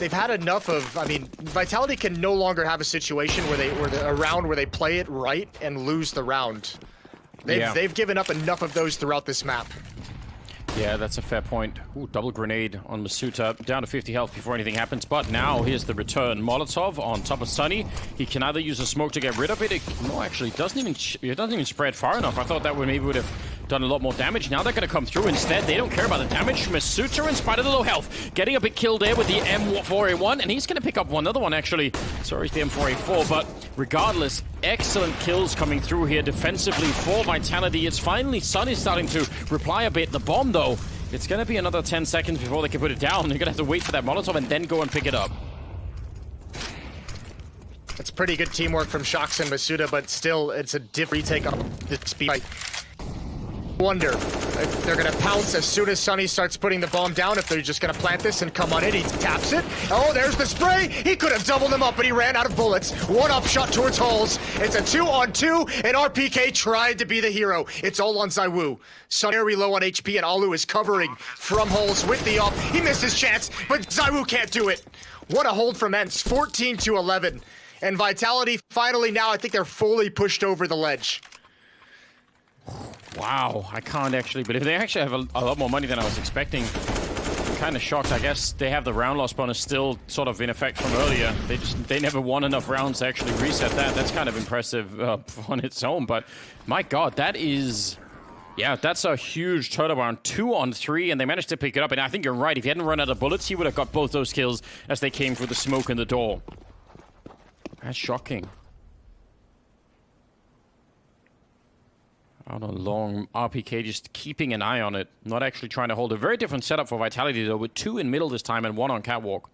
They've had enough of, I mean, Vitality can no longer have a situation a round where they play it right and lose the round. They've given up enough of those throughout this map. Yeah, that's a fair point. Ooh, double grenade on Masuta, down to 50 health before anything happens. But now here's the return. Molotov on top of Sunny. He can either use a smoke to get rid of it. No, actually, it doesn't even spread far enough. I thought that maybe would have done a lot more damage. Now they're going to come through instead. They don't care about the damage. Masuta, in spite of the low health, getting a big kill there with the M4A1, and he's going to pick up another one, actually. Sorry, it's the M4A4, but regardless, excellent kills coming through here defensively for Vitality. It's finally Sunny starting to reply a bit. The bomb, though, it's going to be another 10 seconds before they can put it down. They're going to have to wait for that Molotov and then go and pick it up. It's pretty good teamwork from Shox and Masuta, but still, it's a different retake on the speed. Wonder if they're going to pounce as soon as Sunny starts putting the bomb down, if they're just going to plant this and come on in. He taps it. Oh, there's the spray. He could have doubled him up, but he ran out of bullets. One up shot towards holes. It's a 2-on-2, and RPK tried to be the hero. It's all on ZywOo. Sunny very low on HP, and Alu is covering from holes with the up. He missed his chance, but ZywOo can't do it. What a hold from Ents, 14-11. And Vitality finally now, I think they're fully pushed over the ledge. Wow, I can't actually believe they actually have a lot more money than I was expecting. I'm kind of shocked. I guess they have the round loss bonus still sort of in effect from earlier. They never won enough rounds to actually reset that. That's kind of impressive on its own, but my god, that is... Yeah, that's a huge turnaround. 2-on-3, and they managed to pick it up. And I think you're right. If he hadn't run out of bullets, he would have got both those kills as they came through the smoke in the door. That's shocking. Out on long, RPK just keeping an eye on it, not actually trying to hold. A very different setup for Vitality, though, with 2 in middle this time and 1 on catwalk.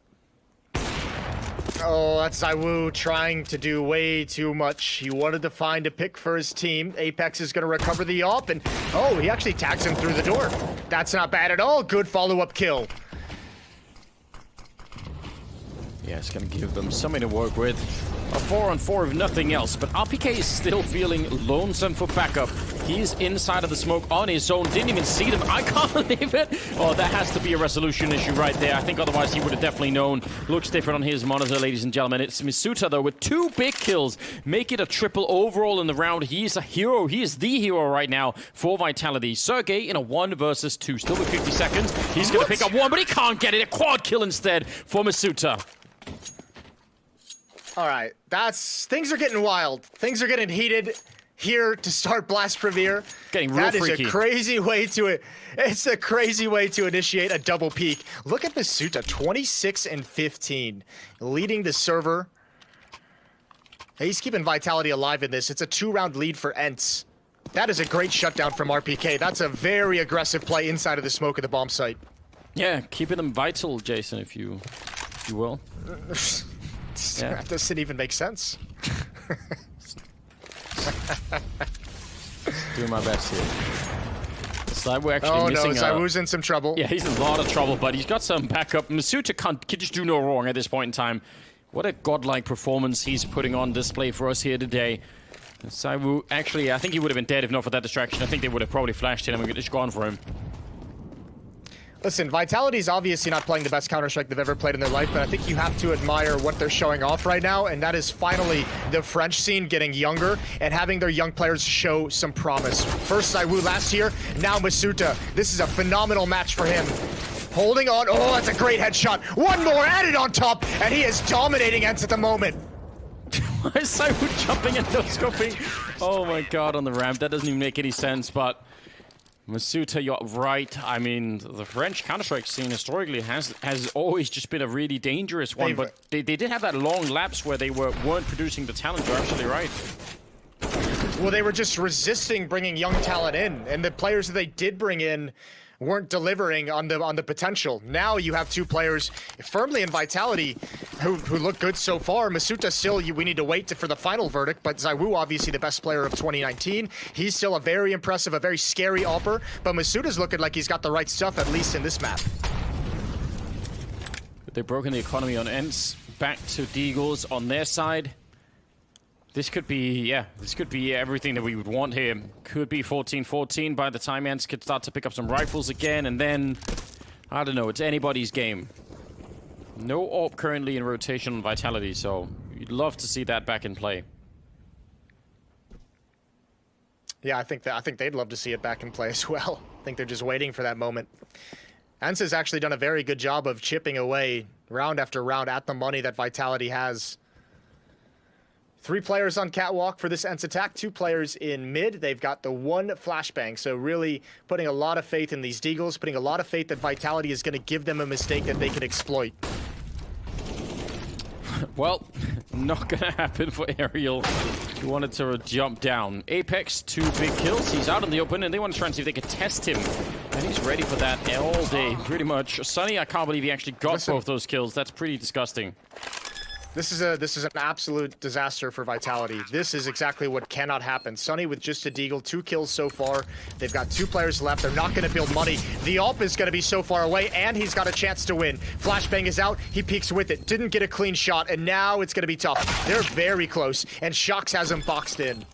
Oh, that's ZywOo trying to do way too much. He wanted to find a pick for his team. Apex is going to recover the op, and oh, he actually tags him through the door. That's not bad at all. Good follow-up kill. Yeah, it's going to give them something to work with. A 4-on-4 if nothing else, but RPK is still feeling lonesome for backup. He's inside of the smoke on his own. Didn't even see them. I can't believe it. Oh, that has to be a resolution issue right there. I think otherwise he would have definitely known. Looks different on his monitor, ladies and gentlemen. It's Masuta, though, with 2 big kills. Make it a triple overall in the round. He's a hero. He is the hero right now for Vitality. Sergey in a 1 versus 2. Still with 50 seconds. He's going to pick up 1, but he can't get it. A quad kill instead for Masuta. All right, things are getting wild. Things are getting heated here to start Blast Premier. Getting real freaky. That is a crazy way to it's a crazy way to initiate a double peak. Look at Masuta, 26-15, leading the server. He's keeping Vitality alive in this. It's a 2-round lead for Ents. That is a great shutdown from RPK. That's a very aggressive play inside of the smoke of the bomb site. Yeah, keeping them vital, Jason, if you will. Yeah. That doesn't even make sense. Doing my best here. ZywOo actually missing. ZywOo's in some trouble. Yeah, he's in a lot of trouble, but he's got some backup. Masuta can just do no wrong at this point in time. What a godlike performance he's putting on display for us here today. ZywOo, actually, I think he would have been dead if not for that distraction. I think they would have probably flashed him and just gone for him. Listen, Vitality's obviously not playing the best Counter-Strike they've ever played in their life, but I think you have to admire what they're showing off right now, and that is finally the French scene getting younger and having their young players show some promise. First ZywOo last year, now Masuta. This is a phenomenal match for him. Holding on. Oh, that's a great headshot. 1 more added on top, and he is dominating Ents at the moment. Why is ZywOo jumping and no-scoping? Oh my god, on the ramp. That doesn't even make any sense, but... Masuta, you're right. I mean, the French Counter-Strike scene historically has always just been a really dangerous one, but they did have that long lapse where they weren't producing the talent. You're absolutely right. Well, they were just resisting bringing young talent in, and the players that they did bring in weren't delivering on the potential. Now you have 2 players firmly in Vitality who look good so far. Masuta still, we need to wait for the final verdict, but ZywOo obviously the best player of 2019. He's still a very impressive, a very scary AWPer, but Masuta's looking like he's got the right stuff, at least in this map. They've broken the economy on Ents. Back to Deagles on their side. This could be, yeah, this could be everything that we would want here. Could be 14-14 by the time Ents could start to pick up some rifles again, and then, I don't know, it's anybody's game. No AWP currently in rotation on Vitality, so you'd love to see that back in play. Yeah, I think they'd love to see it back in play as well. I think they're just waiting for that moment. ENCE has actually done a very good job of chipping away round after round at the money that Vitality has. 3 players on catwalk for this ENCE attack, 2 players in mid. They've got the 1 flashbang, so really putting a lot of faith in these Deagles, putting a lot of faith that Vitality is going to give them a mistake that they can exploit. Well, not gonna happen for Ariel. He wanted to jump down. Apex, 2 big kills. He's out in the open, and they want to try and see if they can test him. And he's ready for that all day, pretty much. Sunny, I can't believe he actually got both those kills. That's pretty disgusting. This is an absolute disaster for Vitality. This is exactly what cannot happen. Sunny with just a Deagle, 2 kills so far. They've got 2 players left. They're not going to build money. The AWP is going to be so far away, and he's got a chance to win. Flashbang is out. He peeks with it. Didn't get a clean shot, and now it's going to be tough. They're very close, and Shox has him boxed in.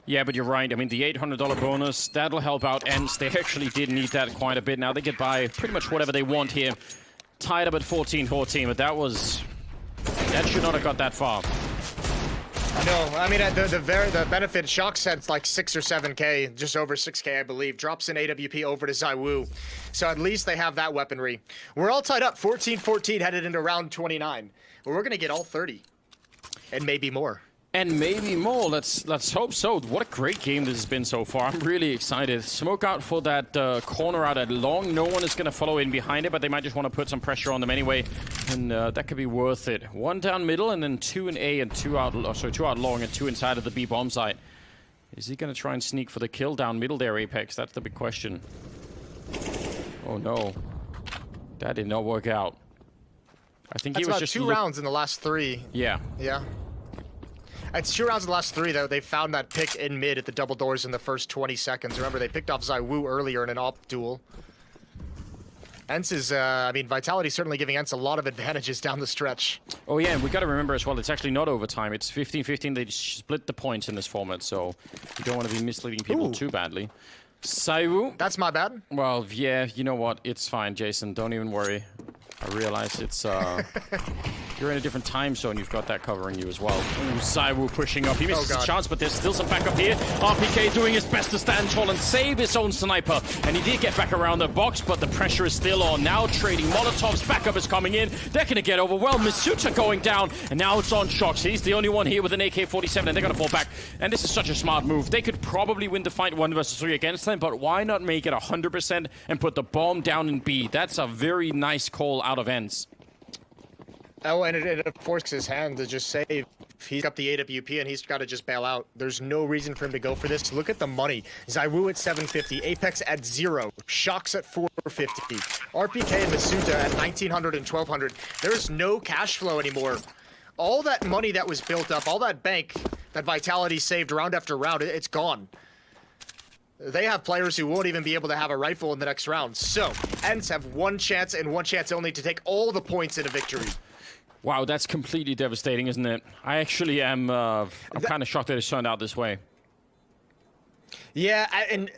Yeah, but you're right. I mean, the $800 bonus, that'll help out ENCE. They actually did need that quite a bit. Now they get by pretty much whatever they want here. Tied up at 14-14, but that should not have got that far. No, I mean, the benefit, Shox had like 6 or 7k, just over 6k, I believe. Drops in AWP over to ZywOo. So at least they have that weaponry. We're all tied up, 14-14, headed into round 29. But we're going to get all 30. And maybe more. And maybe more. Let's hope so. What a great game this has been so far. I'm really excited. Smoke out for that corner out at long. No one is going to follow in behind it, but they might just want to put some pressure on them anyway. And that could be worth it. 1 down middle, and then 2 in A and 2 out long and 2 inside of the B bomb site. Is he going to try and sneak for the kill down middle there, Apex? That's the big question. Oh no. That did not work out. I think he was just 2 rounds in the last 3. Yeah. Yeah. It's 2 rounds in the last 3, though. They found that pick in mid at the double doors in the first 20 seconds. Remember, they picked off ZywOo earlier in an AWP duel. ENCE is, I mean, Vitality certainly giving ENCE a lot of advantages down the stretch. Oh, yeah, and we got to remember as well, it's actually not overtime. It's 15-15. They split the points in this format, so you don't want to be misleading people too badly. ZywOo. That's my bad. Well, yeah, you know what? It's fine, Jason. Don't even worry. I realize it's, you're in a different time zone. You've got that covering you as well. Ooh, ZywOo pushing up. He misses his chance, but there's still some backup here. RPK doing his best to stand tall and save his own sniper. And he did get back around the box, but the pressure is still on. Now trading Molotovs. Backup is coming in. They're going to get overwhelmed. Masuta going down, and now it's on Shox. He's the only one here with an AK-47, and they're going to fall back. And this is such a smart move. They could probably win the fight 1 versus 3 against them, but why not make it 100% and put the bomb down in B? That's a very nice call out of ENCE. Oh, and it forces his hand to just save. He's got the AWP and he's got to just bail out. There's no reason for him to go for this. Look at the money. ZywOo at 750, Apex at 0, Shox at 450, RPK and Masuta at 1900 and 1200. There's no cash flow anymore. All that money that was built up, all that bank that Vitality saved round after round, it's gone. They have players who won't even be able to have a rifle in the next round. So, ENCE have 1 chance and 1 chance only to take all the points in a victory. Wow, that's completely devastating, isn't it? I actually am, I'm kind of shocked that it turned out this way. Yeah, and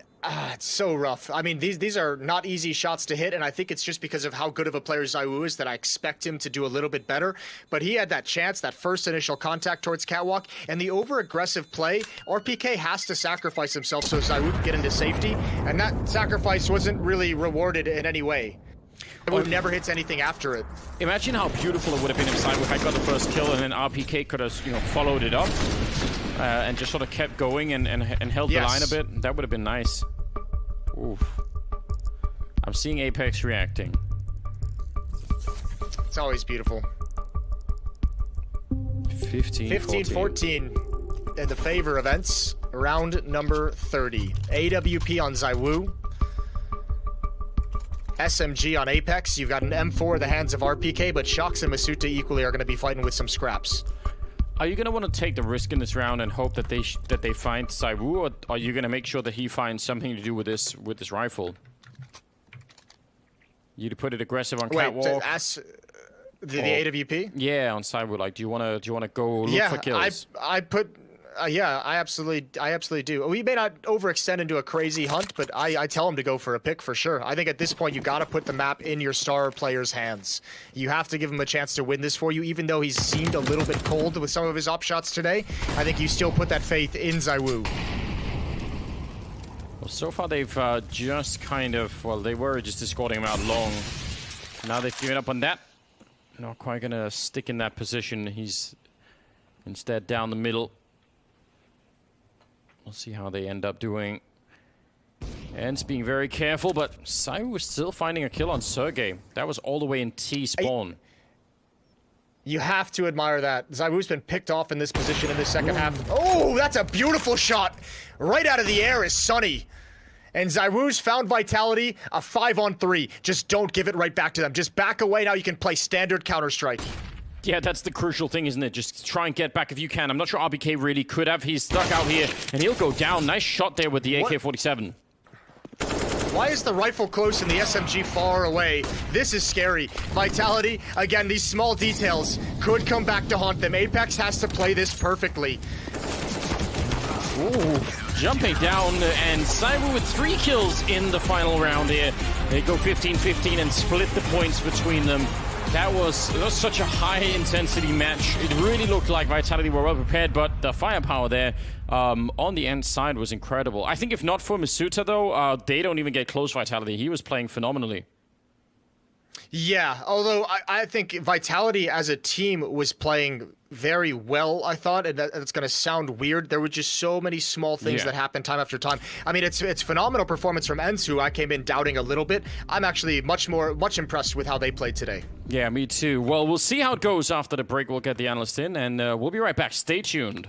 it's so rough. I mean, these are not easy shots to hit, and I think it's just because of how good of a player ZywOo is that I expect him to do a little bit better. But he had that chance, that first initial contact towards Catwalk, and the over-aggressive play, RPK has to sacrifice himself so ZywOo can get into safety, and that sacrifice wasn't really rewarded in any way. ZywOo never hits anything after it. Imagine how beautiful it would have been if ZywOo had got the first kill and then RPK could have, followed it up and just sort of kept going and held the line a bit. That would have been nice. Oof. I'm seeing Apex reacting. It's always beautiful. 15-14 in the favor of ENCE. Round number 30. AWP on ZywOo. SMG on Apex. You've got an M4 in the hands of RPK, but Shox and Masuta equally are going to be fighting with some scraps. Are you going to want to take the risk in this round and hope that they find ZywOo, or are you going to make sure that he finds something to do with this rifle? You to put it aggressive on catwalk. The AWP? Yeah, on ZywOo. Like, do you want to go look for kills? Yeah, I absolutely do. We may not overextend into a crazy hunt, but I tell him to go for a pick for sure. I think at this point, you got to put the map in your star player's hands. You have to give him a chance to win this for you, even though he's seemed a little bit cold with some of his op shots today. I think you still put that faith in ZywOo. Well, so far they've just kind of, well, they were just escorting him out long. Now they've given up on that. Not quite going to stick in that position. He's instead down the middle. We'll see how they end up doing. Ents being very careful, but ZywOo was still finding a kill on Sergey. That was all the way in T spawn. You have to admire that. ZywOo's been picked off in this position in the second half. Oh, that's a beautiful shot. Right out of the air is Sunny. And ZywOo's found Vitality, a 5-on-3. Just don't give it right back to them. Just back away. Now you can play standard Counter-Strike. Yeah, that's the crucial thing, isn't it? Just try and get back if you can. I'm not sure RBK really could have. He's stuck out here, and he'll go down. Nice shot there with the AK-47. Why is the rifle close and the SMG far away? This is scary. Vitality, again, these small details could come back to haunt them. Apex has to play this perfectly. Ooh, jumping down, and ZywOo with 3 kills in the final round here. They go 15-15 and split the points between them. That was such a high-intensity match. It really looked like Vitality were well prepared, but the firepower there on the end side was incredible. I think if not for Masuta, though, they don't even get close Vitality. He was playing phenomenally. Yeah, although I think Vitality as a team was playing very well, I thought, and it's going to sound weird. There were just so many small things that happened time after time. I mean, it's phenomenal performance from Ents, who I came in doubting a little bit. I'm actually much impressed with how they played today. Yeah, me too. Well, we'll see how it goes after the break. We'll get the analyst in, and we'll be right back. Stay tuned.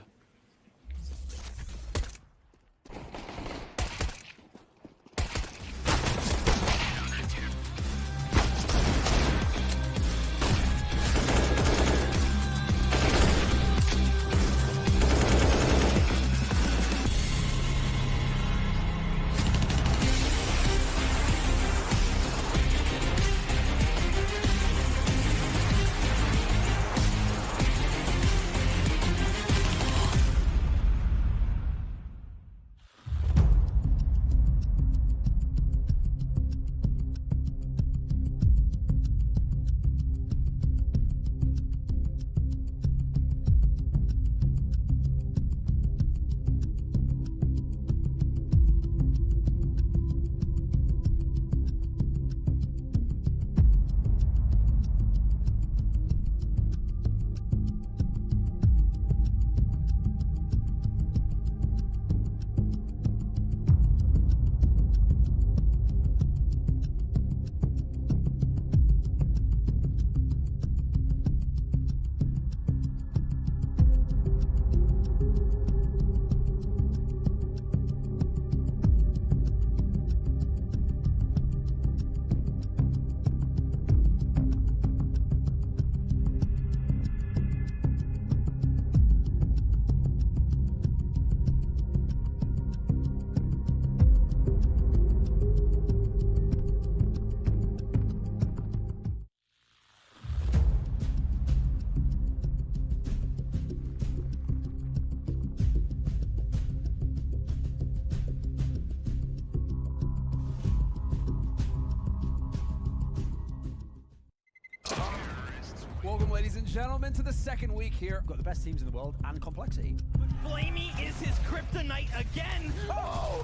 Welcome, ladies and gentlemen, to the second week here. Got the best teams in the world and complexity. But Flamey is his kryptonite again. Oh!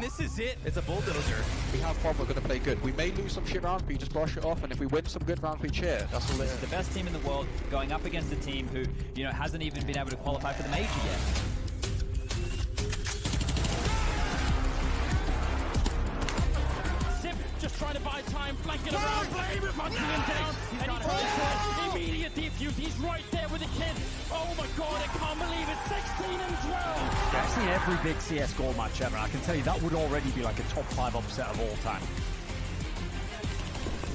This is it. It's a bulldozer. We have fun, we're going to play good. We may lose some shit rounds, but you just brush it off, and if we win some good rounds, we cheer. That's all it is. The best team in the world going up against a team who, you know, hasn't even been able to qualify for the major yet. Just trying to buy time, flanking around, Flame punching him down, and he tries to immediate defuse. He's right there with the kid. Oh my god, I can't believe it. 16 and 12. I've seen every big CS goal match ever. I can tell you that would already be like a top 5 upset of all time.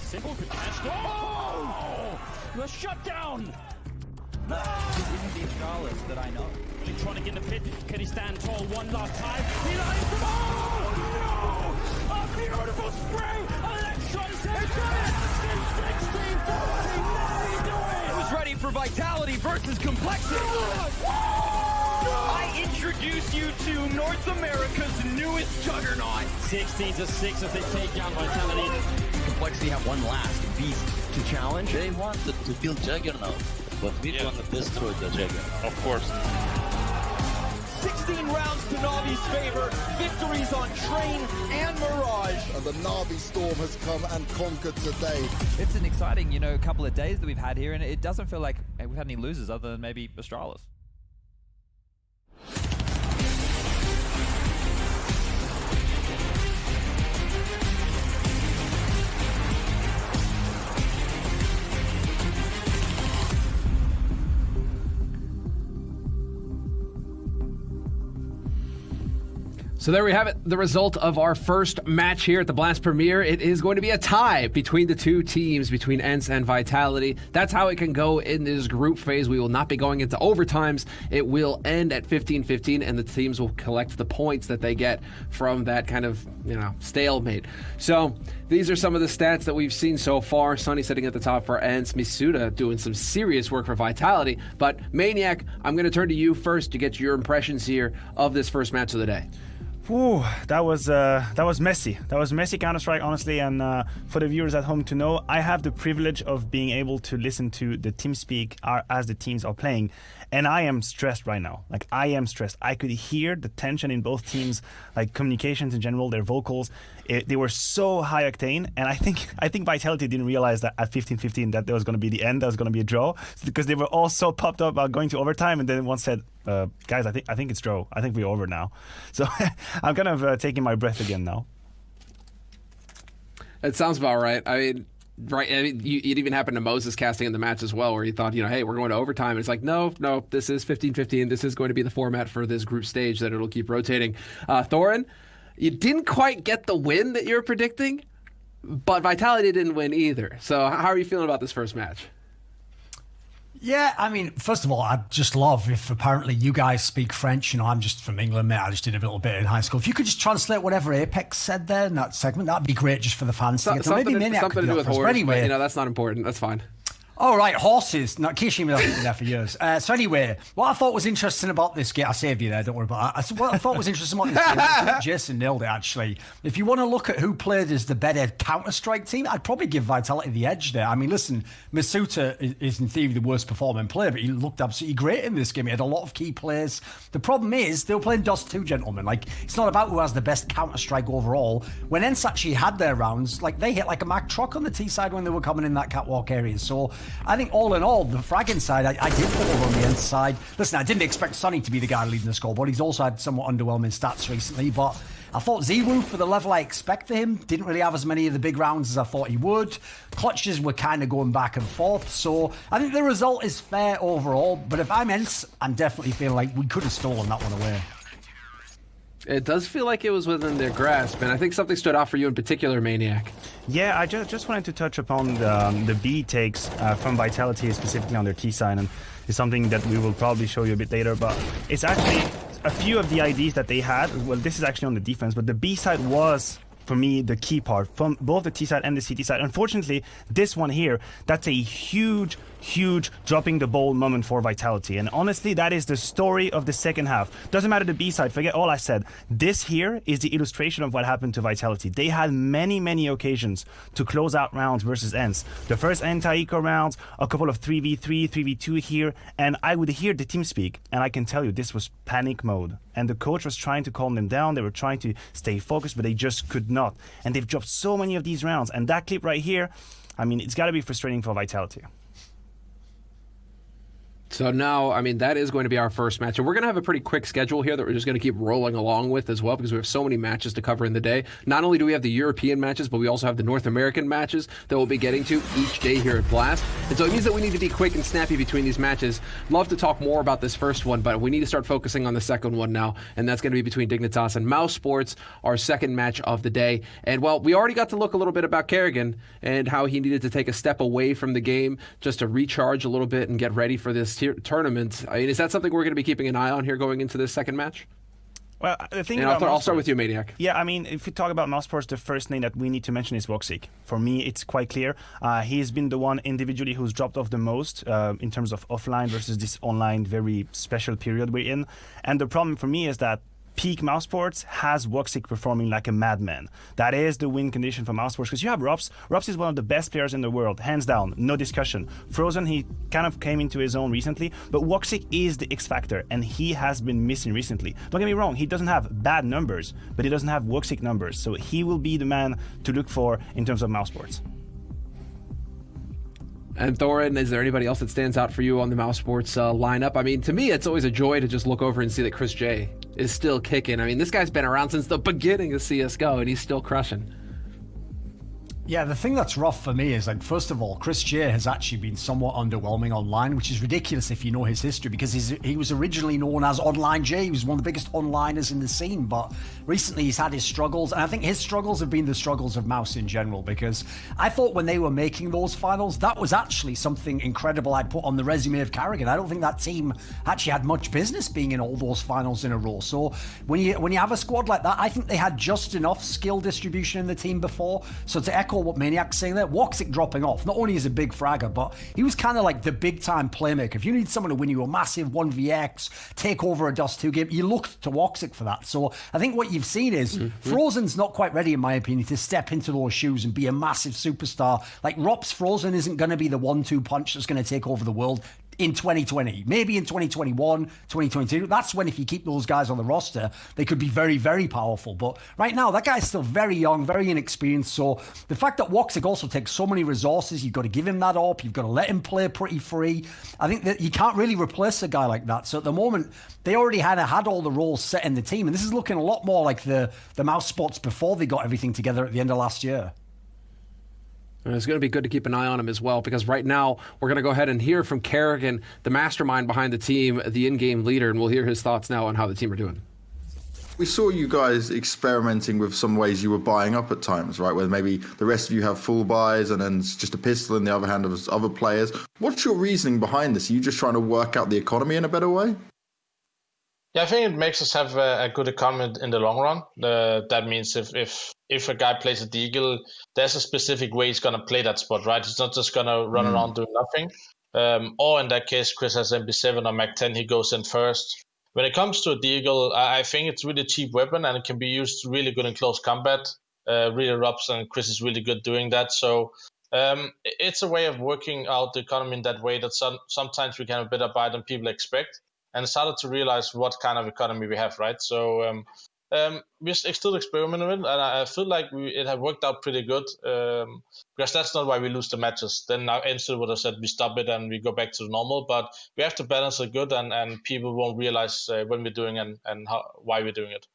Simple catch. Oh! The shutdown. Isn't the Charlotte that I know. He's trying to get in the pit. Can he stand tall one last time? He lines them. Oh no! A beautiful spray! Electron says it! 16-14! Now he's doing it! It was ready for Vitality versus Complexity. Whoa! introduce you to North America's newest juggernaut. 16-6 as they take down Vitality. Complexity have one last beast to challenge. They wanted to build Juggernaut, but we want to destroy the Juggernaut. Of course. 16 rounds to Navi's favor. Victories on Train and Mirage. And the Navi Storm has come and conquered today. It's an exciting, couple of days that we've had here, and it doesn't feel like we've had any losers other than maybe Astralis. So there we have it, the result of our first match here at the Blast Premiere. It is going to be a tie between the two teams, between ENCE and Vitality. That's how it can go in this group phase. We will not be going into overtimes. It will end at 15-15, and the teams will collect the points that they get from that kind of, stalemate. So these are some of the stats that we've seen so far. Sunny sitting at the top for ENCE, Misuda doing some serious work for Vitality. But Maniac, I'm going to turn to you first to get your impressions here of this first match of the day. Ooh, that was messy. That was messy Counter-Strike, honestly. And for the viewers at home to know, I have the privilege of being able to listen to the team speak as the teams are playing. And I am stressed right now. Like, I am stressed. I could hear the tension in both teams, like communications in general, their vocals. They were so high octane, and I think Vitality didn't realize that at 15-15 that there was going to be the end, that was going to be a draw, because they were all so pumped up about going to overtime, and then one said, "Guys, I think it's draw. I think we're over now." So I'm kind of taking my breath again now. It sounds about right. Right, it even happened to Moses casting in the match as well, where he thought, hey, we're going to overtime. And it's like, no, this is 15-15. This is going to be the format for this group stage that it'll keep rotating. Thorin, you didn't quite get the win that you were predicting, but Vitality didn't win either. So how are you feeling about this first match? Yeah, first of all, I just love if apparently you guys speak French. I'm just from England, mate. I just did a little bit in high school. If you could just translate whatever Apex said there in that segment, that'd be great just for the fans. Something to do with horse, anyway. But, that's not important. That's fine. Oh, right, horses. No, Kishima has been there for years. So anyway, what I thought was interesting about this game, I saved you there, don't worry about that. What I thought was interesting about this game, I think Jason nailed it, actually. If you want to look at who played as the better Counter-Strike team, I'd probably give Vitality the edge there. Listen, Misuta is in theory the worst performing player, but he looked absolutely great in this game. He had a lot of key plays. The problem is, they were playing Dust 2, gentlemen. It's not about who has the best Counter-Strike overall. When ENCE actually had their rounds, they hit like a Mack truck on the T side when they were coming in that catwalk area. So I think all in all, the fragging side, I did put over on the ENCE side. Listen, I didn't expect Sonny to be the guy leading the scoreboard. He's also had somewhat underwhelming stats recently, but I thought Zero, for the level I expected him, didn't really have as many of the big rounds as I thought he would. Clutches were kind of going back and forth, so I think the result is fair overall, but if I'm ENCE, I'm definitely feeling like we could have stolen that one away. It does feel like it was within their grasp, and I think something stood out for you in particular, Maniac. Yeah, I just wanted to touch upon the B takes from Vitality, specifically on their T side, and it's something that we will probably show you a bit later, but it's actually a few of the IDs that they had. Well, this is actually on the defense, but the B side was, for me, the key part from both the T side and the CT side. Unfortunately, this one here, that's a huge dropping the ball moment for Vitality. And honestly, that is the story of the second half. Doesn't matter the B side, forget all I said. This here is the illustration of what happened to Vitality. They had many occasions to close out rounds versus ENCE. The first anti-eco rounds, a couple of 3v3, 3v2 here, and I would hear the team speak, and I can tell you this was panic mode. And the coach was trying to calm them down. They were trying to stay focused, but they just could not. And they've dropped so many of these rounds. And that clip right here, it's got to be frustrating for Vitality. So now, that is going to be our first match. And we're going to have a pretty quick schedule here that we're just going to keep rolling along with as well, because we have so many matches to cover in the day. Not only do we have the European matches, but we also have the North American matches that we'll be getting to each day here at Blast. And so it means that we need to be quick and snappy between these matches. Love to talk more about this first one, but we need to start focusing on the second one now, and that's going to be between Dignitas and Mouse Sports, our second match of the day. And, well, we already got to look a little bit about Kerrigan and how he needed to take a step away from the game just to recharge a little bit and get ready for this tournament. Is that something we're going to be keeping an eye on here going into this second match? Well, the thing And about I'll start Mousesports- with you, Maniac. Yeah, I mean, if we talk about Mousesports, the first name that we need to mention is Voxic. For me, it's quite clear. He's been the one individually who's dropped off the most in terms of offline versus this online very special period we're in. And the problem for me is that peak Mousesports has Voxic performing like a madman. That is the win condition for Mousesports, because you have Rops. Rops is one of the best players in the world, hands down, no discussion. Frozen, he kind of came into his own recently, but Voxic is the X factor, and he has been missing recently. Don't get me wrong, he doesn't have bad numbers, but he doesn't have Voxic numbers, so he will be the man to look for in terms of Mousesports. And Thorin, is there anybody else that stands out for you on the Mousesports lineup? I mean, to me, it's always a joy to just look over and see that Chris J is still kicking. I mean, this guy's been around since the beginning of CSGO, and he's still crushing. Yeah, the thing that's rough for me is, like, first of all, Chris J has actually been somewhat underwhelming online, which is ridiculous if you know his history, because he was originally known as Online J. He was one of the biggest onliners in the scene, but recently he's had his struggles, and I think his struggles have been the struggles of Mouse in general, because I thought when they were making those finals, that was actually something incredible I'd put on the resume of Carrigan. I don't think that team actually had much business being in all those finals in a row. So when you have a squad like that, I think they had just enough skill distribution in the team before. So to echo what Maniac's saying there, Woxic dropping off, not only is a big fragger, but he was kind of like the big time playmaker. If you need someone to win you a massive 1vx, take over a Dust 2 game, you looked to Woxic for that. So I think what you've seen is Frozen's not quite ready, in my opinion, to step into those shoes and be a massive superstar. Like Rops Frozen isn't going to be the 1-2 punch that's going to take over the world in 2020, maybe in 2021, 2022. That's when, if you keep those guys on the roster, they could be very, very powerful. But right now, that guy's still very young, very inexperienced. So the fact that Woxic also takes so many resources, you've got to give him that up. You've got to let him play pretty free. I think that you can't really replace a guy like that. So at the moment, they already had all the roles set in the team. And this is looking a lot more like the Mouse spots before they got everything together at the end of last year. And it's going to be good to keep an eye on him as well, because right now we're going to go ahead and hear from Kerrigan, the mastermind behind the team, the in-game leader, and we'll hear his thoughts now on how the team are doing. We saw you guys experimenting with some ways you were buying up at times, right? Where maybe the rest of you have full buys and then it's just a pistol in the other hand of other players. What's your reasoning behind this? Are you just trying to work out the economy in a better way? Yeah, I think it makes us have a good economy in the long run. That means if a guy plays a Deagle, there's a specific way he's going to play that spot, right? He's not just going to run around doing nothing. Or in that case, Chris has MP7 or Mac-10, he goes in first. When it comes to a Deagle, I think it's really cheap weapon and it can be used really good in close combat. Really Robs and Chris is really good doing that. So it's a way of working out the economy in that way that sometimes we can have a better buy than people expect. And started to realize what kind of economy we have, right? So we're still experimenting with it, and I feel like it have worked out pretty good, because that's not why we lose the matches. Then now Enzo would have said we stop it and we go back to the normal, but we have to balance it good, and people won't realize when we're doing and why we're doing it.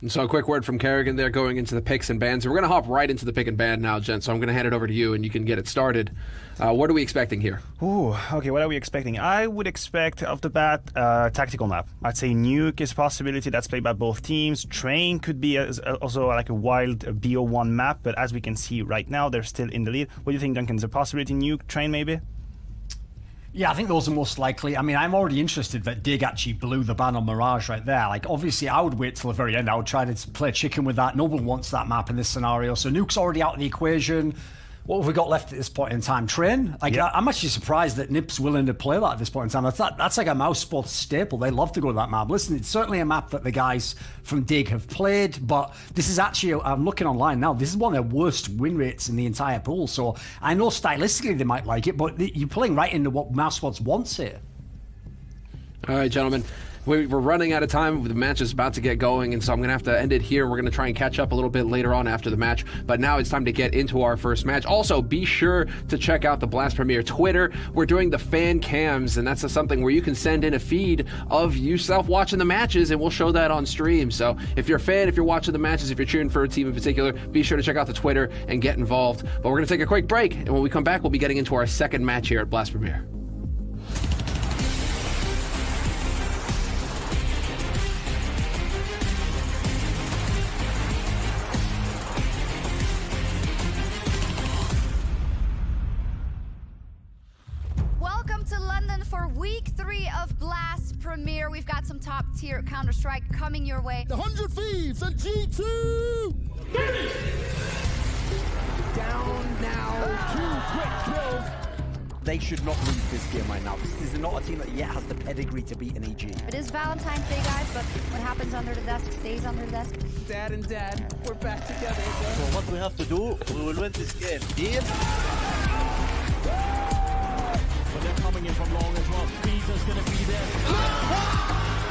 And so a quick word from Kerrigan there going into the picks and bans. We're going to hop right into the pick and ban now, Jen, so I'm going to hand it over to you and you can get it started. What are we expecting here? Ooh, okay, what are we expecting? I would expect off the bat tactical map. I'd say Nuke is a possibility that's played by both teams. Train could be also like a wild BO1 map, but as we can see right now, they're still in the lead. What do you think, Duncan? Is a possibility Nuke, Train maybe? Yeah, I think those are most likely. I mean, I'm already interested that Dig actually blew the ban on Mirage right there. Like, obviously, I would wait till the very end. I would try to play chicken with that. No one wants that map in this scenario. So Nuke's already out of the equation. What have we got left at this point in time? Train? Like, yeah. I'm actually surprised that Nip's willing to play that at this point in time. That's like a Mouse Sports staple. They love to go to that map. Listen, it's certainly a map that the guys from Dig have played, but this is actually, I'm looking online now, this is one of their worst win rates in the entire pool. So I know stylistically they might like it, but you're playing right into what Mouse Sports wants here. All right, gentlemen. We're running out of time. The match is about to get going, and so I'm going to have to end it here. We're going to try and catch up a little bit later on after the match, but now it's time to get into our first match. Also, be sure to check out the Blast Premier Twitter. We're doing the fan cams, and that's something where you can send in a feed of yourself watching the matches, and we'll show that on stream. So if you're a fan, if you're watching the matches, if you're cheering for a team in particular, be sure to check out the Twitter and get involved. But we're going to take a quick break, and when we come back, we'll be getting into our second match here at Blast Premier. Week 3 of Blast Premier. We've got some top tier Counter-Strike coming your way. The 100 Thieves and G2! Down now. 2 quick kills. They should not lose this game right now. This is not a team that yet has the pedigree to beat an EG. It is Valentine's Day, guys, but what happens under the desk stays under the desk. Dad and Dad, we're back together again. So what we have to do, we will win this game. Deal? But they're coming in from long as well. Speed's going to be there.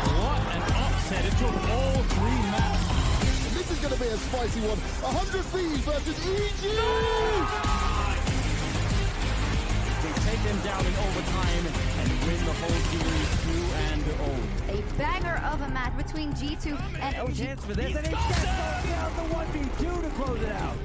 What an upset. It took all 3 maps. This is going to be a spicy one. 100 Thieves versus EG! They take them down in overtime and win the whole series 2-0. A banger of a match between G2 and OG. Chance for this, and it gets down the 1v2 to close it out.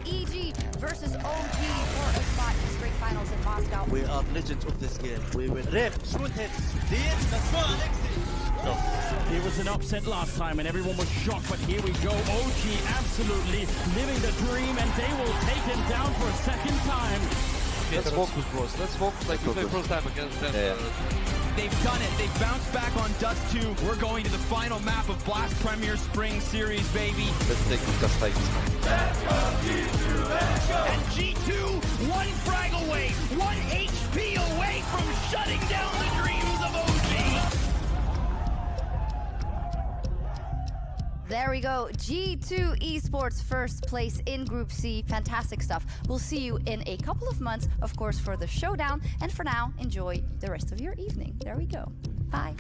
EG versus OG for a spot in the straight finals in Moscow. We are legends of this game. We will rip, shoot hits. Deal? Let's go, Alexi. It was an upset last time and everyone was shocked, but here we go. OG absolutely living the dream, and they will take him down for a second time. Let's focus, bros. Let's focus like we played first time against them. They've done it. They've bounced back on Dust 2. We're going to the final map of Blast Premier Spring Series, baby. Let's take it just like this. And G2, 1 frag away, 1 HP away from shutting down the dreams of OG. There we go. G2 Esports first place in Group C. Fantastic stuff. We'll see you in a couple of months, of course, for the Showdown. And for now, enjoy the rest of your evening. There we go. Bye.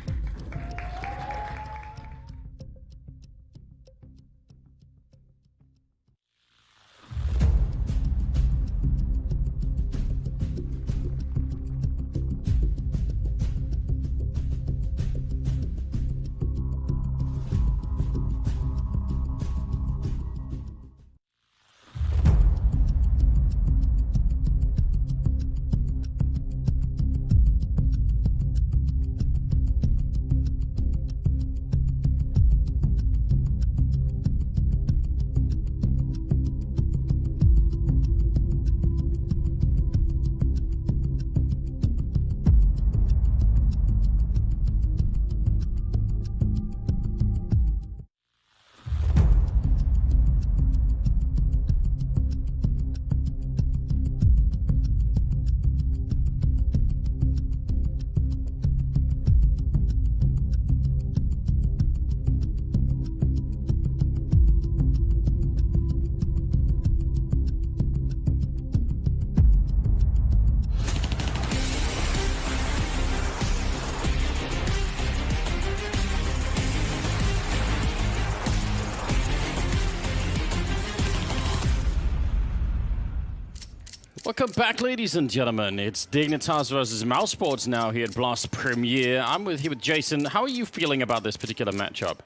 Welcome back, ladies and gentlemen. It's Dignitas versus Mousesports now here at Blast Premier. I'm here with Jason. How are you feeling about this particular matchup?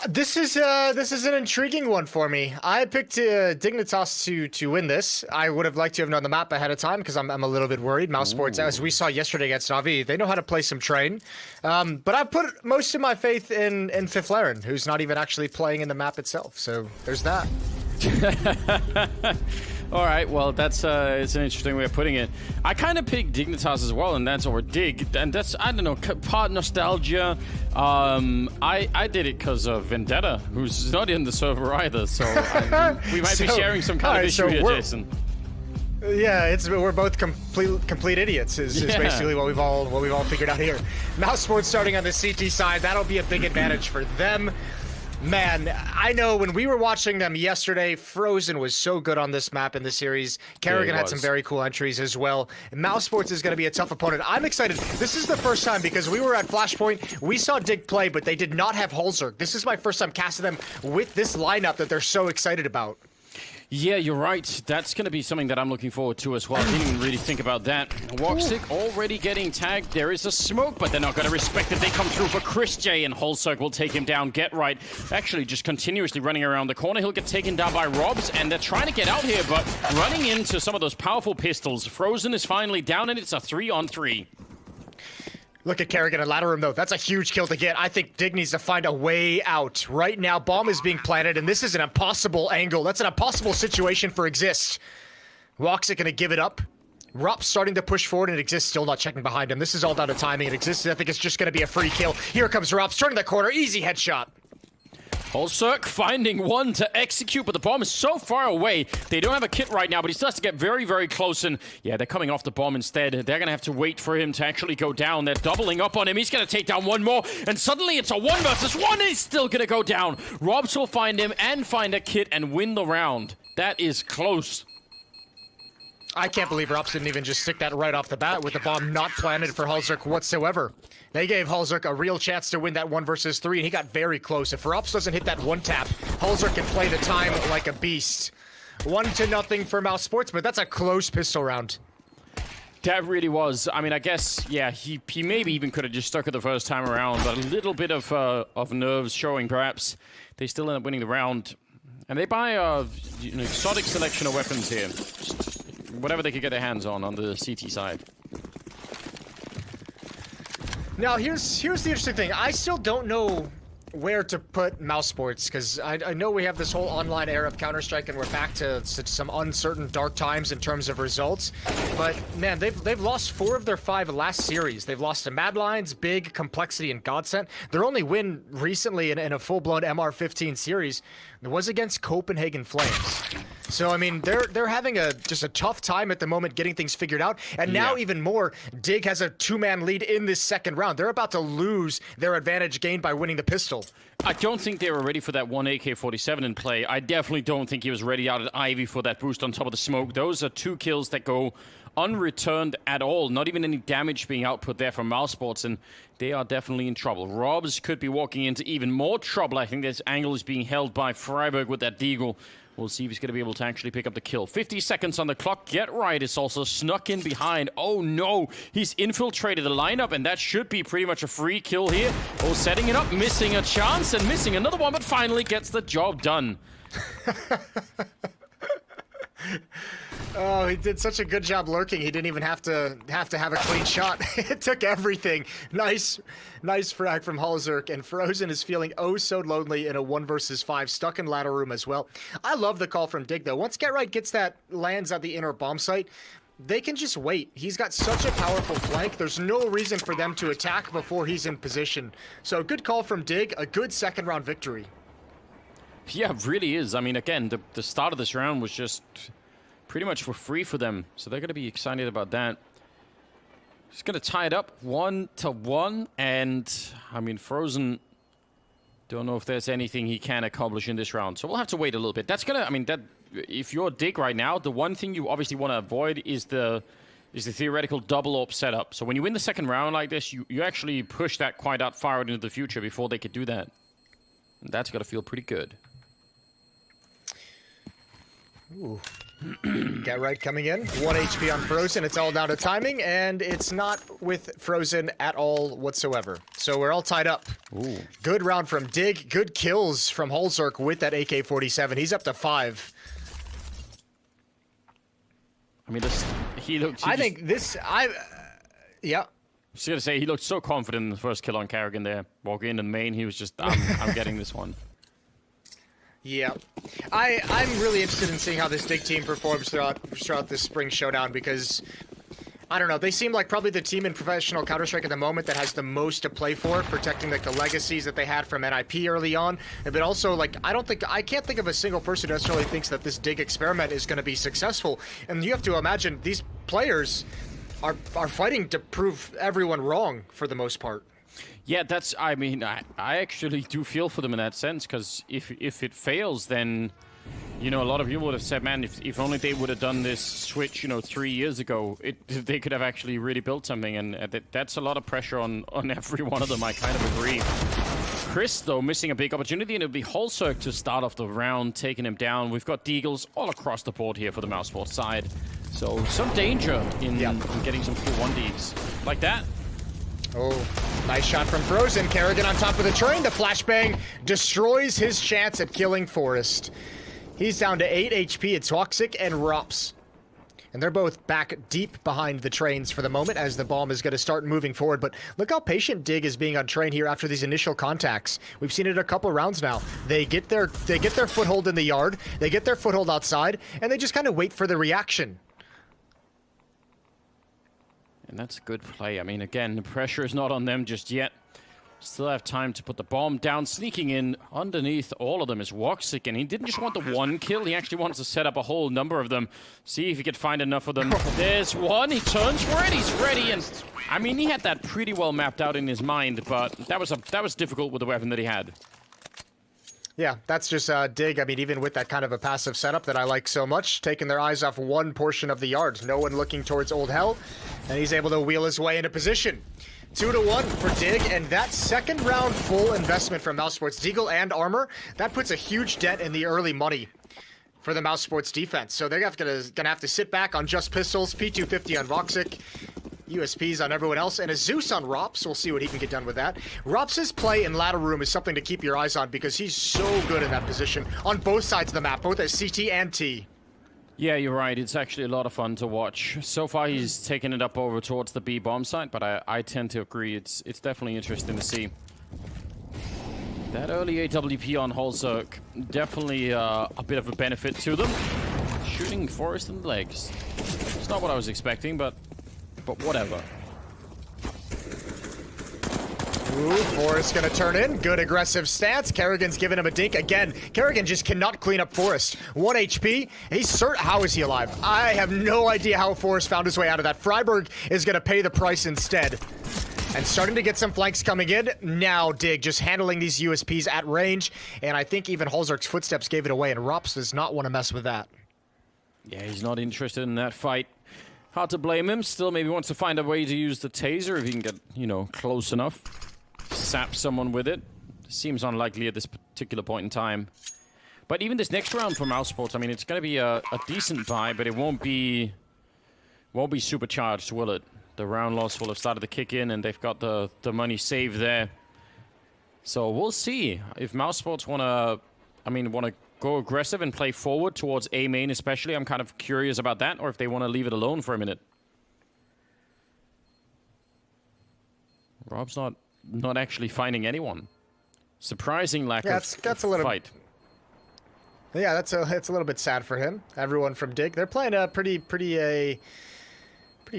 This is an intriguing one for me. I picked Dignitas to win this. I would have liked to have known the map ahead of time because I'm a little bit worried. Mousesports, as we saw yesterday against Navi, they know how to play some train. But I've put most of my faith in Fiflaren, who's not even actually playing in the map itself. So there's that. All right, well, that's it's an interesting way of putting it. I kind of picked Dignitas as well, and that's over Dig, and that's, I don't know, part nostalgia. I did it because of Vendetta, who's not in the server either, so we might be sharing some kind of issue here, Jason. Yeah, we're both complete idiots. Is basically what we've all figured out here. Mousesports starting on the CT side, that'll be a big advantage for them. Man, I know when we were watching them yesterday, Frozen was so good on this map in the series. Kerrigan had some very cool entries as well. Mousesports is going to be a tough opponent. I'm excited. This is the first time because we were at Flashpoint. We saw Dig play, but they did not have Holzerg. This is my first time casting them with this lineup that they're so excited about. Yeah, you're right. That's going to be something that I'm looking forward to as well. I didn't even really think about that. Woxic already getting tagged. There is a smoke, but they're not going to respect it. They come through for Chris J, and Holzerg will take him down. Get right. Actually, just continuously running around the corner. He'll get taken down by Robs, and they're trying to get out here, but running into some of those powerful pistols. Frozen is finally down, and it's a 3-on-3. Look at Kerrigan and Ladder Room, though. That's a huge kill to get. I think Dig needs to find a way out. Right now, bomb is being planted, and this is an impossible angle. That's an impossible situation for Exist. Woxic gonna give it up. Rupp starting to push forward, and Exist still not checking behind him. This is all down to timing, and Exist, I think, it's just going to be a free kill. Here comes Rupp, turning the corner, easy headshot. Holzerk finding one to execute, but the bomb is so far away. They don't have a kit right now, but he still has to get very, very close. And yeah, they're coming off the bomb instead. They're going to have to wait for him to actually go down. They're doubling up on him. He's going to take down one more. And suddenly it's a 1 versus 1. He's still going to go down. Robs will find him and find a kit and win the round. That is close. I can't believe Rups didn't even just stick that right off the bat with the bomb not planted for Holzerk whatsoever. They gave Holzerk a real chance to win that 1 versus 3, and he got very close. If Rups doesn't hit that 1 tap, Holzerk can play the time like a beast. 1-0 for Mouse Sports, but that's a close pistol round. That really was. I mean, I guess, yeah, he maybe even could have just stuck it the first time around, but a little bit of nerves showing, perhaps. They still end up winning the round. And they buy an exotic selection of weapons here. Just whatever they could get their hands on the CT side. Now, here's the interesting thing. I still don't know where to put Mouse Sports, because I know we have this whole online era of Counter-Strike, and we're back to some uncertain dark times in terms of results. But, man, they've lost 4 of their 5 last series. They've lost to Mad Lions, Big, Complexity, and Godsent. Their only win recently in a full-blown MR15 series was against Copenhagen Flames. So, I mean, they're having just a tough time at the moment getting things figured out. And now even more, Dig has a 2-man lead in this second round. They're about to lose their advantage gained by winning the pistol. I don't think they were ready for that 1 AK-47 in play. I definitely don't think he was ready out at Ivy for that boost on top of the smoke. Those are 2 kills that go unreturned at all. Not even any damage being output there from Mouse Sports, and they are definitely in trouble. Robs could be walking into even more trouble. I think this angle is being held by Freiburg with that Deagle. We'll see if he's going to be able to actually pick up the kill. 50 seconds on the clock. Get Right is also snuck in behind. Oh, no. He's infiltrated the lineup, and that should be pretty much a free kill here. Oh, setting it up, missing a chance, and missing another one, but finally gets the job done. Oh, he did such a good job lurking. He didn't even have to have a clean shot. It took everything. Nice frag from Holzerk, and Frozen is feeling oh so lonely in a 1 versus 5, stuck in ladder room as well. I love the call from Dig though. Once Get Right gets that lands at the inner bomb site, they can just wait. He's got such a powerful flank. There's no reason for them to attack before he's in position. So good call from Dig, a good second round victory. Yeah, it really is. I mean, again, the start of this round was just pretty much for free for them. So they're going to be excited about that. Just going to tie it up 1-1. And, I mean, Frozen, don't know if there's anything he can accomplish in this round. So we'll have to wait a little bit. That's going to, I mean, that if you're Dig right now, the one thing you obviously want to avoid is the theoretical double AWP setup. So when you win the second round like this, you actually push that quite out far into the future before they could do that. And that's got to feel pretty good. Ooh. Get Right coming in. 1 HP on Frozen. It's all down to timing, and it's not with Frozen at all whatsoever. So we're all tied up. Ooh. Good round from Dig. Good kills from Holzerk with that AK-47. He's up to 5. I mean, he looked... Yeah. I was going to say, he looked so confident in the first kill on Carrigan there. Walking into the main, he was just, I'm getting this one. Yeah. I'm really interested in seeing how this Dig team performs throughout this spring showdown, because, I don't know, they seem like probably the team in professional Counter-Strike at the moment that has the most to play for, protecting like the legacies that they had from NIP early on. But also, like, I can't think of a single person who necessarily thinks that this Dig experiment is going to be successful. And you have to imagine these players are fighting to prove everyone wrong for the most part. Yeah, that's, I mean, I actually do feel for them in that sense, because if it fails, then, you know, a lot of people would have said, man, if only they would have done this switch, you know, 3 years ago, they could have actually really built something, and that's a lot of pressure on every one of them, I kind of agree. Chris, though, missing a big opportunity, and it'll be Holzerk to start off the round, taking him down. We've got Deagles all across the board here for the Mouse Sports side, so some danger in getting some full 1Ds. Like that. Oh, nice shot from Frozen. Kerrigan on top of the train. The flashbang destroys his chance at killing Forrest. He's down to 8 HP. It's Toxic and Rops. And they're both back deep behind the trains for the moment as the bomb is going to start moving forward. But look how patient Dig is being on train here after these initial contacts. We've seen it a couple rounds now. They get their foothold in the yard. They get their foothold outside, and they just kind of wait for the reaction. And that's a good play. I mean, again, the pressure is not on them just yet. Still have time to put the bomb down. Sneaking in underneath all of them is Woxic, and he didn't just want the one kill, he actually wants to set up a whole number of them. See if he could find enough of them. There's one, he turns for it, he's ready, and I mean, he had that pretty well mapped out in his mind, but that was difficult with the weapon that he had. Yeah, that's just Dig. I mean, even with that kind of a passive setup that I like so much, taking their eyes off one portion of the yard. No one looking towards Old Hell, and he's able to wheel his way into position. 2-1 for Dig, and that second round full investment from Mousesports, Deagle and Armor, that puts a huge dent in the early money for the Mousesports defense. So they're gonna have to sit back on just pistols, P250 on Voxic, USPs on everyone else, and a Zeus on Rops. We'll see what he can get done with that. Rops' play in ladder room is something to keep your eyes on because he's so good in that position on both sides of the map, both at CT and T. Yeah, you're right. It's actually a lot of fun to watch. So far, he's taken it up over towards the B bomb site, but I tend to agree. It's definitely interesting to see. That early AWP on Holzerk, definitely a bit of a benefit to them. Shooting Forest in the legs. It's not what I was expecting, but whatever. Ooh, Forrest gonna turn in. Good aggressive stance. Kerrigan's giving him a dink. Again, Kerrigan just cannot clean up Forrest. 1 HP. How is he alive? I have no idea how Forrest found his way out of that. Freiburg is gonna pay the price instead. And starting to get some flanks coming in. Now Dig just handling these USPs at range. And I think even Holzerk's footsteps gave it away, and Rops does not want to mess with that. Yeah, he's not interested in that fight. Hard to blame him. Still maybe wants to find a way to use the taser if he can get, close enough. Sap someone with it. Seems unlikely at this particular point in time. But even this next round for Mousesports, I mean, it's going to be a decent buy, but it won't be supercharged, will it? The round loss will have started to kick in, and they've got the money saved there. So we'll see if Mousesports want to go aggressive and play forward towards A main especially. I'm kind of curious about that, or if they want to leave it alone for a minute. Rob's not actually finding anyone. Surprising lack of that's a little fight. Yeah, it's a little bit sad for him. Everyone from Dig, they're playing a pretty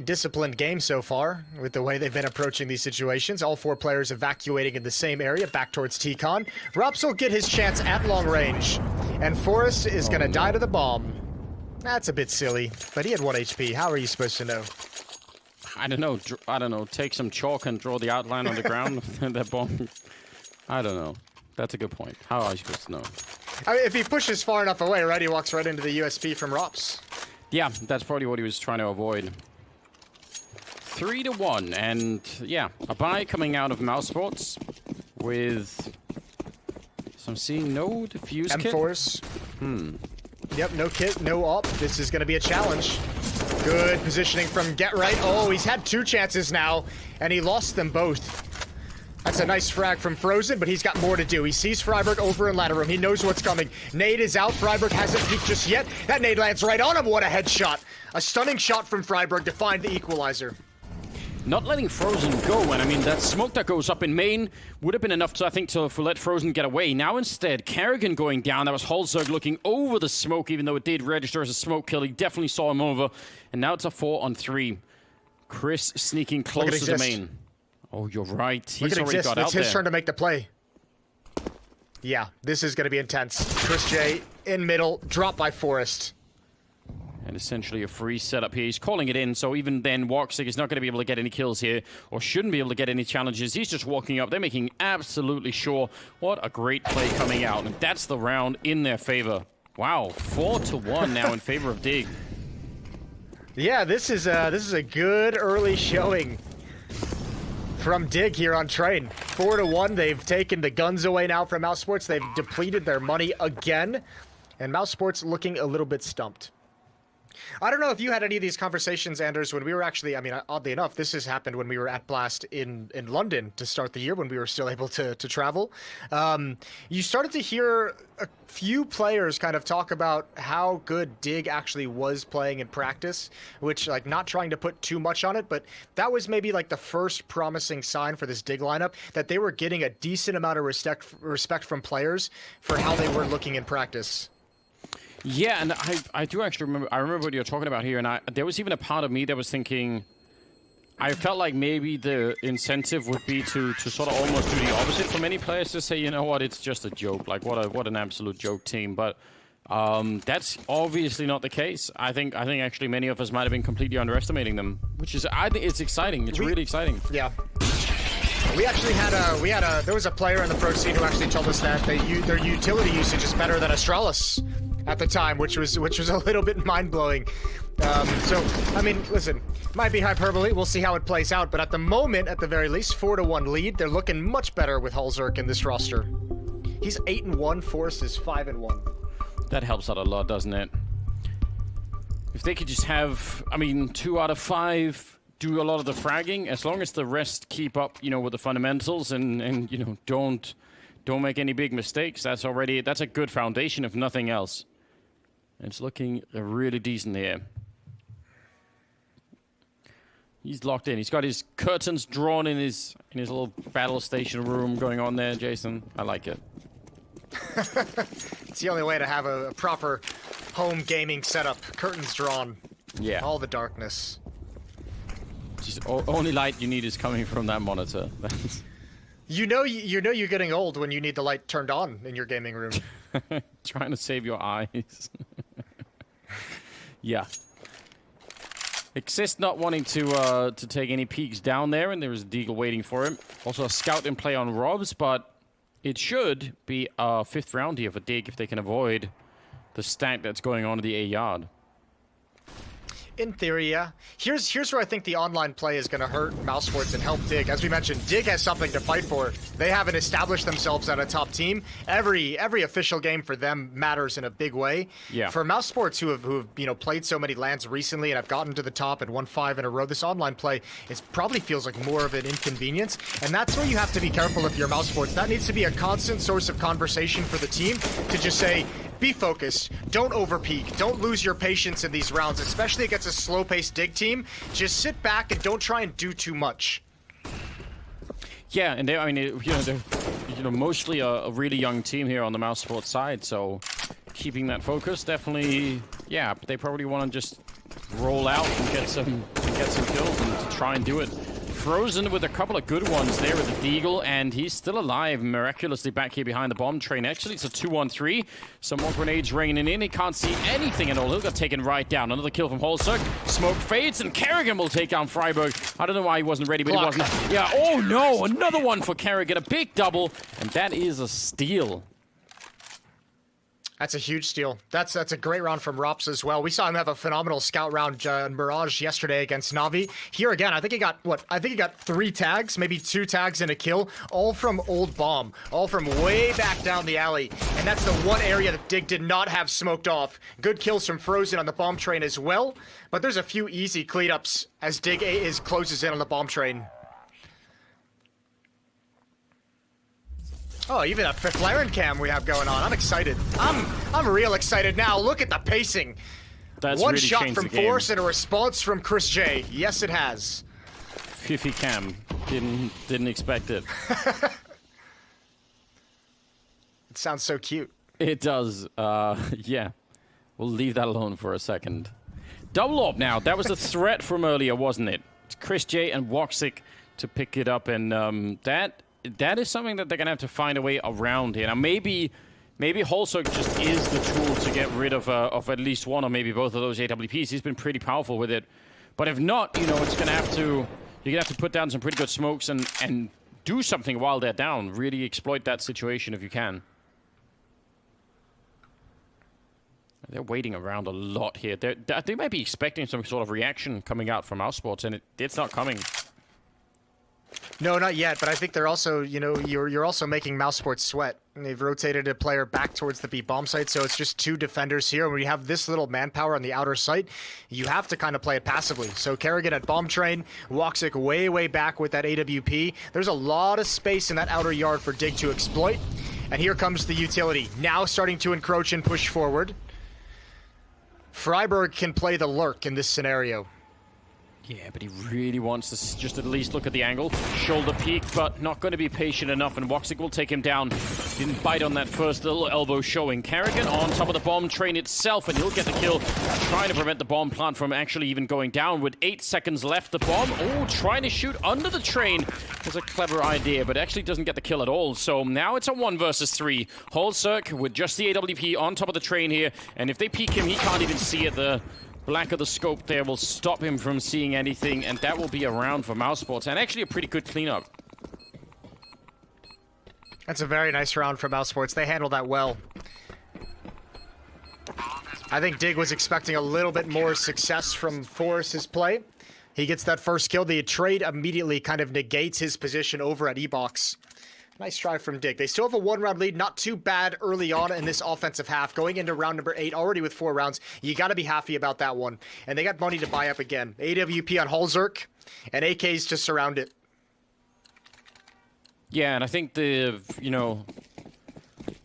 disciplined game so far with the way they've been approaching these situations. All 4 players evacuating in the same area back towards T-Con. Rops will get his chance at long range, and Forrest is going to die to the bomb. That's a bit silly, but he had 1 HP. How are you supposed to know? I don't know. Take some chalk and draw the outline on the ground. That bomb. I don't know. That's a good point. How are you supposed to know? I mean, if he pushes far enough away, right, he walks right into the USP from Rops. Yeah, that's probably what he was trying to avoid. 3-1, and yeah, a buy coming out of Mousesports with. So I'm seeing no defuse kit. M4s. Yep, no kit, no op. This is going to be a challenge. Good positioning from Get Right. Oh, he's had 2 chances now, and he lost them both. That's a nice frag from Frozen, but he's got more to do. He sees Freiburg over in ladder room. He knows what's coming. Nade is out. Freiburg hasn't peeked just yet. That nade lands right on him. What a headshot. A stunning shot from Freiburg to find the equalizer. Not letting Frozen go, and I mean, that smoke that goes up in main would have been enough to, I think, to let Frozen get away. Now instead, Kerrigan going down. That was Holzerg looking over the smoke, even though it did register as a smoke kill. He definitely saw him over. And now it's a 4-on-3. Chris sneaking close to the main. Oh, you're right. He's already got out there. It's his turn to make the play. Yeah, this is going to be intense. Chris J in middle, dropped by Forrest. And essentially a free setup here. He's calling it in, so even then, Woxic is not going to be able to get any kills here, or shouldn't be able to get any challenges. He's just walking up. They're making absolutely sure. What a great play coming out, and that's the round in their favor. Wow, 4-1 now in favor of Dig. Yeah, this is a good early showing from Dig here on Train. 4-1. They've taken the guns away now from Mousesports. They've depleted their money again, and Mousesports looking a little bit stumped. I don't know if you had any of these conversations, Anders, when we were actually, I mean, oddly enough, this has happened when we were at Blast in London to start the year, when we were still able to travel. You started to hear a few players kind of talk about how good Dig actually was playing in practice, which, like, not trying to put too much on it, but that was maybe like the first promising sign for this Dig lineup, that they were getting a decent amount of respect from players for how they were looking in practice. Yeah, and I do actually remember. I remember what you're talking about here, and there was even a part of me that was thinking, I felt like maybe the incentive would be to sort of almost do the opposite for many players, to say, you know what, it's just a joke. Like, what an absolute joke team. But that's obviously not the case. I think actually many of us might have been completely underestimating them, which is, I think it's exciting. It's really exciting. Yeah. We actually had there was a player in the pro scene who actually told us that their utility usage is better than Astralis at the time, which was a little bit mind-blowing. So, I mean, listen, might be hyperbole. We'll see how it plays out. But at the moment, at the very least, 4-1 lead. They're looking much better with Hulzerk in this roster. He's 8-1. Forrest is 5-1. That helps out a lot, doesn't it? If they could just have, I mean, 2 out of 5 do a lot of the fragging, as long as the rest keep up, you know, with the fundamentals and you know, don't make any big mistakes. That's a good foundation, if nothing else. It's looking really decent here. He's locked in. He's got his curtains drawn in his little battle station room going on there, Jason. I like it. It's the only way to have a proper home gaming setup. Curtains drawn. Yeah. All the darkness. Just only light you need is coming from that monitor. You know you're getting old when you need the light turned on in your gaming room. Trying to save your eyes. Yeah. Exist not wanting to take any peeks down there, and there is a Deagle waiting for him. Also a scout in play on Robs, but it should be a 5th round here for Dig if they can avoid the stack that's going on in the A yard. In theory, yeah. Here's where I think the online play is going to hurt Mousesports and help Dig. As we mentioned, Dig has something to fight for. They haven't established themselves as a top team. Every official game for them matters in a big way. Yeah. For Mousesports, who have played so many lands recently and have gotten to the top and won 5 in a row, this online play probably feels like more of an inconvenience. And that's where you have to be careful if you're Mousesports. That needs to be a constant source of conversation for the team to just say, be focused. Don't overpeak. Don't lose your patience in these rounds, especially against a slow-paced Dig team. Just sit back and don't try and do too much. Yeah, and they're mostly a really young team here on the Mousesports side, so keeping that focus definitely. Yeah, but they probably want to just roll out and get some kills and to try and do it. Frozen with a couple of good ones there with the Deagle, and he's still alive, miraculously back here behind the bomb train. Actually, it's a 2-1-3. Some more grenades raining in. He can't see anything at all. He'll get taken right down. Another kill from Hulzerk. Smoke fades, and Kerrigan will take down Freiburg. I don't know why he wasn't ready, but he wasn't. Yeah, oh no, another one for Kerrigan. A big double, and that is a steal. That's a huge steal. That's a great round from Rops as well. We saw him have a phenomenal scout round in Mirage yesterday against Na'Vi. Here again, I think he got 3 tags, maybe 2 tags and a kill, all from Old Bomb, all from way back down the alley. And that's the one area that Dig did not have smoked off. Good kills from Frozen on the bomb train as well, but there's a few easy cleanups as Dig closes in on the bomb train. Oh, even a Flaren cam we have going on. I'm excited. I'm real excited now. Look at the pacing. That's One really shot changed from the game. Force and a response from Chris J. Yes, it has. Fifi cam. Didn't expect it. It sounds so cute. It does. Yeah. We'll leave that alone for a second. Double up now. That was a threat from earlier, wasn't it? It's Chris J and Woxic to pick it up, and that is something that they're going to have to find a way around here. Now, maybe Hulzerk just is the tool to get rid of at least one or maybe both of those AWPs. He's been pretty powerful with it. But if not, it's going to have to... You're going to have to put down some pretty good smokes and do something while they're down. Really exploit that situation if you can. They're waiting around a lot here. They might be expecting some sort of reaction coming out from Mousesports, and it's not coming. No, not yet, but I think they're also, you're also making Mousesports sweat. And they've rotated a player back towards the B bomb site, so it's just 2 defenders here. When you have this little manpower on the outer site, you have to kind of play it passively. So Kerrigan at bomb train, Woxic way back with that AWP. There's a lot of space in that outer yard for Dig to exploit. And here comes the utility, now starting to encroach and push forward. Freiburg can play the lurk in this scenario. Yeah, but he really wants to just at least look at the angle. Shoulder peek, but not going to be patient enough, and Woxic will take him down. Didn't bite on that first little elbow showing. Karrigan on top of the bomb train itself, and he'll get the kill. Trying to prevent the bomb plant from actually even going down with 8 seconds left. The bomb, trying to shoot under the train was a clever idea, but actually doesn't get the kill at all. So now it's a 1 versus 3. Holzerk with just the AWP on top of the train here, and if they peek him, he can't even see it. The lack of the scope there will stop him from seeing anything, and that will be a round for Mousesports, and actually a pretty good cleanup. That's a very nice round for Mousesports. They handled that well. I think Dig was expecting a little bit more success from Forrest's play. He gets that first kill. The trade immediately kind of negates his position over at E-Box. Nice try from Dig. They still have a 1-round lead. Not too bad early on in this offensive half. Going into round number 8, already with 4 rounds. You got to be happy about that one. And they got money to buy up again. AWP on Holzerk and AKs to surround it. Yeah, and I think the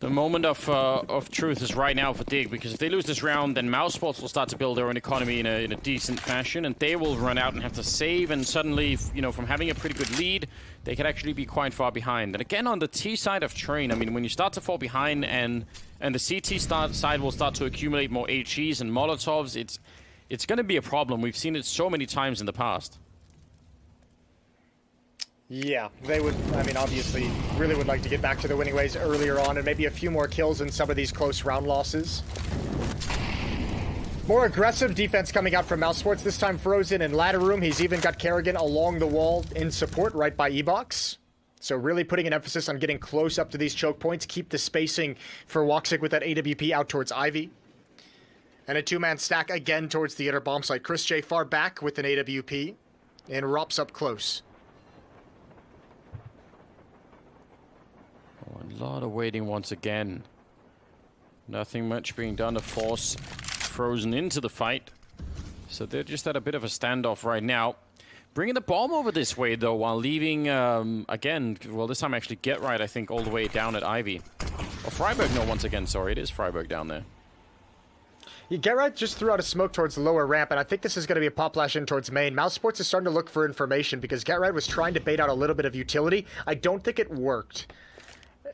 moment of truth is right now for Dig, because if they lose this round, then Mousesports will start to build their own economy in a decent fashion, and they will run out and have to save, and suddenly, from having a pretty good lead, they could actually be quite far behind. And again, on the T side of Train, I mean, when you start to fall behind and the CT side will start to accumulate more HEs and Molotovs, it's going to be a problem. We've seen it so many times in the past. Yeah, they would, I mean, obviously, really would like to get back to the winning ways earlier on and maybe a few more kills in some of these close round losses. More aggressive defense coming out from Mousesports, this time Frozen in ladder room. He's even got Karrigan along the wall in support right by E-Box. So really putting an emphasis on getting close up to these choke points, keep the spacing for Woxic with that AWP out towards Ivy. And a 2-man stack again towards the inner bomb site. Chris J far back with an AWP and Rops up close. A lot of waiting once again. Nothing much being done to force Frozen into the fight. So they're just at a bit of a standoff right now. Bringing the bomb over this way, though, while leaving, again, well, this time actually Get Right, I think, all the way down at Ivy. Oh, Freiburg, no, once again, sorry. It is Freiburg down there. Yeah, Get Right just threw out a smoke towards the lower ramp, and I think this is going to be a pop flash in towards main. Mousesports is starting to look for information because Get Right was trying to bait out a little bit of utility. I don't think it worked.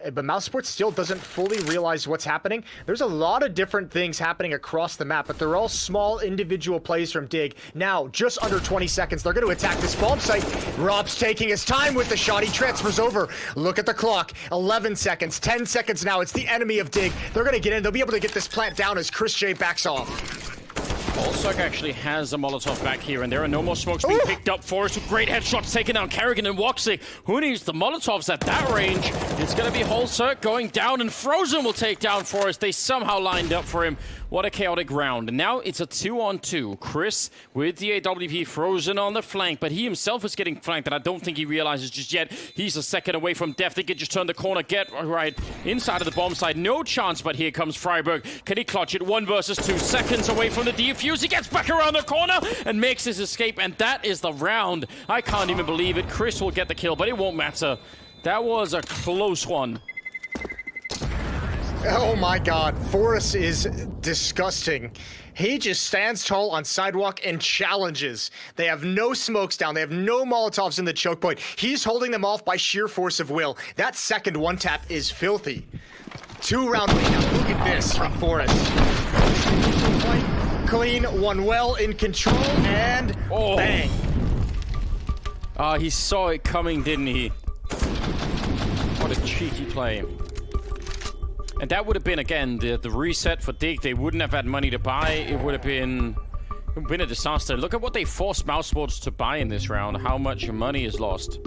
But Mousesports still doesn't fully realize what's happening. There's a lot of different things happening across the map, but they're all small individual plays from Dig. Now, just under 20 seconds, they're going to attack this bomb site. Rob's taking his time with the shot. He transfers over. Look at the clock. 11 seconds, 10 seconds now. It's the enemy of Dig. They're going to get in. They'll be able to get this plant down as Chris J backs off. Holzerk actually has a Molotov back here, and there are no more smokes being picked up. Forrest with great headshots taking down Karrigan and Woxic. Who needs the Molotovs at that range? It's going to be Holzerk going down, and Frozen will take down Forrest. They somehow lined up for him. What a chaotic round. And now it's a 2-on-2. Chris with the AWP, Frozen on the flank, but he himself is getting flanked, and I don't think he realizes just yet. He's a second away from death. They could just turn the corner, Get Right inside of the bomb side. No chance, but here comes Freiburg. Can he clutch it? 1 versus 2 seconds away from the defuse. He gets back around the corner and makes his escape, and that is the round. I can't even believe it. Chris will get the kill, but it won't matter. That was a close one. Oh my god, Forrest is disgusting. He just stands tall on sidewalk and challenges. They have no smokes down. They have no Molotovs in the choke point. He's holding them off by sheer force of will. That second one tap is filthy. 2-round lead. Now look at this from Forrest. Clean, one well in control, and bang. He saw it coming, didn't he? What a cheeky play. And that would have been, again, the reset for Dig. They wouldn't have had money to buy. It would have been a disaster. Look at what they forced Mousesports to buy in this round. How much money is lost.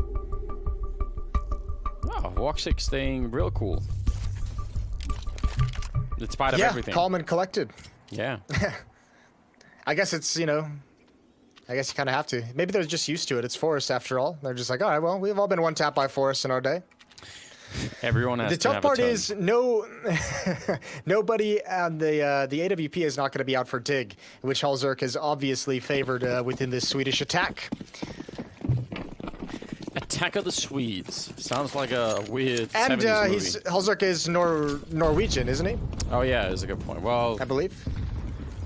Oh, Woxic staying real cool. In spite of everything. Calm and collected. Yeah. I guess it's, I guess you kind of have to. Maybe they're just used to it. It's Forrest after all. They're just like, all right, well, we've all been one tap by Forrest in our day. Everyone has the to tough have part a turn. is nobody on the AWP is not going to be out for Dig, which Holzerk is obviously favored within this Swedish attack. Attack of the Swedes. Sounds like a weird and 70s movie. Holzerk is Norwegian, isn't he? Oh yeah, that's a good point. Well, I believe.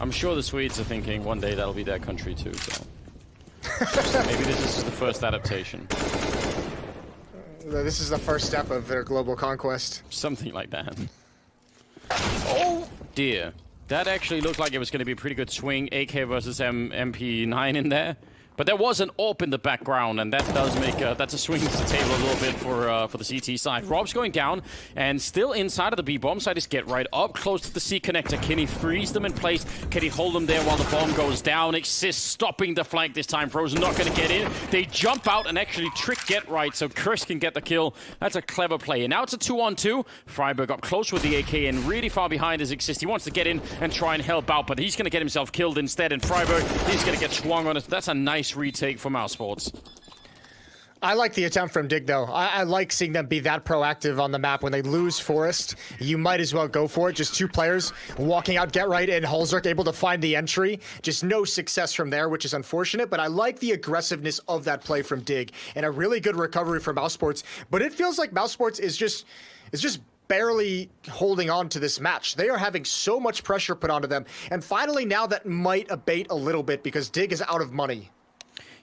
I'm sure the Swedes are thinking one day that'll be their country too. So. Maybe this is the first adaptation. This is the first step of their global conquest. Something like that. Oh dear. That actually looked like it was going to be a pretty good swing. AK versus MP9 in there. But there was an AWP in the background, and that does make that's a swing to the table a little bit for the CT side. Rob's going down, and still inside of the B bomb side is Get Right up close to the C connector. Can he freeze them in place? Can he hold them there while the bomb goes down? Xyst stopping the flank this time. Frozen not going to get in. They jump out and actually trick Get Right, so Chris can get the kill. That's a clever play. And now it's a 2-on-2. Freiburg up close with the AK, and really far behind is Xyst. He wants to get in and try and help out, but he's going to get himself killed instead. And Freiburg, he's going to get swung on it. That's a nice retake from our sports. I like the attempt from Dig, though. I like seeing them be that proactive on the map. When they lose Forest, you might as well go for it. Just two players walking out, Get Right and Hulzerk able to find the entry. Just no success from there, which is unfortunate, but I like the aggressiveness of that play from Dig and a really good recovery from Mousesports. But it feels like Mousesports is just barely holding on to this match. They are having so much pressure put onto them. And finally, now that might abate a little bit because Dig is out of money.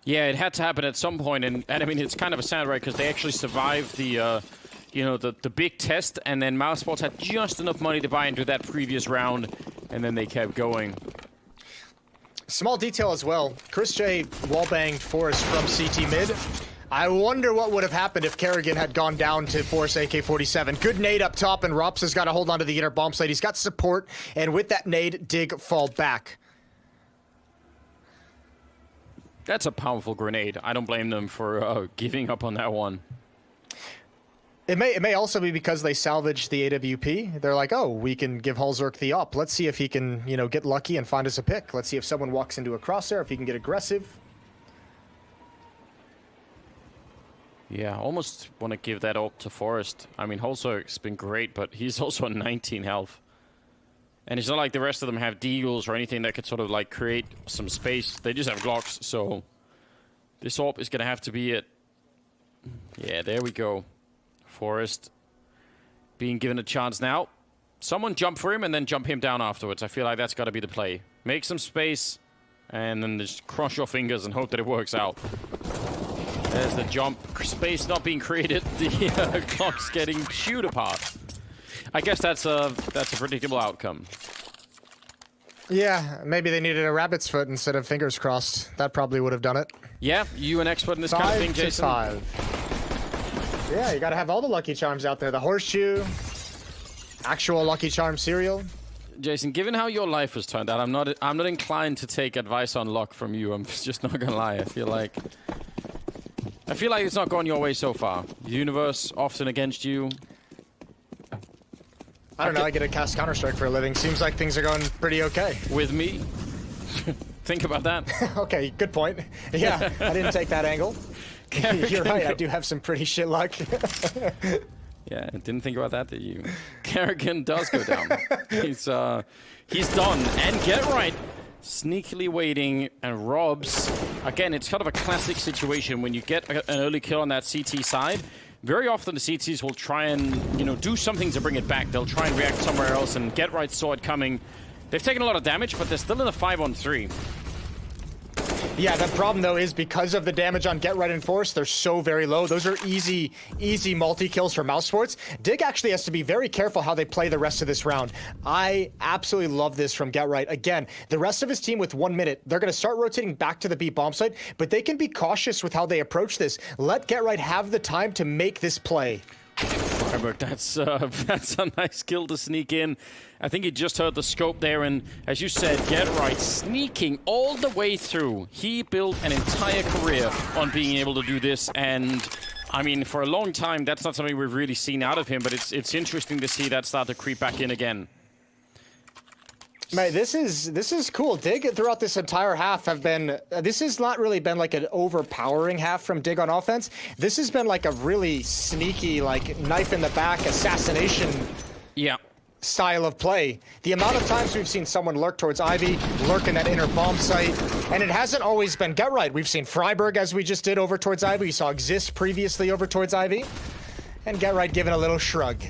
Yeah, it had to happen at some point, and I mean, it's kind of a sad, right, because they actually survived the, the big test, and then Mousesports had just enough money to buy into that previous round, and then they kept going. Small detail as well, Chris J wallbanged Forrest from CT mid. I wonder what would have happened if Kerrigan had gone down to Force AK-47. Good nade up top, and Rops has got to hold on to the inner bomb site. He's got support, and with that nade, Dig fall back. That's a powerful grenade. I don't blame them for giving up on that one. It may also be because they salvaged the AWP. They're like, oh, we can give Hulzerk the op. Let's see if he can, get lucky and find us a pick. Let's see if someone walks into a crosshair, if he can get aggressive. Yeah, almost want to give that op to Forrest. I mean, Hulzerk's been great, but he's also on 19 health. And it's not like the rest of them have deagles or anything that could sort of like create some space. They just have Glocks, so this AWP is going to have to be it. Yeah, there we go. Forrest being given a chance now. Someone jump for him and then jump him down afterwards. I feel like that's got to be the play. Make some space and then just cross your fingers and hope that it works out. There's the jump. Space not being created. The Glock's getting chewed apart. I guess that's a predictable outcome. Yeah, maybe they needed a rabbit's foot instead of fingers crossed. That probably would have done it. Yeah, you an expert in this kind of thing, Jason? 5. Yeah, you gotta have all the Lucky Charms out there. The horseshoe, actual Lucky Charm cereal. Jason, given how your life has turned out, I'm not inclined to take advice on luck from you. I'm just not gonna lie. I feel like it's not gone your way so far. The universe often against you. I don't know, I get to cast Counter-Strike for a living. Seems like things are going pretty okay. With me? Think about that. Okay, good point. Yeah, I didn't take that angle. You're right, I do have some pretty shit luck. Yeah, didn't think about that, did you? Kerrigan does go down. He's done. And Get Right. Sneakily waiting, and Robs. Again, it's kind of a classic situation when you get an early kill on that CT side. Very often the CTs will try and, do something to bring it back. They'll try and react somewhere else, and Get Right saw it coming. They've taken a lot of damage, but they're still in a 5-on-3. Yeah, the problem, though, is because of the damage on Get Right and Force, they're so very low. Those are easy multi-kills for Mousesports. Dig actually has to be very careful how they play the rest of this round. I absolutely love this from Get Right. Again, the rest of his team with 1 minute, they're going to start rotating back to the B bomb site, but they can be cautious with how they approach this. Let Get Right have the time to make this play. That's a nice kill to sneak in. I think he just heard the scope there, and as you said, Get Right sneaking all the way through. He built an entire career on being able to do this, and I mean, for a long time, that's not something we've really seen out of him, but it's interesting to see that start to creep back in again. Mate, this is cool. Dig throughout this entire half have been, this has not really been like an overpowering half from Dig on offense. This has been like a really sneaky, like knife in the back assassination style of play. The amount of times we've seen someone lurk towards Ivy, lurk in that inner bomb site, and it hasn't always been Get Right. We've seen Freiburg, as we just did, over towards Ivy. We saw Xyst previously over towards Ivy, and Get Right giving a little shrug.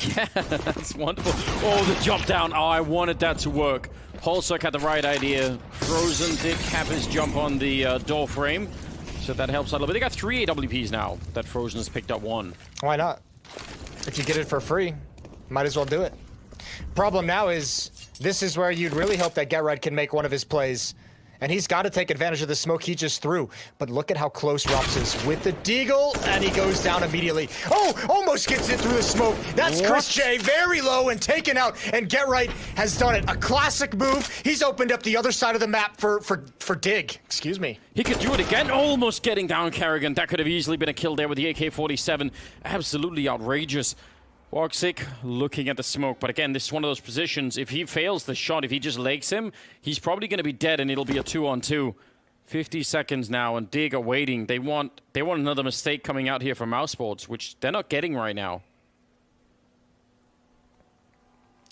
Yeah, that's wonderful. Oh, the jump down. Oh, I wanted that to work. Polsuk had the right idea. Frozen did cap his jump on the door frame, so that helps out a little bit. They got 3 AWPs now that Frozen has picked up 1. Why not? If you get it for free, might as well do it. Problem now is, this is where you'd really hope that GetRed can make one of his plays. And he's got to take advantage of the smoke he just threw. But look at how close Rops is with the deagle, and he goes down immediately. Oh, almost gets it through the smoke. That's What? Chris J, very low and taken out. And GetRight has done it. A classic move. He's opened up the other side of the map for Dig. Excuse me. He could do it again, almost getting down Kerrigan. That could have easily been a kill there with the AK-47. Absolutely outrageous. Woxic looking at the smoke, but again, this is one of those positions. If he fails the shot, if he just legs him, he's probably going to be dead, and it'll be a 2-on-2. 50 seconds now, and Dig are waiting. They want another mistake coming out here from Mousesports, which they're not getting right now.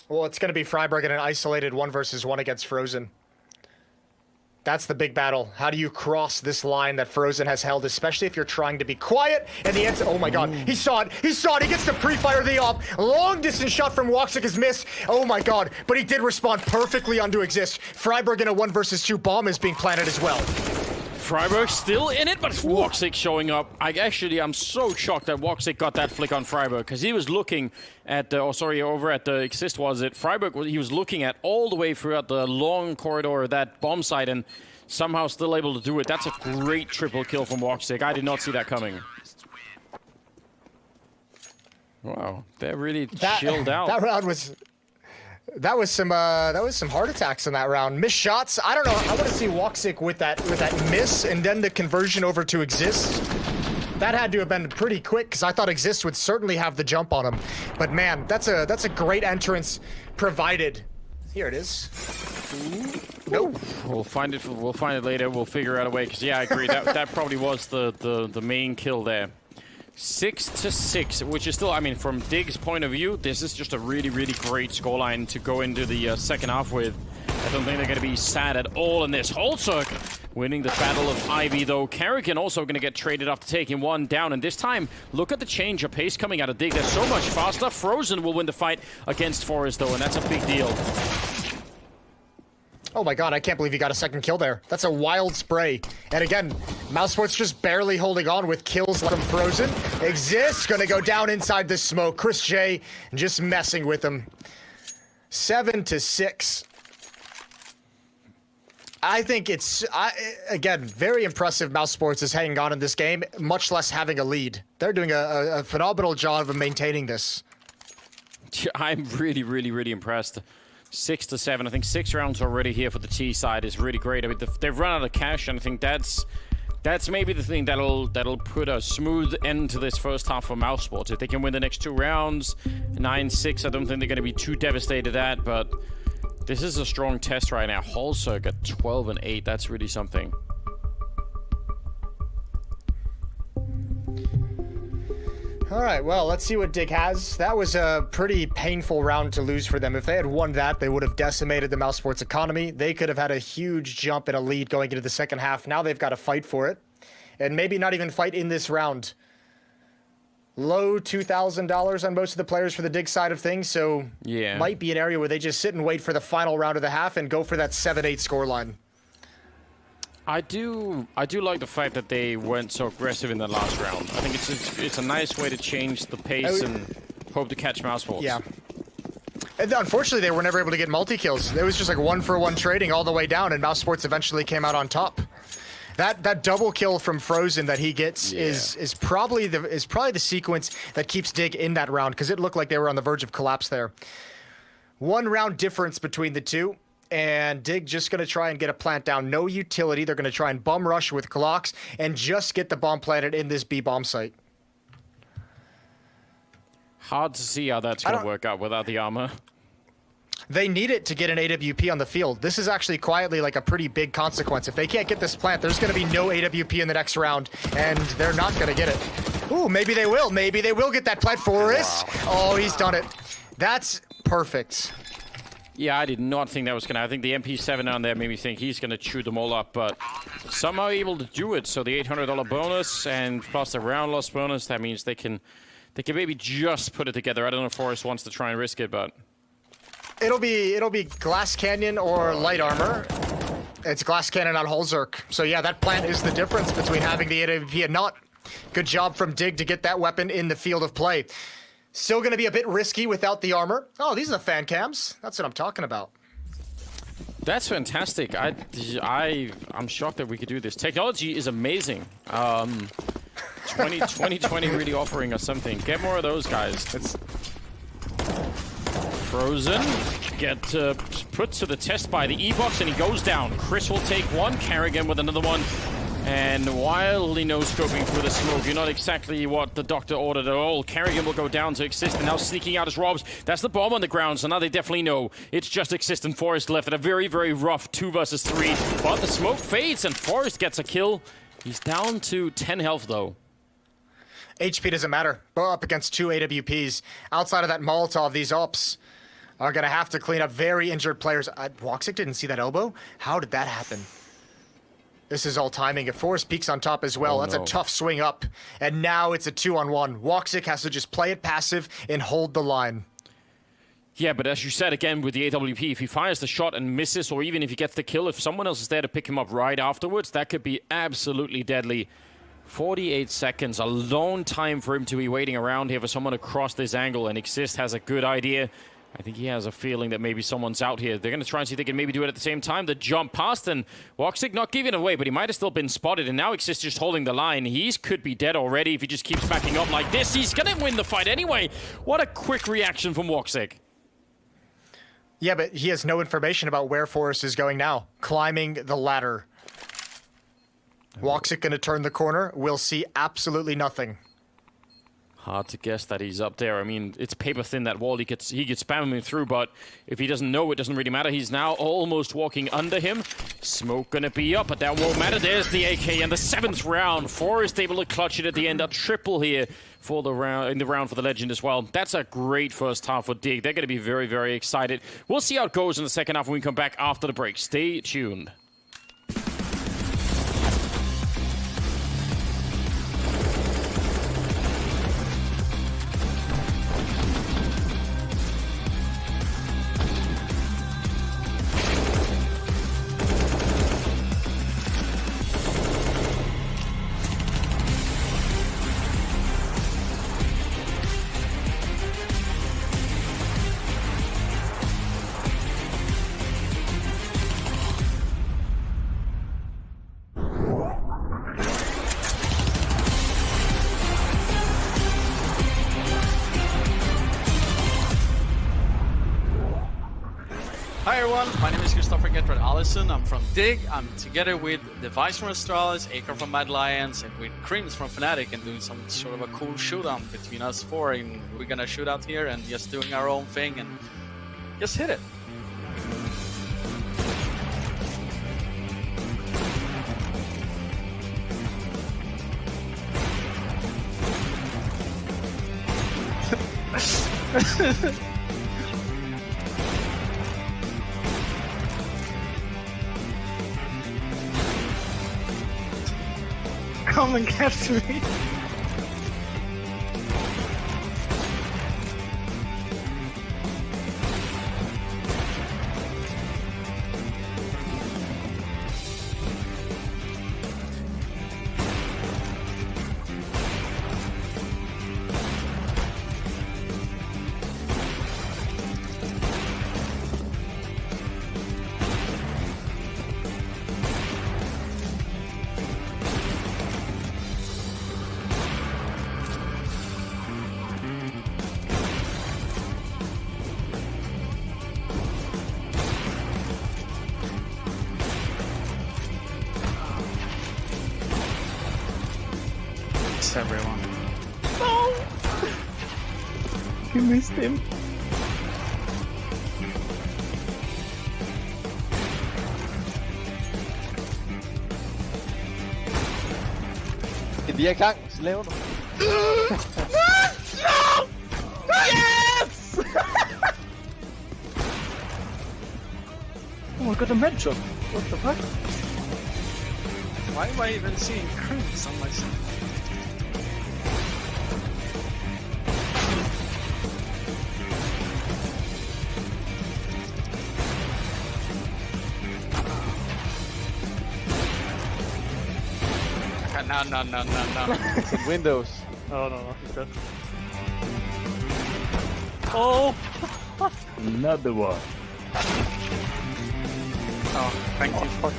Well, it's going to be Freiburg in an isolated 1v1 against Frozen. That's the big battle. How do you cross this line that Frozen has held, especially if you're trying to be quiet? And the answer, oh my god, he saw it, he saw it, he gets to pre-fire the op. Long distance shot from Woxic is missed. Oh my god, but he did respond perfectly onto Exist. Freiburg in a 1v2 bomb is being planted as well. Freiburg still in it, but Woxic showing up. I'm so shocked that Woxic got that flick on Freiburg, because he was looking at, over at the Exist, was it? Freiburg, he was looking at all the way throughout the long corridor of that bomb site, and somehow still able to do it. That's a great triple kill from Woxic. I did not see that coming. Wow, they're really chilled out. That round was... That was some heart attacks in that round. Missed shots. I don't know. I want to see Woxic with that miss and then the conversion over to Exist. That had to have been pretty quick, because I thought Exist would certainly have the jump on him. But man, that's a great entrance provided. Here it is. Nope. We'll find it later. We'll figure out a way. Because yeah, I agree. that probably was the main kill there. 6-6, which is still, I mean, from Dig's point of view, this is just a really, really great scoreline to go into the second half with. I don't think they're going to be sad at all in this. Holzerk winning the Battle of Ivy, though. Kerrigan also going to get traded after taking 1 down. And this time, look at the change of pace coming out of Dig. They're so much faster. Frozen will win the fight against Forest, though, and that's a big deal. Oh my god, I can't believe he got a second kill there. That's a wild spray. And again, Mousesports just barely holding on with kills from Frozen. Exist, gonna go down inside the smoke. Chris J just messing with him. 7-6. I think it's, again, very impressive Mousesports is hanging on in this game, much less having a lead. They're doing a phenomenal job of maintaining this. I'm really, really, really impressed. 6-7. I think 6 rounds already here for the T side is really great. I mean, they've run out of cash, and I think that's maybe the thing that'll put a smooth end to this first half for Mousesports. If they can win the next 2 rounds, 9-6, I don't think they're going to be too devastated at. But this is a strong test right now. Holzerk at 12-8. That's really something. All right, well, let's see what Dig has. That was a pretty painful round to lose for them. If they had won that, they would have decimated the Mousesports economy. They could have had a huge jump in a lead going into the second half. Now they've got to fight for it, and maybe not even fight in this round. Low $2,000 on most of the players for the Dig side of things, so yeah, might be an area where they just sit and wait for the final round of the half and go for that 7-8 scoreline. I do like the fact that they weren't so aggressive in the last round. I think it's a nice way to change the pace and hope to catch Mousesports. Yeah. And unfortunately, they were never able to get multi-kills. It was just like 1-for-1 trading all the way down, and Mousesports eventually came out on top. That double kill from Frozen that he gets is probably the sequence that keeps Dig in that round, because it looked like they were on the verge of collapse there. 1 round difference between the two. And Dig just going to try and get a plant down. No utility. They're going to try and bum rush with Glocks and just get the bomb planted in this B bomb site. Hard to see how that's going to work out without the armor. They need it to get an AWP on the field. This is actually quietly like a pretty big consequence. If they can't get this plant, there's going to be no AWP in the next round, and they're not going to get it. Ooh, maybe they will. Maybe they will get that plant. Forrest. Wow. Oh, he's done it. That's perfect. Yeah, I did not think that was going to... I think the MP7 on there made me think he's going to chew them all up, but somehow able to do it. So the $800 bonus and plus the round loss bonus, that means they can maybe just put it together. I don't know if Forrest wants to try and risk it, but... It'll be Glass Canyon or Light Armor. It's Glass Cannon on Holzerk. So yeah, that plant is the difference between having the AWP and not. Good job from Dig to get that weapon in the field of play. Still going to be a bit risky without the armor. Oh, these are the fan cams. That's what I'm talking about. That's fantastic. I'm shocked that we could do this. Technology is amazing. 2020 really offering us something. Get more of those guys. It's Frozen. Get put to the test by the E-Box, and he goes down. Chris will take one. Carrigan with another one. And wildly no-scoping through the smoke. You're not exactly what the doctor ordered at all. Carrigan will go down to Exist, and now sneaking out as Robs. That's the bomb on the ground, so now they definitely know it's just Exist and Forrest left at a very, very rough 2 versus 3. But the smoke fades, and Forrest gets a kill. He's down to 10 health, though. HP doesn't matter. We're up against 2 AWPs. Outside of that Molotov, these ops are going to have to clean up very injured players. Woxic didn't see that elbow? How did that happen? This is all timing. If Forrest peaks on top as well, that's a tough swing up. And now it's a 2-on-1. Woxic has to just play it passive and hold the line. Yeah, but as you said again with the AWP, if he fires the shot and misses, or even if he gets the kill, if someone else is there to pick him up right afterwards, that could be absolutely deadly. 48 seconds, a long time for him to be waiting around here for someone to cross this angle, and Exist has a good idea. I think he has a feeling that maybe someone's out here. They're going to try and see if they can maybe do it at the same time. The jump past, and Woxic not giving it away, but he might have still been spotted, and now Exist just holding the line. He could be dead already if he just keeps backing up like this. He's going to win the fight anyway. What a quick reaction from Woxic. Yeah, but he has no information about where Forrest is going now. Climbing the ladder. Woxic going to turn the corner. We'll see absolutely nothing. Hard to guess that he's up there. I mean, it's paper thin, that wall. He could spam him through, but if he doesn't know, it doesn't really matter. He's now almost walking under him. Smoke gonna be up, but that won't matter. There's the AK in the 7th round. Forrest able to clutch it at the end. A triple here for the round, in the round for the Legend as well. That's a great first half for Dig. They're gonna be very, very excited. We'll see how it goes in the second half when we come back after the break. Stay tuned. Hi everyone, my name is Christopher Getrud Allison. I'm from Dig. I'm together with Device from Astralis, Akon from Mad Lions, and with Crims from Fnatic, and doing some sort of a cool showdown between us four. And we're gonna shoot out here and just doing our own thing and just hit it. Come and catch me. Everyone. No! You missed him. De er i gang, så laver du. No! Yes! Oh my god, I'm headshot. What the fuck? Why am I even seeing Crims on my side? No. It's in Windows. Oh, no. He's dead. Oh! Another one. Oh, thank you. Fuck.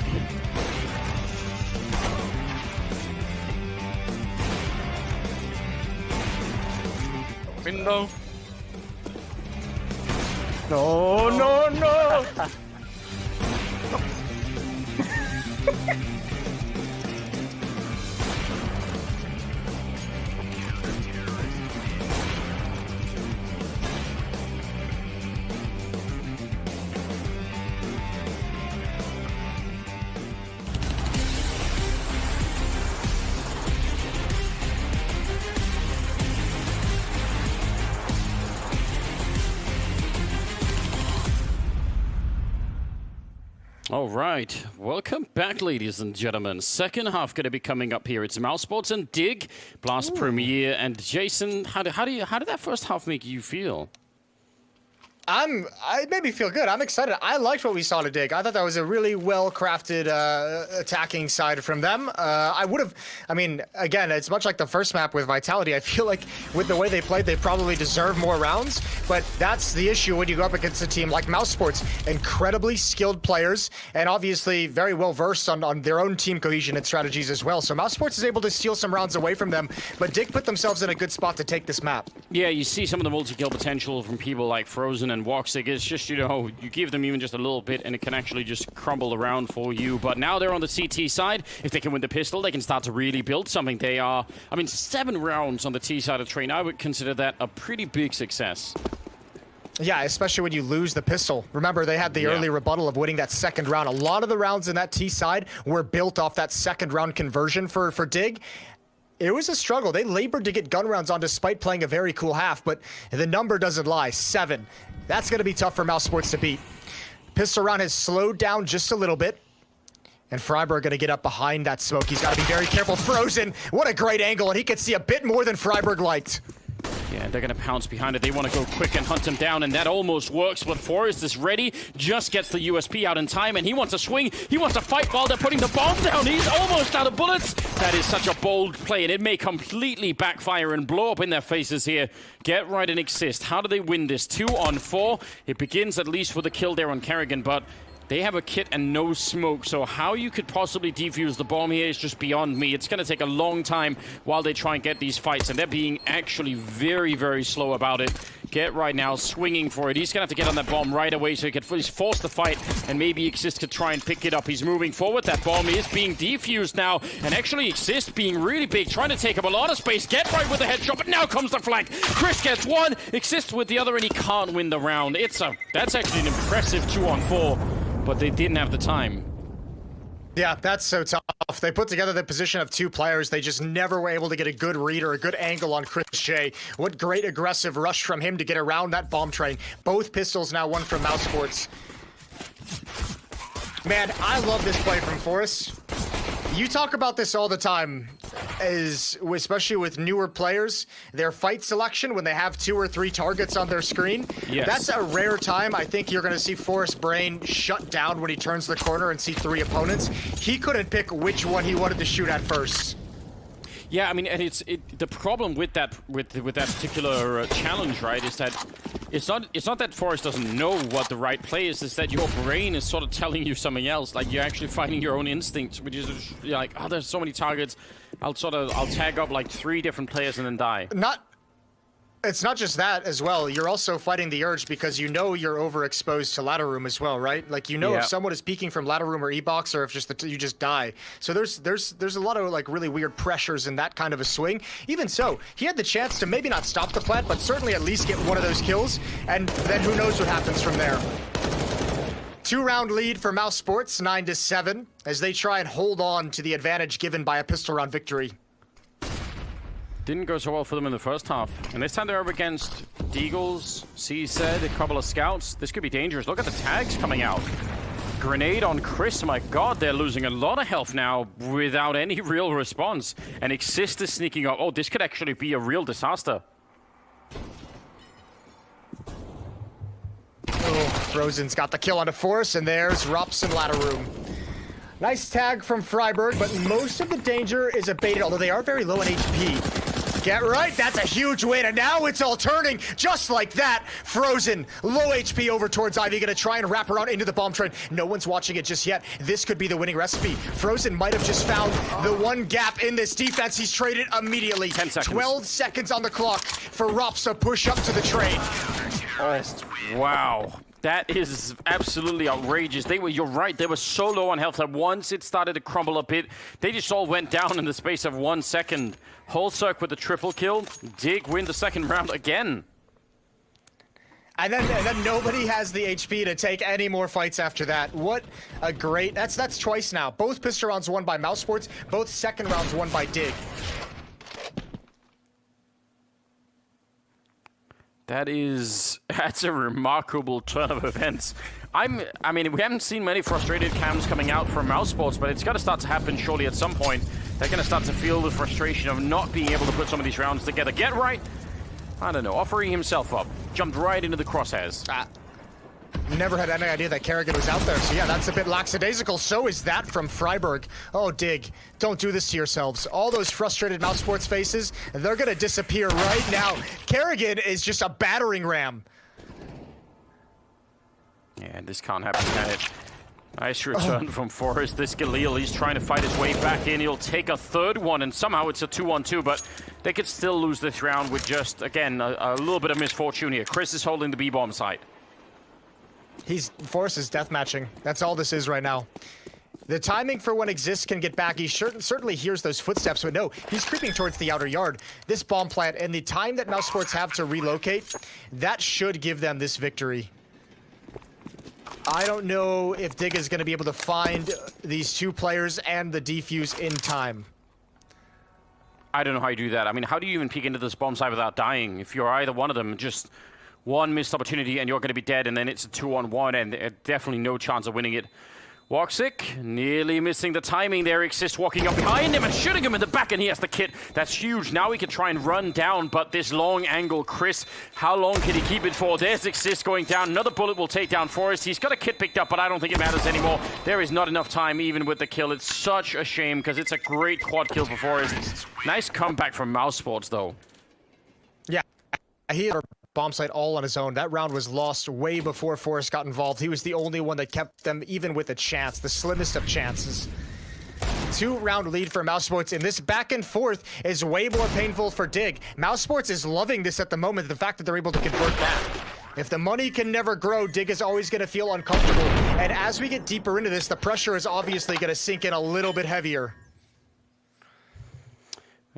Window. No. All right, welcome back, ladies and gentlemen. Second half going to be coming up here. It's Mousesports and Dig, Blast Premier, and Jason. How did that first half make you feel? It made me feel good. I'm excited. I liked what we saw to Dig. I thought that was a really well-crafted attacking side from them. Again, it's much like the first map with Vitality. I feel like with the way they played, they probably deserve more rounds, but that's the issue when you go up against a team like Mousesports. Incredibly skilled players, and obviously very well-versed on their own team cohesion and strategies as well. So Mousesports is able to steal some rounds away from them, but Dig put themselves in a good spot to take this map. Yeah, you see some of the multi-kill potential from people like Frozen and Woxic. It's just, you give them even just a little bit and it can actually just crumble around for you. But now they're on the CT side. If they can win the pistol, they can start to really build something. They are, 7 rounds on the T side of Train. I would consider that a pretty big success. Yeah, especially when you lose the pistol. Remember, they had the early rebuttal of winning that second round. A lot of the rounds in that T side were built off that second round conversion for Dig. It was a struggle. They labored to get gun rounds on despite playing a very cool half, but the number doesn't lie. 7. That's going to be tough for Mousesports to beat. Pistol round has slowed down just a little bit. And Freiburg going to get up behind that smoke. He's got to be very careful. Frozen, what a great angle, and he could see a bit more than Freiburg liked. Yeah, they're going to pounce behind it. They want to go quick and hunt him down, and that almost works. But Forrest is ready, just gets the USP out in time, and he wants to swing. He wants to fight while they're putting the bomb down. He's almost out of bullets. That is such a bold play, and it may completely backfire and blow up in their faces here. Get right and exist. How do they win this? 2 on 4. It begins at least with a kill there on Kerrigan, but they have a kit and no smoke, so how you could possibly defuse the bomb here is just beyond me. It's going to take a long time while they try and get these fights, and they're being actually very, very slow about it. Get right now swinging for it. He's going to have to get on that bomb right away so he can force the fight, and maybe Exist could try and pick it up. He's moving forward. That bomb is being defused now, and actually Exist being really big, trying to take up a lot of space. Get right with the headshot, but now comes the flank. Chris gets one, Exist with the other, and he can't win the round. That's actually an impressive 2 on 4. But they didn't have the time. Yeah, that's so tough. They put together the position of 2 players. They just never were able to get a good read or a good angle on Chris J. What great aggressive rush from him to get around that bomb train. Both pistols now won from Mousesports. Man, I love this play from Forrest. You talk about this all the time, especially with newer players, their fight selection when they have 2 or 3 targets on their screen. Yes. That's a rare time. I think you're going to see Forrest's brain shut down when he turns the corner and see 3 opponents. He couldn't pick which one he wanted to shoot at first. Yeah, and the problem with that particular challenge, right, is that it's not that Forrest doesn't know what the right play is. It's that your brain is sort of telling you something else. Like, you're actually finding your own instincts, which is like, oh, there's so many targets. I'll tag up like 3 different players and then die. It's not just that as well. You're also fighting the urge because you know you're overexposed to ladder room as well, right? Like, if someone is peeking from ladder room or E-box, or if you just die. So there's a lot of like really weird pressures in that kind of a swing. Even so, he had the chance to maybe not stop the plant, but certainly at least get one of those kills, and then who knows what happens from there. 2-round lead for Mousesports, 9-7, as they try and hold on to the advantage given by a pistol round victory. Didn't go so well for them in the first half. And this time they're up against Deagles, C-Said, a couple of scouts. This could be dangerous. Look at the tags coming out. Grenade on Chris. My god, they're losing a lot of health now without any real response. And Exist is sneaking up. Oh, this could actually be a real disaster. Oh, Frozen's got the kill on the Force, and there's Rups in ladder room. Nice tag from Freiburg, but most of the danger is abated, although they are very low in HP. Get right, that's a huge win, and now it's all turning just like that. Frozen, low HP over towards Ivy, gonna try and wrap around into the bomb train. No one's watching it just yet. This could be the winning recipe. Frozen might have just found the one gap in this defense. He's traded immediately. 10 seconds. 12 seconds on the clock for Rops to push up to the trade. Wow. That is absolutely outrageous. You're right, they were so low on health that once it started to crumble a bit, they just all went down in the space of 1 second. Holzerk with the triple kill. Dig win the second round again. And then nobody has the HP to take any more fights after that. What a great, that's twice now. Both pistol rounds won by Mouse Sports, both second rounds won by Dig. That's a remarkable turn of events. I mean, we haven't seen many frustrated cams coming out from Mouse Sports, but it's got to start to happen surely at some point. They're going to start to feel the frustration of not being able to put some of these rounds together. Get right, I don't know, offering himself up. Jumped right into the crosshairs. Never had any idea that Kerrigan was out there, so yeah, that's a bit lackadaisical. So is that from Freiburg. Oh, Dig, don't do this to yourselves. All those frustrated Mouse Sports faces, they're gonna disappear right now. Kerrigan is just a battering ram. Yeah, this can't happen, can it? Nice return from Forrest. This Galil, he's trying to fight his way back in. He'll take a third one, and somehow it's a 2-on-2, but they could still lose this round with just, again, a little bit of misfortune here. Chris is holding the B-bomb site. Forrest is deathmatching. That's all this is right now. The timing for when Exist can get back, he certainly hears those footsteps, but no, he's creeping towards the outer yard. This bomb plant and the time that Mouse Sports have to relocate, that should give them this victory. I don't know if Dig is going to be able to find these two players and the defuse in time. I don't know how you do that. I mean, how do you even peek into this bomb site without dying? If you're either one of them, just one missed opportunity and you're going to be dead, and then it's a 2-on-1 and definitely no chance of winning it. Woxic nearly missing the timing there. Exist walking up behind him and shooting him in the back, and he has the kit. That's huge. Now he can try and run down, but this long angle, Chris, how long can he keep it for? There's Exist going down. Another bullet will take down Forrest. He's got a kit picked up, but I don't think it matters anymore. There is not enough time even with the kill. It's such a shame because it's a great quad kill for Forrest. Nice comeback from Mouse Sports, though. Yeah, he had a bomb site all on his own. That round was lost way before Forrest got involved. He was the only one that kept them even with a chance, the slimmest of chances. 2-round lead for Mouse Sports, and this back and forth is way more painful for Dig. Mouse Sports is loving this at the moment, the fact that they're able to convert back. If the money can never grow, Dig is always going to feel uncomfortable. And as we get deeper into this, the pressure is obviously going to sink in a little bit heavier.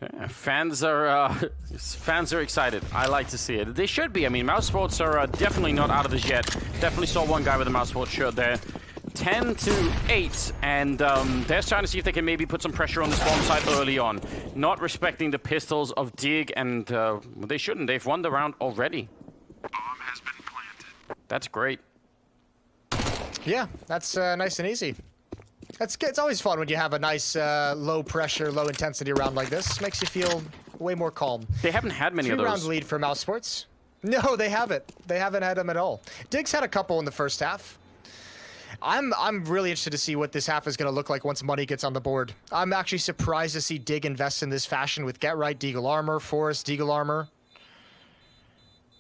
Yeah, fans are excited. I like to see it. They should be. I mean, Mouse Sports are definitely not out of this yet. Definitely saw one guy with a Mouse Sports shirt there. 10-8, and they're trying to see if they can maybe put some pressure on this bomb site early on. Not respecting the pistols of Dig, and they shouldn't. They've won the round already. Bomb has been planted. That's great. Yeah, that's nice and easy. It's always fun when you have a nice low pressure, low intensity round like this. Makes you feel way more calm. They haven't had many of those. 3-round lead for Mouse Sports. No, they haven't. They haven't had them at all. Dig's had a couple in the first half. I'm really interested to see what this half is going to look like once money gets on the board. I'm actually surprised to see Dig invest in this fashion with Get Right, Deagle Armor, Forest, Deagle Armor.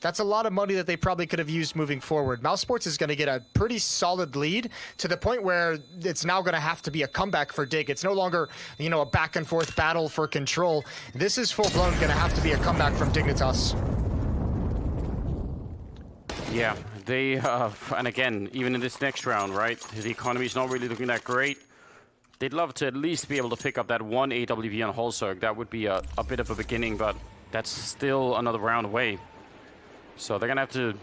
That's a lot of money that they probably could have used moving forward. Mouse Sports is going to get a pretty solid lead to the point where it's now going to have to be a comeback for Dig. It's no longer, you know, a back and forth battle for control. This is full blown going to have to be a comeback from Dignitas. Yeah, they, and again, even in this next round, right? The economy's not really looking that great. They'd love to at least be able to pick up that one AWP on Holzerk. That would be a bit of a beginning, but that's still another round away. So they're going to have to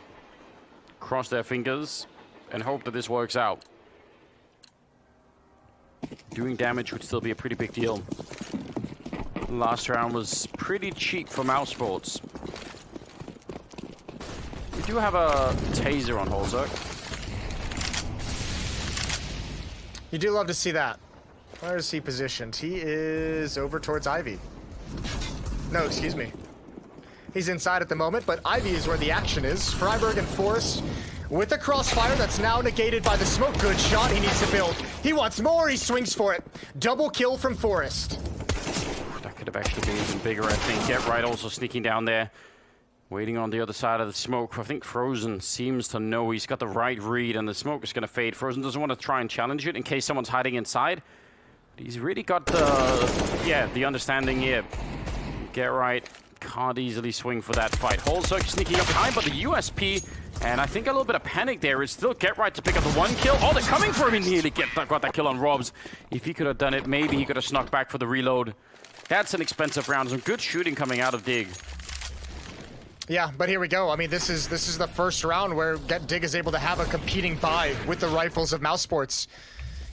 cross their fingers and hope that this works out. Doing damage would still be a pretty big deal. Last round was pretty cheap for Mouse Sports. We do have a taser on Holzerk. You do love to see that. Where is he positioned? He is over towards Ivy. No, excuse me. He's inside at the moment, but Ivy is where the action is. Freiburg and Forrest with the crossfire that's now negated by the smoke. Good shot, he needs to build. He wants more, he swings for it. Double kill from Forest. That could have actually been even bigger, I think. Get right also sneaking down there. Waiting on the other side of the smoke. I think Frozen seems to know he's got the right read and the smoke is going to fade. Frozen doesn't want to try and challenge it in case someone's hiding inside. But he's really got the understanding here. Get right. Can't easily swing for that fight. Holzerk sneaking up behind, but the USP, and I think a little bit of panic there. It's still Get Right to pick up the one kill. Oh, they're coming for him and nearly got that kill on Robs. If he could have done it, maybe he could have snuck back for the reload. That's an expensive round. Some good shooting coming out of Dig. Yeah, but here we go. I mean, this is the first round where Dig is able to have a competing buy with the rifles of Mousesports.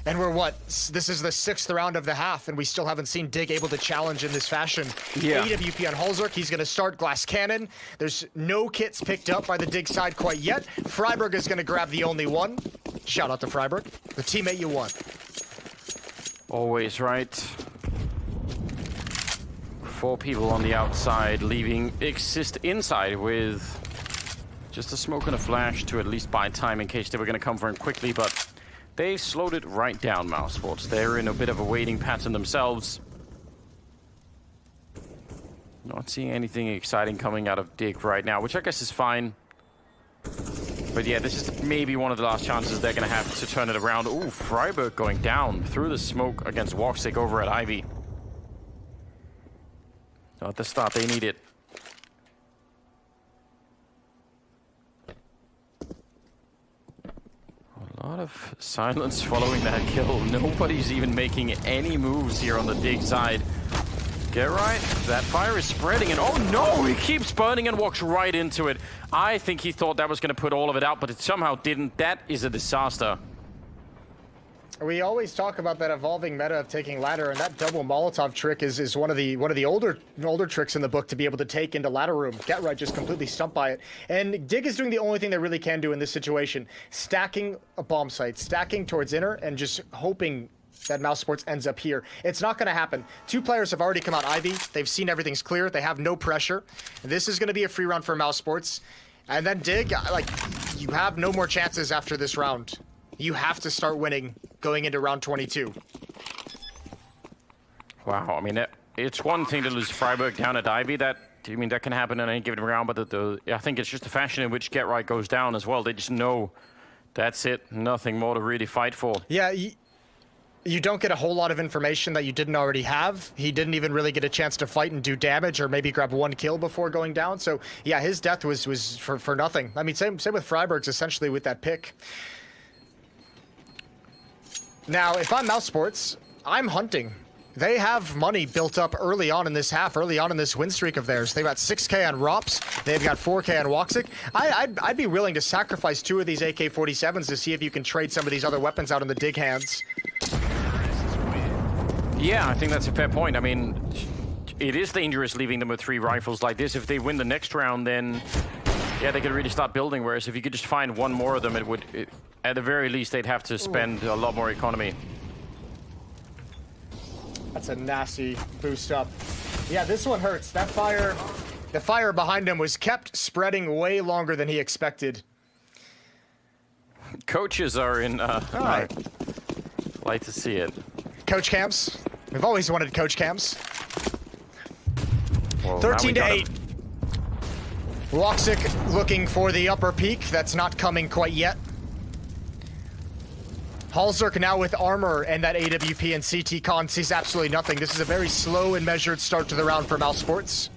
And we're this is the 6th round of the half, and we still haven't seen Dig able to challenge in this fashion. Yeah. AWP on Holzerk, he's going to start Glass Cannon. There's no kits picked up by the Dig side quite yet. Freiburg is going to grab the only one. Shout out to Freiburg, the teammate you want. Always right. 4 people on the outside, leaving Exist inside with just a smoke and a flash to at least buy time in case they were going to come for him quickly, but they slowed it right down, Mousesports. They're in a bit of a waiting pattern themselves. Not seeing anything exciting coming out of Dig right now, which I guess is fine. But yeah, this is maybe one of the last chances they're going to have to turn it around. Ooh, Freiburg going down through the smoke against Woxic over at Ivy. At the start, they need it. A lot of silence following that kill. Nobody's even making any moves here on the Dig side. Get right. That fire is spreading, and oh no, he keeps burning and walks right into it. I think he thought that was going to put all of it out, but it somehow didn't. That is a disaster. We always talk about that evolving meta of taking ladder, and that double Molotov trick is one of the older tricks in the book to be able to take into ladder room. Get Right just completely stumped by it. And Dig is doing the only thing they really can do in this situation. Stacking a bomb site, stacking towards inner, and just hoping that Mousesports ends up here. It's not going to happen. 2 players have already come out Ivy. They've seen everything's clear. They have no pressure. This is going to be a free round for Mousesports. And then Dig, like, you have no more chances after this round. You have to start winning going into round 22. Wow, I mean, it's one thing to lose Freiburg down at Ivy. That can happen in any given round, but I think it's just the fashion in which Get Right goes down as well. They just know that's it, nothing more to really fight for. Yeah, you don't get a whole lot of information that you didn't already have. He didn't even really get a chance to fight and do damage or maybe grab 1 kill before going down. So, yeah, his death was for nothing. I mean, same with Freiburg's essentially with that pick. Now, if I'm Mousesports, I'm hunting. They have money built up early on in this half, early on in this win streak of theirs. They've got 6K on Rops. They've got 4K on Woxic. I'd be willing to sacrifice 2 of these AK-47s to see if you can trade some of these other weapons out in the Dig hands. Yeah, I think that's a fair point. I mean, it is dangerous leaving them with 3 rifles like this. If they win the next round, then yeah, they could really start building. Whereas if you could just find 1 more of them, at the very least, they'd have to spend a lot more economy. That's a nasty boost up. Yeah, this one hurts. That fire, the fire behind him was kept spreading way longer than he expected. Coaches are in, like to see it. Coach camps. We've always wanted coach camps. Well, 13-8. Woxic looking for the upper peak. That's not coming quite yet. Holzerk now with armor and that AWP and CT con sees absolutely nothing. This is a very slow and measured start to the round for Mousesports.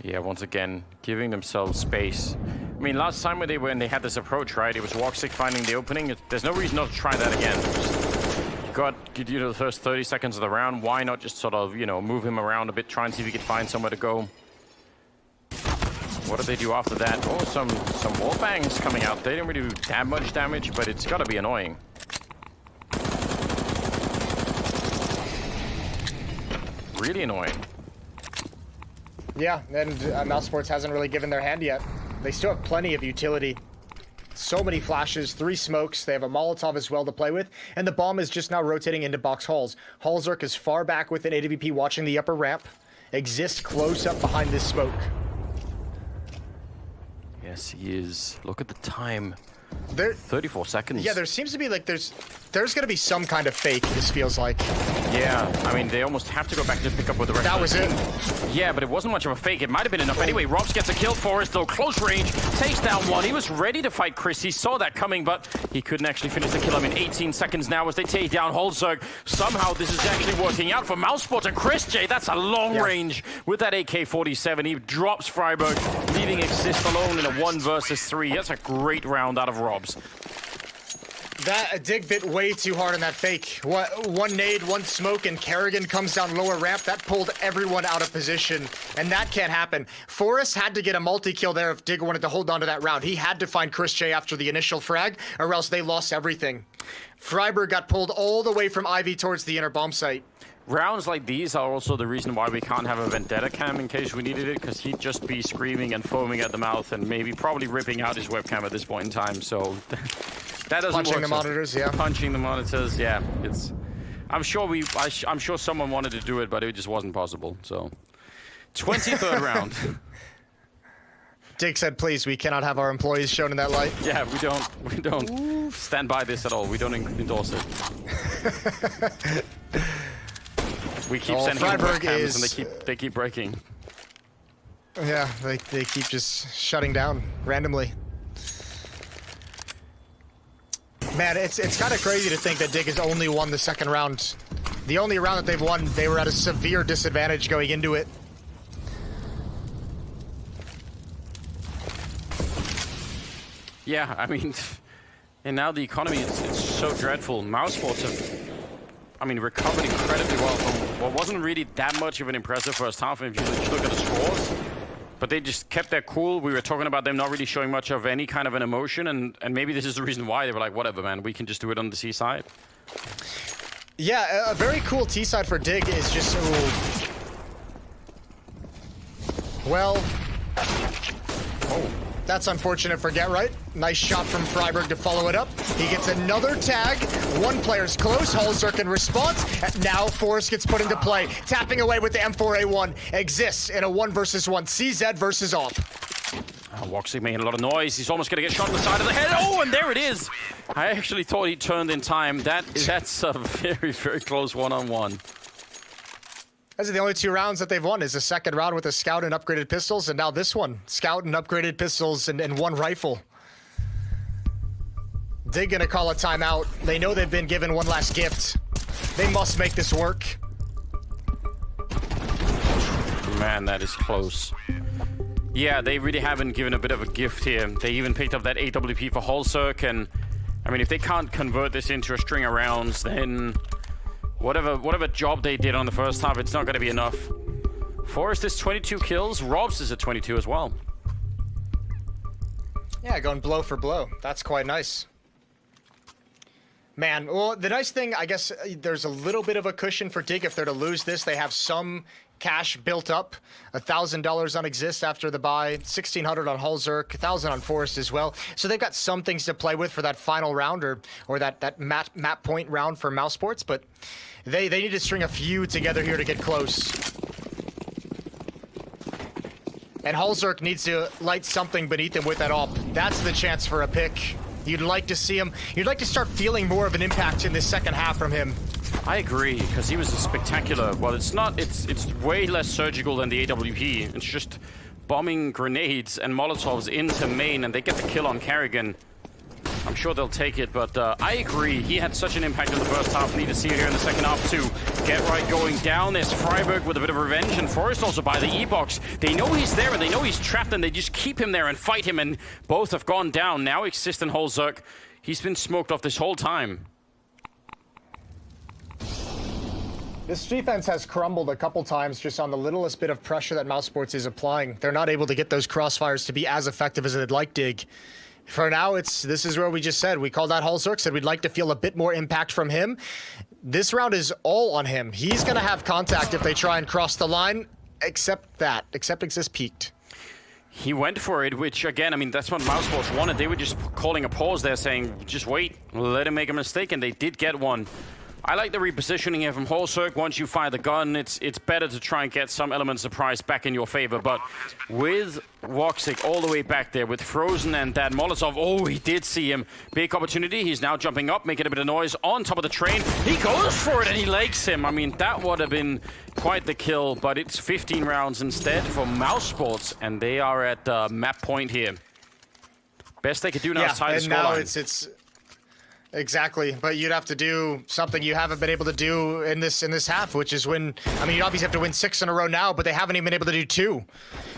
Yeah, once again, giving themselves space. I mean, last time when they had this approach, right, it was Woxic finding the opening. There's no reason not to try that again. Just the first 30 seconds of the round. Why not just sort of, move him around a bit, try and see if he could find somewhere to go. What do they do after that? Oh, some wall bangs coming out. They didn't really do that much damage, but it's got to be annoying. Really annoying. Yeah, and Mousesports hasn't really given their hand yet. They still have plenty of utility. So many flashes, 3 smokes. They have a Molotov as well to play with, and the bomb is just now rotating into box halls. Holzerk is far back with an AWP watching the upper ramp. Exist close up behind this smoke. Yes, he is. Look at the time. There, 34 seconds. Yeah, there seems to be like there's gonna be some kind of fake. This feels like. Yeah, I mean they almost have to go back to pick up with the rest. That of was the it. team. Yeah, but it wasn't much of a fake. It might have been enough anyway. Robs gets a kill for us though. Close range, takes down one. He was ready to fight Chris. He saw that coming, but he couldn't actually finish the kill. I mean, 18 seconds now as they take down Holzerg. Somehow this is actually working out for Mousesport and Chris J. That's a long range with that AK-47. He drops Freiburg, leaving Exist alone in a 1 versus 3. That's a great round out of Robs. That Dig bit way too hard on that fake. One nade, one smoke, and Kerrigan comes down lower ramp. That pulled everyone out of position, and that can't happen. Forrest had to get a multi-kill there if Dig wanted to hold on to that round. He had to find Chris J after the initial frag, or else they lost everything. Freiburg got pulled all the way from Ivy towards the inner bomb site. Rounds like these are also the reason why we can't have a Vendetta cam in case we needed it, because he'd just be screaming and foaming at the mouth and maybe probably ripping out his webcam at this point in time, so that doesn't Punching work. the monitors, yeah. Punching the monitors, yeah. I'm sure someone wanted to do it, but it just wasn't possible, so. 23rd round. Dig said, please, we cannot have our employees shown in that light. Yeah, we don't stand by this at all. We don't endorse it. We keep sending Freiburg webcams and they keep breaking. Yeah, they keep just shutting down randomly. Man, it's kind of crazy to think that Dig has only won the second round. The only round that they've won, they were at a severe disadvantage going into it. Yeah, I mean, and now the economy is so dreadful. Mousesports have, I mean, recovered incredibly well from what wasn't really that much of an impressive first half if you look at the scores. But they just kept their cool. We were talking about them not really showing much of any kind of an emotion, and maybe this is the reason why they were like, whatever, man, we can just do it on the C side. Yeah, a very cool T side for Dig is just... Ooh. Well... Oh. That's unfortunate for Get Right. Nice shot from Freiburg to follow it up. He gets another tag. One player's close. Holzerk in response. Now Forrest gets put into play. Tapping away with the M4A1. Exists in a 1 versus 1. CZ versus AWP. Woxic making a lot of noise. He's almost going to get shot in the side of the head. Oh, and there it is. I actually thought he turned in time. That's a very, very close one-on-one. Those are the only 2 rounds that they've won. Is the second round with a scout and upgraded pistols, and now this one. Scout and upgraded pistols and 1 rifle. Dig gonna call a timeout. They know they've been given one last gift. They must make this work. Man, that is close. Yeah, they really haven't given a bit of a gift here. They even picked up that AWP for Holzerk, and I mean, if they can't convert this into a string of rounds, then whatever job they did on the first half, it's not going to be enough. Forrest is 22 kills. Robs is at 22 as well. Yeah, going blow for blow. That's quite nice. Man, well, the nice thing, I guess, there's a little bit of a cushion for Dig. If they're to lose this, they have some cash built up. $1,000 on Exist after the buy, 1,600 on Holzerk, 1,000 on Forrest as well. So they've got some things to play with for that final round or that map point round for Mousesports, but they need to string a few together here to get close. And Holzerk needs to light something beneath him with that AWP. That's the chance for a pick. You'd like to see him. You'd like to start feeling more of an impact in this second half from him. I agree, because he was a spectacular. Well, it's not. It's way less surgical than the AWP. It's just bombing grenades and Molotovs into main, and they get the kill on Kerrigan. I'm sure they'll take it, but I agree. He had such an impact in the first half. Need to see it here in the second half too. Get Right going down. There's Freiburg with a bit of revenge, and Forrest also by the E-box. They know he's there, and they know he's trapped, and they just keep him there and fight him, and both have gone down. Now Exist and Holzerk. He's been smoked off this whole time. This defense has crumbled a couple times just on the littlest bit of pressure that Mousesports is applying. They're not able to get those crossfires to be as effective as they'd like, Dig. For now, this is where we just said. We called out Holzerk, said we'd like to feel a bit more impact from him. This round is all on him. He's going to have contact if they try and cross the line, except Exist peaked. He went for it, which, again, I mean, that's what Mousesports wanted. They were just calling a pause there, saying, just wait, let him make a mistake, and they did get one. I like the repositioning here from Horserk. Once you fire the gun, it's better to try and get some elements of price back in your favor. But with Woxic all the way back there, with Frozen and that Molotov, oh, he did see him. Big opportunity. He's now jumping up, making a bit of noise on top of the train. He goes for it and he legs him. I mean, that would have been quite the kill, but it's 15 rounds instead for Mouse Sports, and they are at map point here. Best they could do now is tie the scoreline. Now it's exactly, but you'd have to do something you haven't been able to do in this half, which is win. I mean, you obviously have to win 6 in a row now, but they haven't even been able to do 2.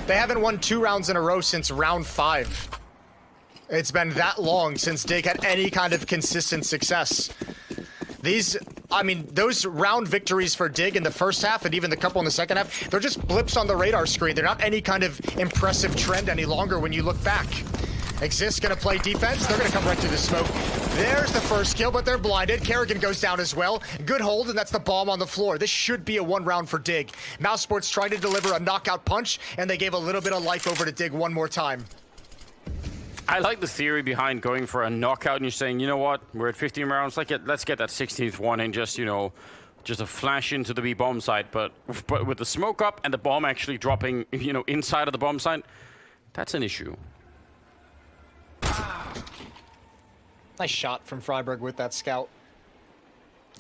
They haven't won 2 rounds in a row since round 5. It's been that long since Dig had any kind of consistent success. Those round victories for Dig in the first half and even the couple in the second half, they're just blips on the radar screen. They're not any kind of impressive trend any longer when you look back. Exist gonna play defense. They're gonna come right through the smoke. There's the first kill, but they're blinded. Kerrigan goes down as well. Good hold, and that's the bomb on the floor. This should be a 1 round for Dig. Mouse Sports tried to deliver a knockout punch, and they gave a little bit of life over to Dig one more time. I like the theory behind going for a knockout and you're saying, you know what, we're at 15 rounds, let's get that 16th one and just, just a flash into the B bomb site. But with the smoke up and the bomb actually dropping, inside of the bomb site, that's an issue. Nice shot from Freiburg with that scout.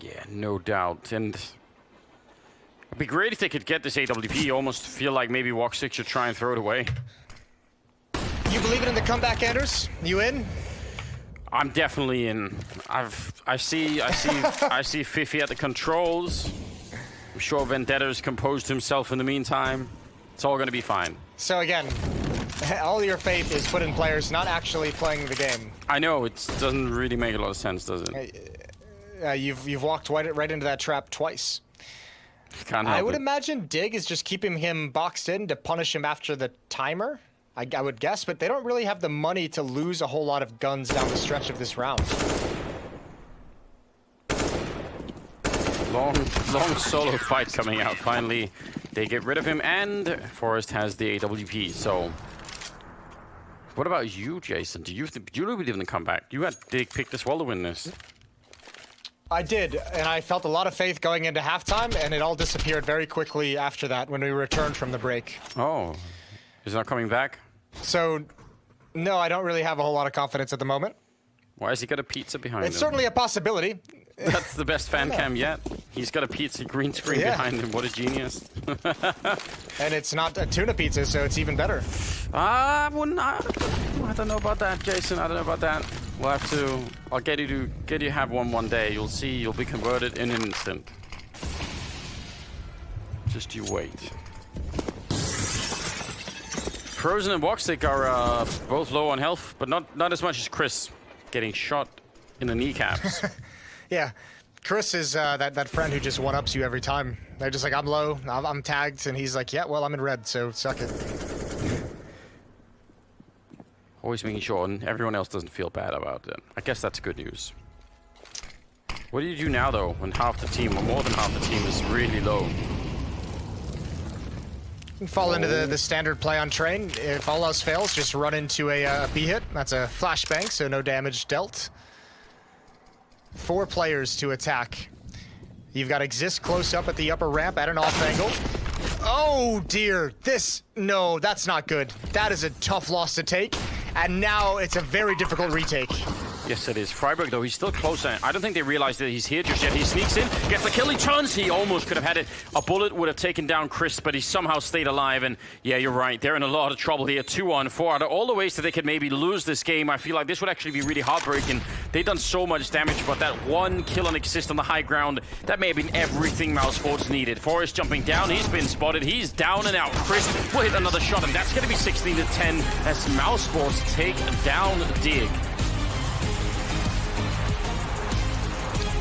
Yeah, no doubt. And it'd be great if they could get this AWP. You almost feel like maybe Woxic should try and throw it away. You believing in the comeback, Anders? You in? I'm definitely in. I see Fifi at the controls. I'm sure Vendetta's composed himself in the meantime. It's all gonna be fine. So again, all your faith is put in players not actually playing the game. I know, it doesn't really make a lot of sense, does it? You've walked right into that trap twice. Can't help I would it. imagine Dig is just keeping him boxed in to punish him after the timer. I would guess, but they don't really have the money to lose a whole lot of guns down the stretch of this round. Long solo fight coming out. Finally, they get rid of him, and Forrest has the AWP. So, what about you, Jason? Do you believe in the comeback? You had Dig pick this well to win this. I did, and I felt a lot of faith going into halftime, and it all disappeared very quickly after that when we returned from the break. Oh, is it not coming back? So, no, I don't really have a whole lot of confidence at the moment. Why has he got a pizza behind him? It's certainly a possibility. That's the best fan cam yet. He's got a pizza green screen behind him. What a genius. And it's not a tuna pizza, so it's even better. I don't know about that, Jason. I don't know about that. We'll have to... I'll get you to have one day. You'll see. You'll be converted in an instant. Just you wait. Frozen and Woxic are both low on health, but not as much as Chris, getting shot in the kneecaps. Yeah, Chris is that friend who just one-ups you every time. They're just like, I'm low, I'm tagged, and he's like, yeah, well, I'm in red, so suck it. Always making sure and everyone else doesn't feel bad about it. I guess that's good news. What do you do now, though, when half the team, or more than half the team, is really low? You fall into the standard play on train. If all else fails, just run into a B hit. That's a flashbang, so no damage dealt. 4 players to attack. You've got Exist close up at the upper ramp at an off angle. Oh dear, no, that's not good. That is a tough loss to take, and now it's a very difficult retake. Yes, it is. Freiburg, though, he's still closer. I don't think they realize that he's here just yet. He sneaks in, gets the kill, he turns. He almost could have had it. A bullet would have taken down Chris, but he somehow stayed alive. And yeah, you're right. They're in a lot of trouble here. 2-on-4. Out of all the ways that they could maybe lose this game, I feel like this would actually be really heartbreaking. They've done so much damage, but that one kill on Exist on the high ground, that may have been everything Mouse Sports needed. Forrest jumping down. He's been spotted. He's down and out. Chris will hit another shot, and that's going to be 16-10 as Mouse Sports take down Dig.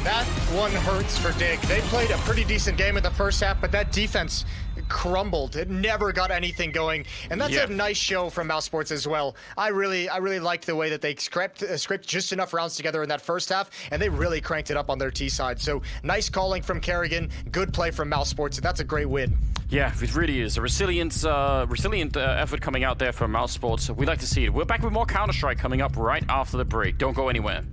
That one hurts for Dig. They played a pretty decent game in the first half, but that defense crumbled. It never got anything going, and that's a nice show from Mouse Sports as well. I really liked the way that they script just enough rounds together in that first half, and they really cranked it up on their T side. So nice calling from Kerrigan, good play from Mouse Sports. That's a great win. Yeah, it really is a resilient effort coming out there from Mouse Sports. We like to see it. We're back with more Counter-Strike coming up right after the break. Don't go anywhere.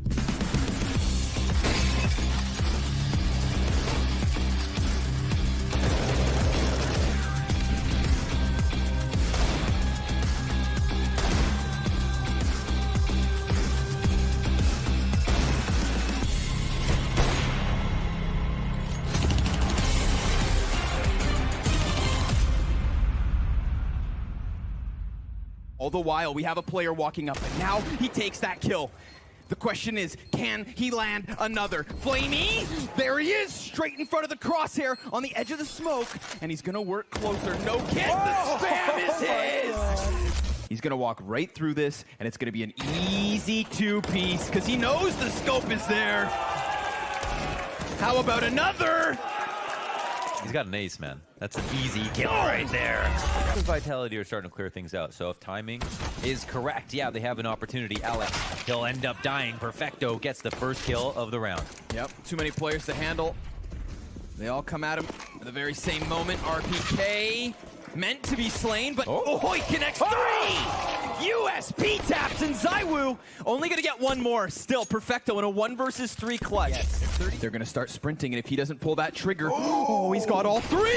the while, we have a player walking up, and now he takes that kill. The question is, can he land another? Flamey, there he is, straight in front of the crosshair on the edge of the smoke, and he's gonna work closer. No kiss, the spam is his! He's gonna walk right through this, and it's gonna be an easy two-piece, because he knows the scope is there. How about another? He's got an ace, man. That's an easy kill right there. Vitality are starting to clear things out, so if timing is correct, yeah, they have an opportunity. Alex, he'll end up dying. Perfecto gets the first kill of the round. Yep, too many players to handle. They all come at him at the very same moment. RPK meant to be slain, but he connects three! USP taps, and Zywoo only gonna get one more. Still, Perfecto in a 1 versus 3 clutch. Yes. They're gonna start sprinting, and if he doesn't pull that trigger, he's got all three!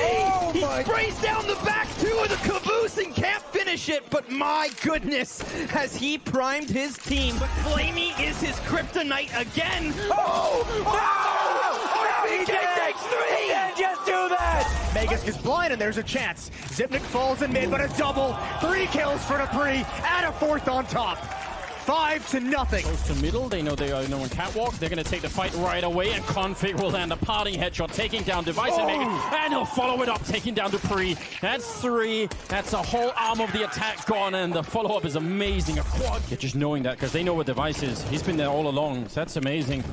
He sprays down the back two of the caboose and can't finish it, but my goodness, has he primed his team. But Flamey is his kryptonite again. RPK takes three! He didn't just do that! Magus is blind, and there's a chance. Zipnik falls in mid, but a double. 3 kills for Dupree, and a 4th on top. 5-0. Close to middle, they know they are on catwalk. They're going to take the fight right away, and Config will land a parting headshot, taking down Device and Megan, and he'll follow it up, taking down Dupree. That's 3. That's a whole arm of the attack gone, and the follow-up is amazing. A quad. Yeah, just knowing that, because they know what Device is. He's been there all along, so that's amazing.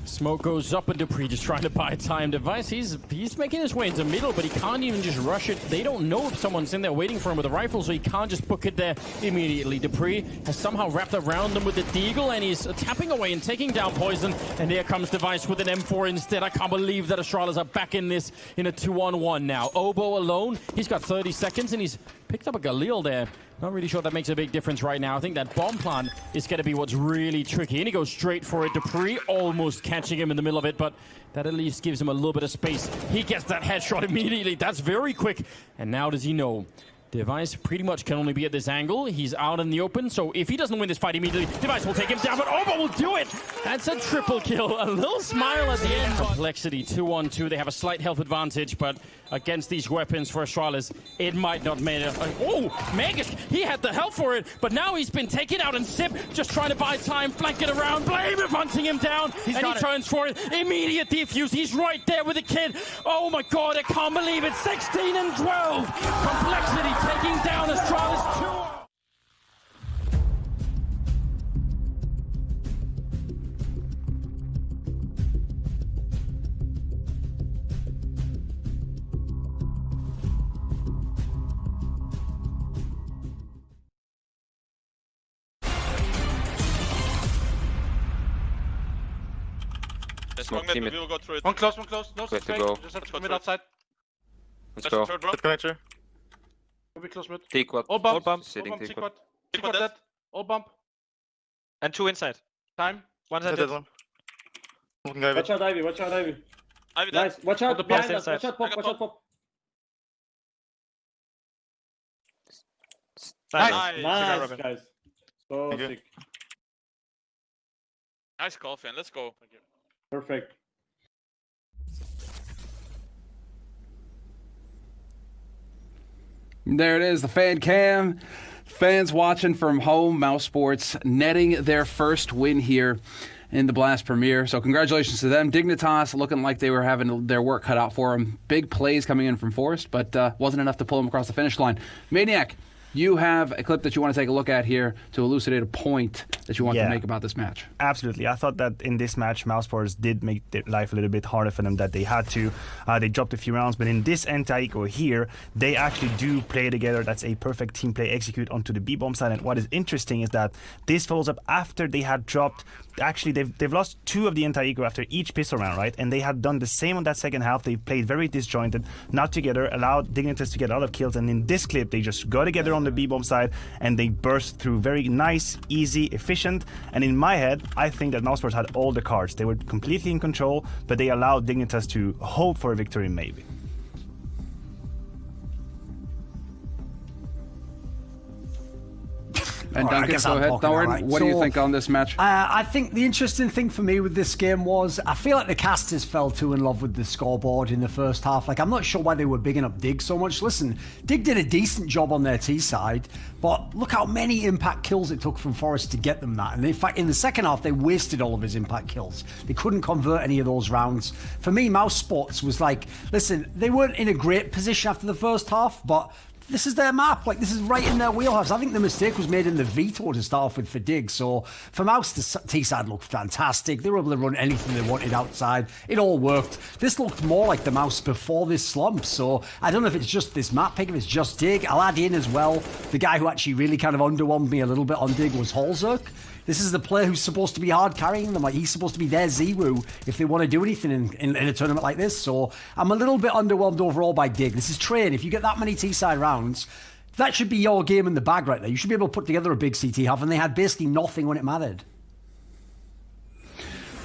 Smoke goes up, and Dupree just trying to buy time. Device, he's making his way into middle, but he can't even just rush it. They don't know if someone's in there waiting for him with a rifle, so he can't just book it there immediately. Dupree has somehow wrapped around them with the Deagle, and he's tapping away and taking down Poison. And here comes Device with an M4 instead. I can't believe that Astralis are back in this in a 2-on-1 now. Oboe alone, he's got 30 seconds, and he's picked up a Galil there. Not really sure that makes a big difference right now. I think that bomb plan is going to be what's really tricky. And he goes straight for it. Dupree almost catching him in the middle of it, but that at least gives him a little bit of space. He gets that headshot immediately. That's very quick. And now does he know? Device pretty much can only be at this angle. He's out in the open, so if he doesn't win this fight immediately, Device will take him down, but Obo will do it! That's a triple kill. A little smile at the end. Complexity, 2-on-2. They have a slight health advantage, but against these weapons for Astralis, it might not matter. Magus, he had the health for it, but now he's been taken out, and Sip just trying to buy time, flanking around, Blame hunting him down, and he turns for it. Immediate defuse. He's right there with the kid. Oh my god, I can't believe it. 16 and 12. Complexity taking down Astralis 2. Smoke mid, we will go through it. One close. No, Way straight. to go. Just have to commit outside. Let's go. Third Let's connector. We'll be close mid. T-quad. All bump. All bump. Sitting All bump, T-quad. T-quad. T-quad dead. All bump. And 2 inside. Time. One side dead. Watch out, Ivy. Ivy dead. Nice. Watch out behind us. Watch out, pop. Nice, guys. So sick. Nice call, Finn. Let's go. Perfect. There it is, the fan cam. Fans watching from home, Mouse Sports netting their first win here in the Blast Premier. So congratulations to them. Dignitas looking like they were having their work cut out for them. Big plays coming in from Forrest, but wasn't enough to pull them across the finish line. Maniac, you have a clip that you want to take a look at here to elucidate a point that you want to make about this match. Absolutely. I thought that in this match, Mousesports did make their life a little bit harder for them, that they had to. They dropped a few rounds, but in this anti-eco here, they actually do play together. That's a perfect team play execute onto the B-bomb side. And what is interesting is that this follows up after they had dropped. Actually, they've lost 2 of the anti-eco after each pistol round, right? And they had done the same on that second half. They played very disjointed, not together, allowed Dignitas to get a lot of kills. And in this clip, they just got together on the B-bomb side and they burst through very nice, easy, efficient. And in my head, I think that Mousesports had all the cards. They were completely in control, but they allowed Dignitas to hope for a victory maybe. And All right, I Duncan, guess go I'm ahead. talking, Thorn, all right. what do you So, think on this match? I think the interesting thing for me with this game was I feel like the casters fell too in love with the scoreboard in the first half. Like, I'm not sure why they were bigging up Dig so much. Listen, Dig did a decent job on their T side, but look how many impact kills it took from Forrest to get them that. And in fact, in the second half, they wasted all of his impact kills. They couldn't convert any of those rounds. For me, Mouse Sports was like, listen, they weren't in a great position after the first half, but this is their map. Like, this is right in their wheelhouse. I think the mistake was made in the veto to start off with for Dig. So for Mouse, the T-side looked fantastic. They were able to run anything they wanted outside. It all worked. This looked more like the Mouse before this slump. So I don't know if it's just this map pick, if it's just Dig. I'll add in as well, the guy who actually really kind of underwhelmed me a little bit on Dig was Holzerk. This is the player who's supposed to be hard carrying them. Like, he's supposed to be their Zero if they want to do anything in a tournament like this. So I'm a little bit underwhelmed overall by Dig. This is Train. If you get that many T-side rounds, that should be your game in the bag right there. You should be able to put together a big CT half, and they had basically nothing when it mattered.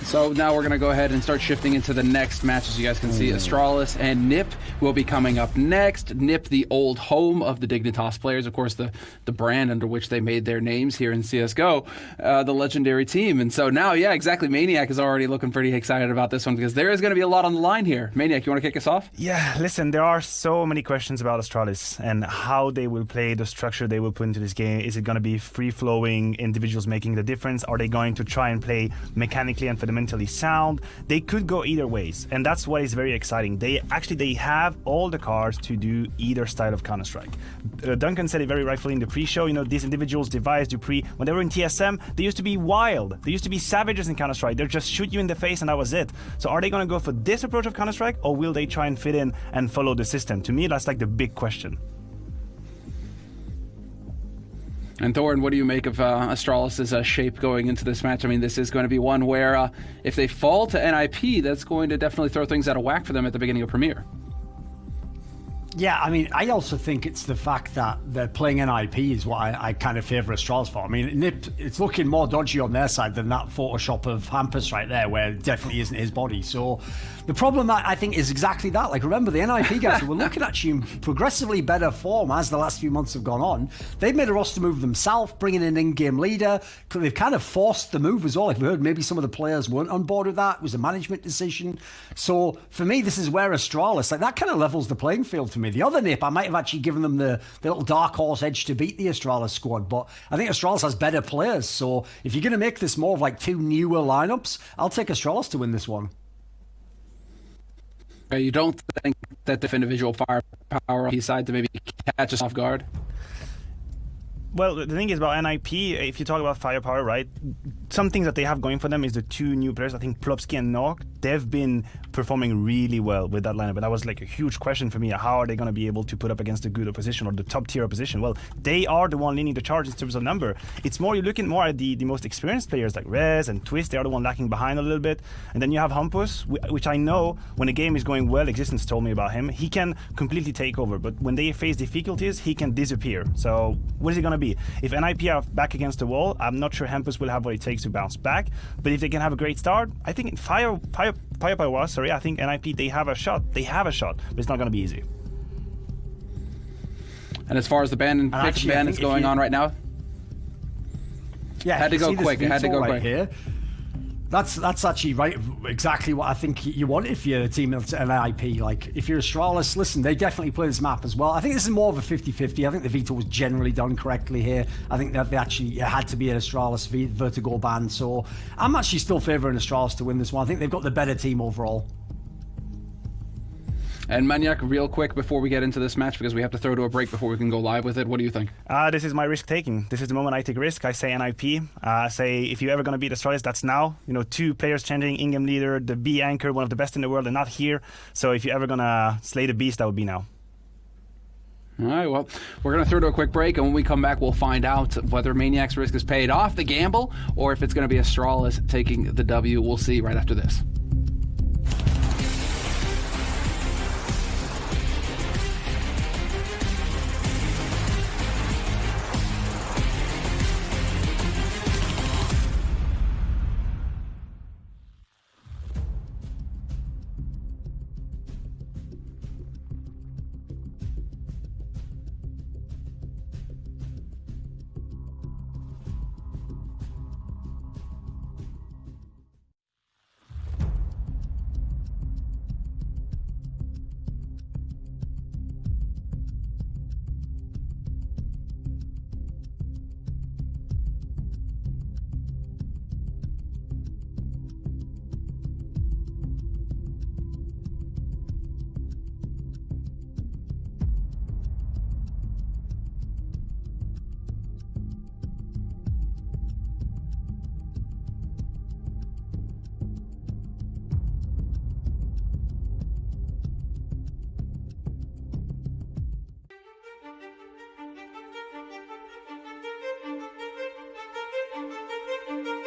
So now we're going to go ahead and start shifting into the next match. As you guys can see, Astralis and Nip will be coming up next. Nip, the old home of the Dignitas players, of course, the brand under which they made their names here in CSGO, the legendary team. And so now, yeah, exactly, Maniac is already looking pretty excited about this one because there is going to be a lot on the line here. Maniac, you want to kick us off? Yeah, listen, there are so many questions about Astralis and how they will play, the structure they will put into this game. Is it going to be free-flowing individuals making the difference? Are they going to try and play mechanically and fundamentally sound? They could go either ways, and that's what is very exciting. They have all the cards to do either style of Counter-Strike. Duncan said it very rightfully in the pre-show, you know, these individuals, Device, Dupree, when they were in TSM, they used to be wild. They used to be savages in Counter-Strike. They'd just shoot you in the face and that was it. So are they going to go for this approach of Counter-Strike, or will they try and fit in and follow the system? To me, that's like the big question. And Thorn, what do you make of Astralis' shape going into this match? I mean, this is going to be one where if they fall to NIP, that's going to definitely throw things out of whack for them at the beginning of Premier. Yeah, I mean, I also think it's the fact that they're playing NIP is what I kind of favour Astralis for. I mean, Nip, it's looking more dodgy on their side than that Photoshop of Hampus right there, where it definitely isn't his body. So the problem, I think, is exactly that. Like, remember, the NIP guys were looking at you in progressively better form as the last few months have gone on. They've made a roster move themselves, bringing in an in-game leader. They've kind of forced the move as well. Like, we heard maybe some of the players weren't on board with that. It was a management decision. So for me, this is where Astralis, like, that kind of levels the playing field for me. The other Nip, I might have actually given them the little dark horse edge to beat the Astralis squad, but I think Astralis has better players. So if you're going to make this more of like two newer lineups, I'll take Astralis to win this one. You don't think that the individual firepower on his side to maybe catch us off guard? Well, the thing is about NIP, if you talk about firepower, right, some things that they have going for them is the two new players. I think Plopsky and Nok, they've been performing really well with that lineup. But that was like a huge question for me. How are they going to be able to put up against the good opposition or the top tier opposition? Well, they are the one leading the charge in terms of number. It's more, you're looking more at the most experienced players like Rez and Twist. They are the one lacking behind a little bit. And then you have Hampus, which I know when the game is going well, Existence told me about him, he can completely take over. But when they face difficulties, he can disappear. So what is it going to be? If NIP are back against the wall, I'm not sure Hampus will have what it takes to bounce back. But if they can have a great start, I think firepower, I think NIP, they have a shot. They have a shot, but it's not going to be easy. And as far as the ban is going on right now, yeah, had to go quick. It had to go quick. Here. That's actually right, exactly what I think you want if you're a team that's NIP. Like, if you're Astralis, listen, they definitely play this map as well. I think this is more of a 50-50. I think the veto was generally done correctly here. I think that they actually had to be an Astralis vertigo ban. So I'm actually still favouring Astralis to win this one. I think they've got the better team overall. And Maniac, real quick before we get into this match, because we have to throw to a break before we can go live with it, what do you think? This is my risk taking. This is the moment I take risk. I say NIP. Say if you're ever going to beat Astralis, that's now. You know, two players changing, in-game leader, the B anchor, one of the best in the world, and not here. So if you're ever going to slay the beast, that would be now. All right, well, we're going to throw to a quick break, and when we come back, we'll find out whether Maniac's risk is paid off, the gamble, or if it's going to be Astralis taking the W. We'll see right after this.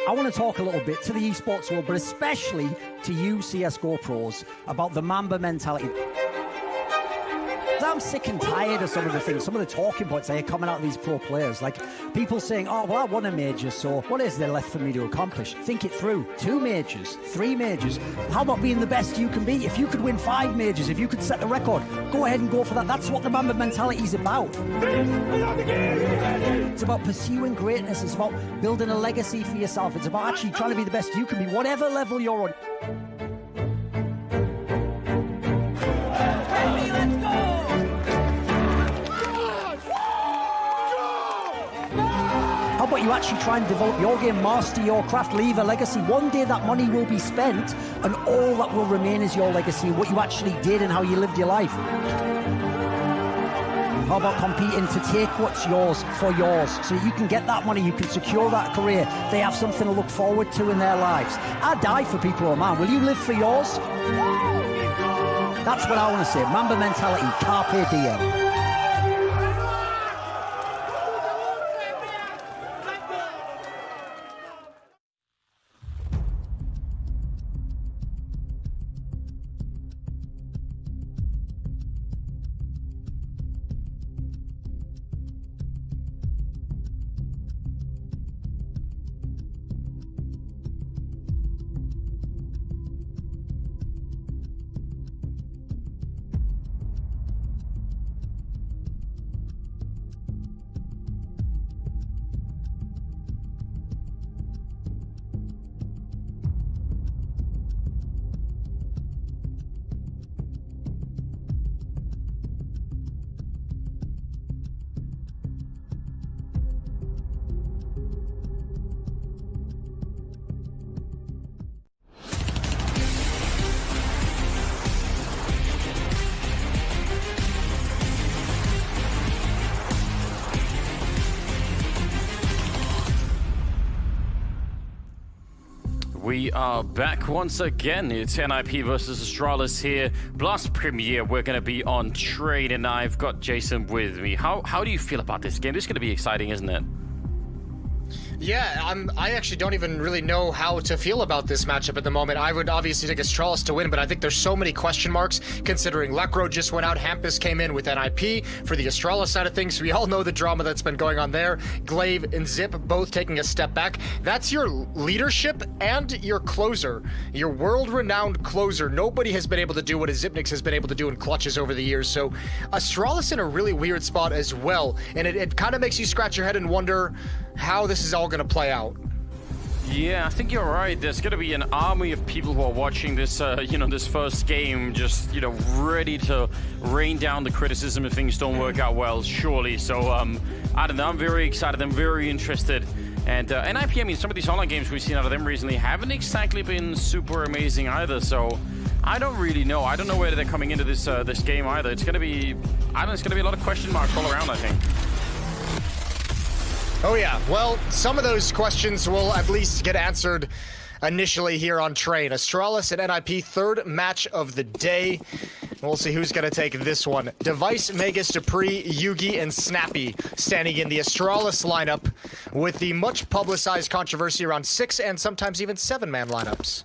I want to talk a little bit to the esports world, but especially to you CSGO pros about the Mamba mentality. I'm sick and tired of some of the things, some of the talking points that are coming out of these pro players. Like people saying, oh, well, I won a major, so what is there left for me to accomplish? Think it through. 2 majors, 3 majors. How about being the best you can be? If you could win 5 majors, if you could set the record, go ahead and go for that. That's what the Mamba mentality is about. It's about pursuing greatness. It's about building a legacy for yourself. It's about actually trying to be the best you can be, whatever level you're on. How about you actually try and develop your game, master your craft, leave a legacy? One day that money will be spent and all that will remain is your legacy, what you actually did and how you lived your life. How about competing to take what's yours for yours so you can get that money, you can secure that career, they have something to look forward to in their lives. I die for people, oh man, will you live for yours? That's what I want to say, Mamba mentality, carpe diem. We are back once again. It's NIP versus Astralis here. Blast Premiere, we're going to be on Trade, and I've got Jason with me. How do you feel about this game? This is going to be exciting, isn't it? Yeah, I actually don't even really know how to feel about this matchup at the moment. I would obviously take Astralis to win, but I think there's so many question marks considering Lekro just went out, Hampus came in with NIP for the Astralis side of things. We all know the drama that's been going on there. Glaive and Zip both taking a step back. That's your leadership and your closer, your world-renowned closer. Nobody has been able to do what a Zipnix has been able to do in clutches over the years, so Astralis in a really weird spot as well, and it kind of makes you scratch your head and wonder how this is all going to play out. Yeah, I think you're right. There's going to be an army of people who are watching this, this first game, just, ready to rain down the criticism if things don't work out well, surely. So, I don't know. I'm very excited. I'm very interested. And NIP, I mean, some of these online games we've seen out of them recently haven't exactly been super amazing either. So, I don't really know. I don't know where they're coming into this this game either. It's going to be, it's going to be a lot of question marks all around, I think. Oh yeah, well, some of those questions will at least get answered initially here on Train. Astralis and NIP, third match of the day. We'll see who's going to take this one. Device, Magus, Dupree, Yugi, and Snappy standing in the Astralis lineup with the much publicized controversy around 6 and sometimes even 7-man lineups.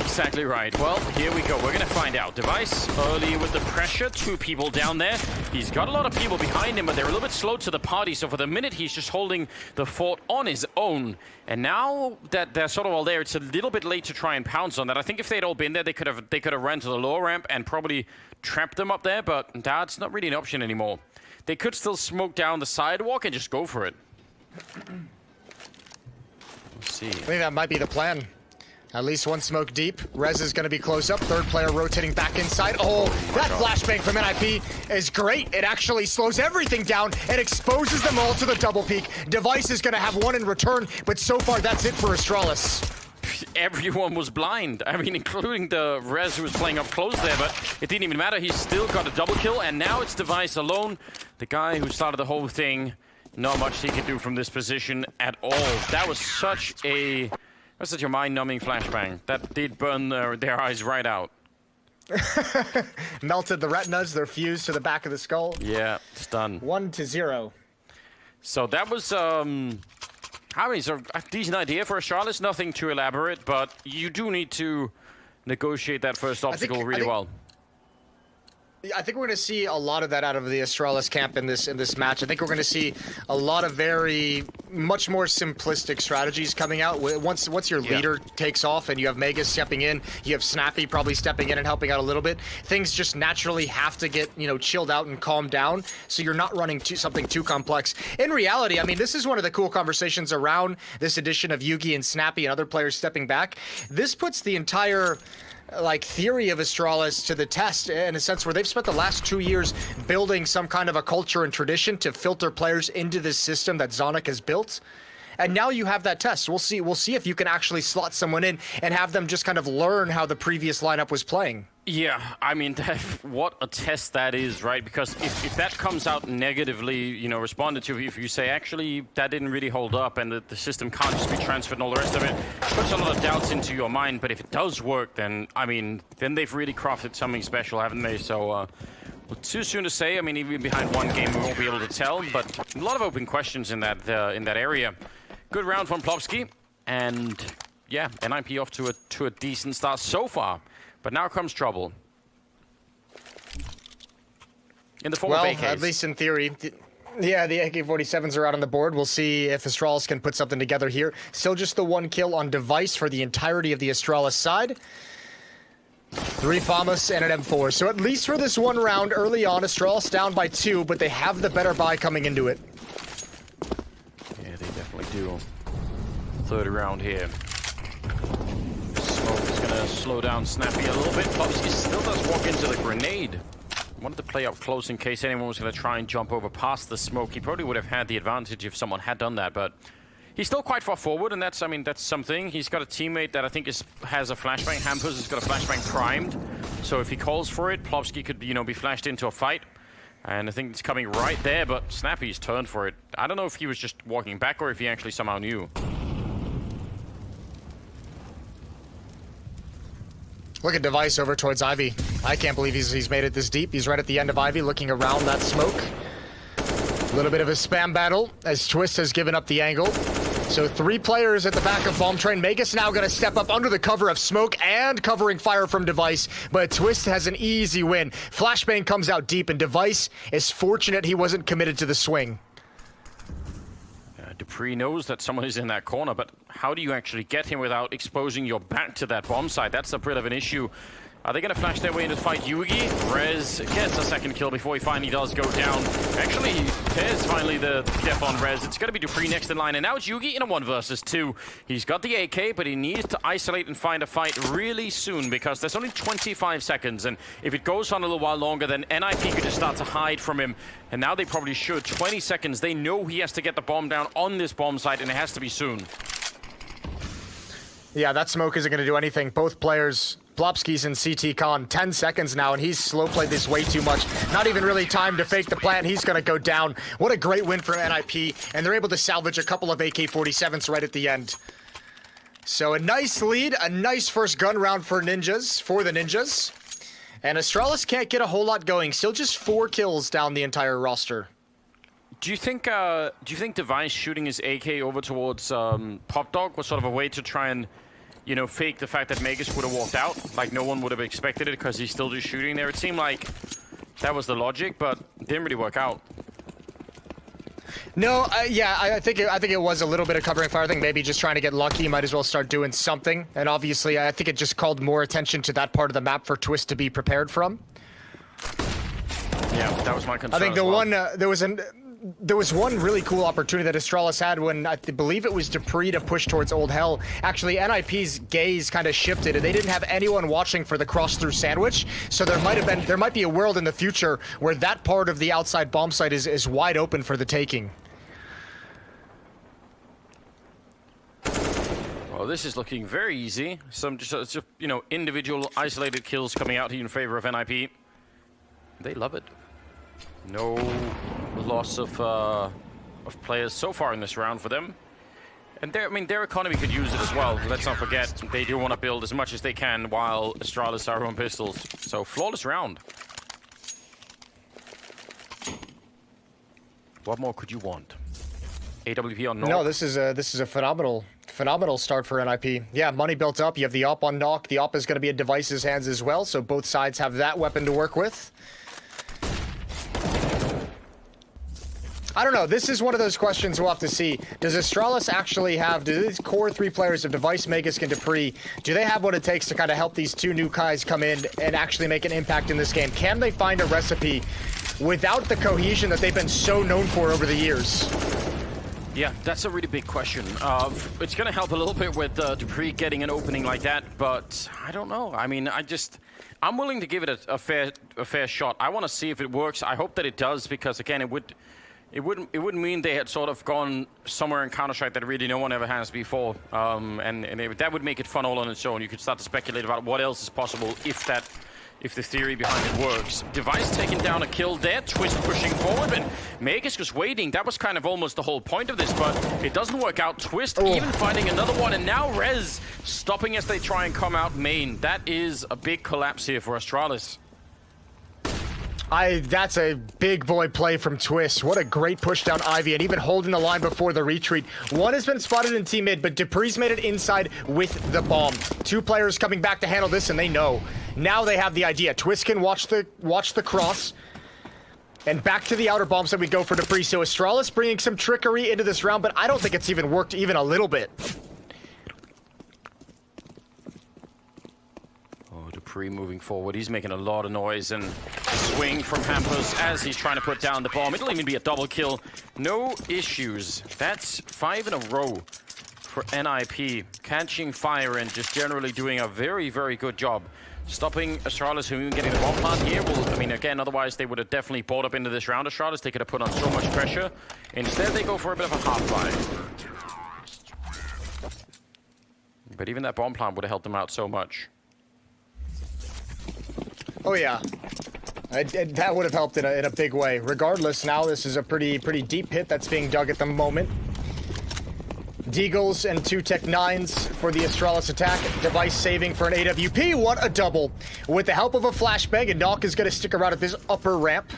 Exactly right. Well, here we go. We're going to find out. Device early with the pressure. 2 people down there. He's got a lot of people behind him, but they're a little bit slow to the party. So for the minute, he's just holding the fort on his own. And now that they're sort of all there, it's a little bit late to try and pounce on that. I think if they'd all been there, they could have ran to the lower ramp and probably trapped them up there. But that's not really an option anymore. They could still smoke down the sidewalk and just go for it. Let's see. I think that might be the plan. At least one smoke deep. Rez is going to be close up. Third player rotating back inside. Oh, that flashbang from NIP is great. It actually slows everything down and exposes them all to the double peek. Device is going to have one in return, but so far that's it for Astralis. Everyone was blind. I mean, including the Rez who was playing up close there, but it didn't even matter. He's still got a double kill, and now it's Device alone. The guy who started the whole thing. Not much he can do from this position at all. That was such a mind-numbing flashbang. That did burn their eyes right out. Melted the retinas, they're fused to the back of the skull. Yeah, it's done. 1-0. So that was, I mean, it's a decent idea for Astralis. Nothing too elaborate, but you do need to negotiate that first obstacle really well. I think we're going to see a lot of that out of the Astralis camp in this match. I think we're going to see a lot of much more simplistic strategies coming out. Once your leader takes off and you have Megas stepping in, you have Snappy probably stepping in and helping out a little bit. Things just naturally have to get chilled out and calmed down, so you're not running something too complex. In reality, I mean, this is one of the cool conversations around this edition of Yugi and Snappy and other players stepping back. This puts the entire theory of Astralis to the test, in a sense where they've spent the last 2 years building some kind of a culture and tradition to filter players into this system that Zonic has built. And now you have that test. We'll see if you can actually slot someone in and have them just kind of learn how the previous lineup was playing. Yeah, I mean, what a test that is, right? Because if that comes out negatively, responded to, if you say, actually, that didn't really hold up and the system can't just be transferred and all the rest of it, puts a lot of doubts into your mind. But if it does work, then, I mean, then they've really crafted something special, haven't they? So, well, too soon to say. I mean, even behind one game, we won't be able to tell. But a lot of open questions in that area. Good round from Plopsky. And, yeah, NIP off to a decent start so far. But now comes trouble. In the form of AKs. At least in theory. Yeah, the AK-47s are out on the board. We'll see if Astralis can put something together here. Still just the 1 kill on device for the entirety of the Astralis side. 3 FAMAS and an M4. So at least for this one round early on, Astralis down by 2, but they have the better buy coming into it. Yeah, they definitely do. Third round here. Smoke is going to slow down Snappy a little bit. Plopsky still does walk into the grenade. Wanted to play up close in case anyone was going to try and jump over past the smoke. He probably would have had the advantage if someone had done that, but he's still quite far forward, and that's something. He's got a teammate that I think has a flashbang. Hampers has got a flashbang primed, so if he calls for it, Plopsky could be flashed into a fight. And I think it's coming right there, but Snappy's turned for it. I don't know if he was just walking back or if he actually somehow knew. Look at Device over towards Ivy. I can't believe he's made it this deep. He's right at the end of Ivy, looking around that smoke. A little bit of a spam battle as Twist has given up the angle. So 3 players at the back of Bomb Train. Magus now going to step up under the cover of smoke and covering fire from Device, but Twist has an easy win. Flashbang comes out deep, and Device is fortunate he wasn't committed to the swing. Dupree knows that someone is in that corner, but how do you actually get him without exposing your back to that bomb site? That's a bit of an issue. Are they going to flash their way into the fight? Yugi, Rez gets a second kill before he finally does go down. Actually, there's finally the death on Rez. It's going to be Dupree next in line, and now it's Yugi in a 1 versus 2. He's got the AK, but he needs to isolate and find a fight really soon because there's only 25 seconds, and if it goes on a little while longer, then NIP could just start to hide from him, and now they probably should. 20 seconds. They know he has to get the bomb down on this bomb site, and it has to be soon. Yeah, that smoke isn't going to do anything. Both players... Plopsky's in CT Con, 10 seconds now, and he's slow played this way too much. Not even really time to fake the plant. He's going to go down. What a great win for NIP, and they're able to salvage a couple of AK-47s right at the end. So a nice lead, a nice first gun round for the Ninjas. And Astralis can't get a whole lot going. Still just 4 kills down the entire roster. Do you think Device shooting his AK over towards Pop Dog was sort of a way to try and fake the fact that Magus would have walked out? Like, no one would have expected it because he's still just shooting there. It seemed like that was the logic, but it didn't really work out. No, yeah, I think it was a little bit of covering fire. I think maybe just trying to get lucky. You might as well start doing something. And obviously, I think it just called more attention to that part of the map for Twist to be prepared from. Yeah, that was my concern. I think there was one really cool opportunity that Astralis had when I believe it was Dupree to push towards Old Hell. Actually, NIP's gaze kind of shifted, and they didn't have anyone watching for the cross-through sandwich. So there might be a world in the future where that part of the outside bomb site is wide open for the taking. Well, this is looking very easy. Some just individual isolated kills coming out here in favor of NIP. They love it. No loss of players so far in this round for them. And their economy could use it as well. Let's not forget, they do want to build as much as they can while Astralis are on pistols. So, flawless round. What more could you want? AWP on North. No, this is a phenomenal start for NIP. Yeah, money built up. You have the op on Knock. The op is going to be in Device's hands as well, so both sides have that weapon to work with. I don't know. This is one of those questions we'll have to see. Does Astralis actually have, do these core 3 players of Device, Magisk, and Dupree, do they have what it takes to kind of help these 2 new guys come in and actually make an impact in this game? Can they find a recipe without the cohesion that they've been so known for over the years? Yeah, that's a really big question. It's going to help a little bit with Dupree getting an opening like that, but I don't know. I mean, I'm willing to give it a fair shot. I want to see if it works. I hope that it does, because again, it wouldn't mean they had sort of gone somewhere in Counter-Strike that really no one ever has before, that would make it fun all on its own. You could start to speculate about what else is possible if the theory behind it works. Device taking down a kill there, Twist pushing forward, and Magisk was waiting. That was kind of almost the whole point of this, but it doesn't work out. Twist even finding another one, and now Rez stopping as they try and come out main. That is a big collapse here for Astralis. That's a big boy play from Twist. What a great push down Ivy, and even holding the line before the retreat. One has been spotted in team mid, but Dupree's made it inside with the bomb. 2 players coming back to handle this, and they know. Now they have the idea. Twist can watch the cross. And back to the outer bombs that we go for Dupree. So Astralis bringing some trickery into this round, but I don't think it's even worked even a little bit. Dupree moving forward. He's making a lot of noise, and swing from Hampers as he's trying to put down the bomb. It'll even be a double kill. No issues. That's 5 in a row for NIP. Catching fire and just generally doing a very, very good job. Stopping Astralis from even getting the bomb plant here. Well, I mean, again, otherwise they would have definitely bought up into this round. Astralis, they could have put on so much pressure. Instead, they go for a bit of a half-life. But even that bomb plant would have helped them out so much. Oh yeah, that would have helped in a big way. Regardless, now this is a pretty deep pit that's being dug at the moment. Deagles and 2 Tech 9s for the Astralis attack. Device saving for an AWP. What a double. With the help of a flashbang, and Knock is going to stick around at this upper ramp.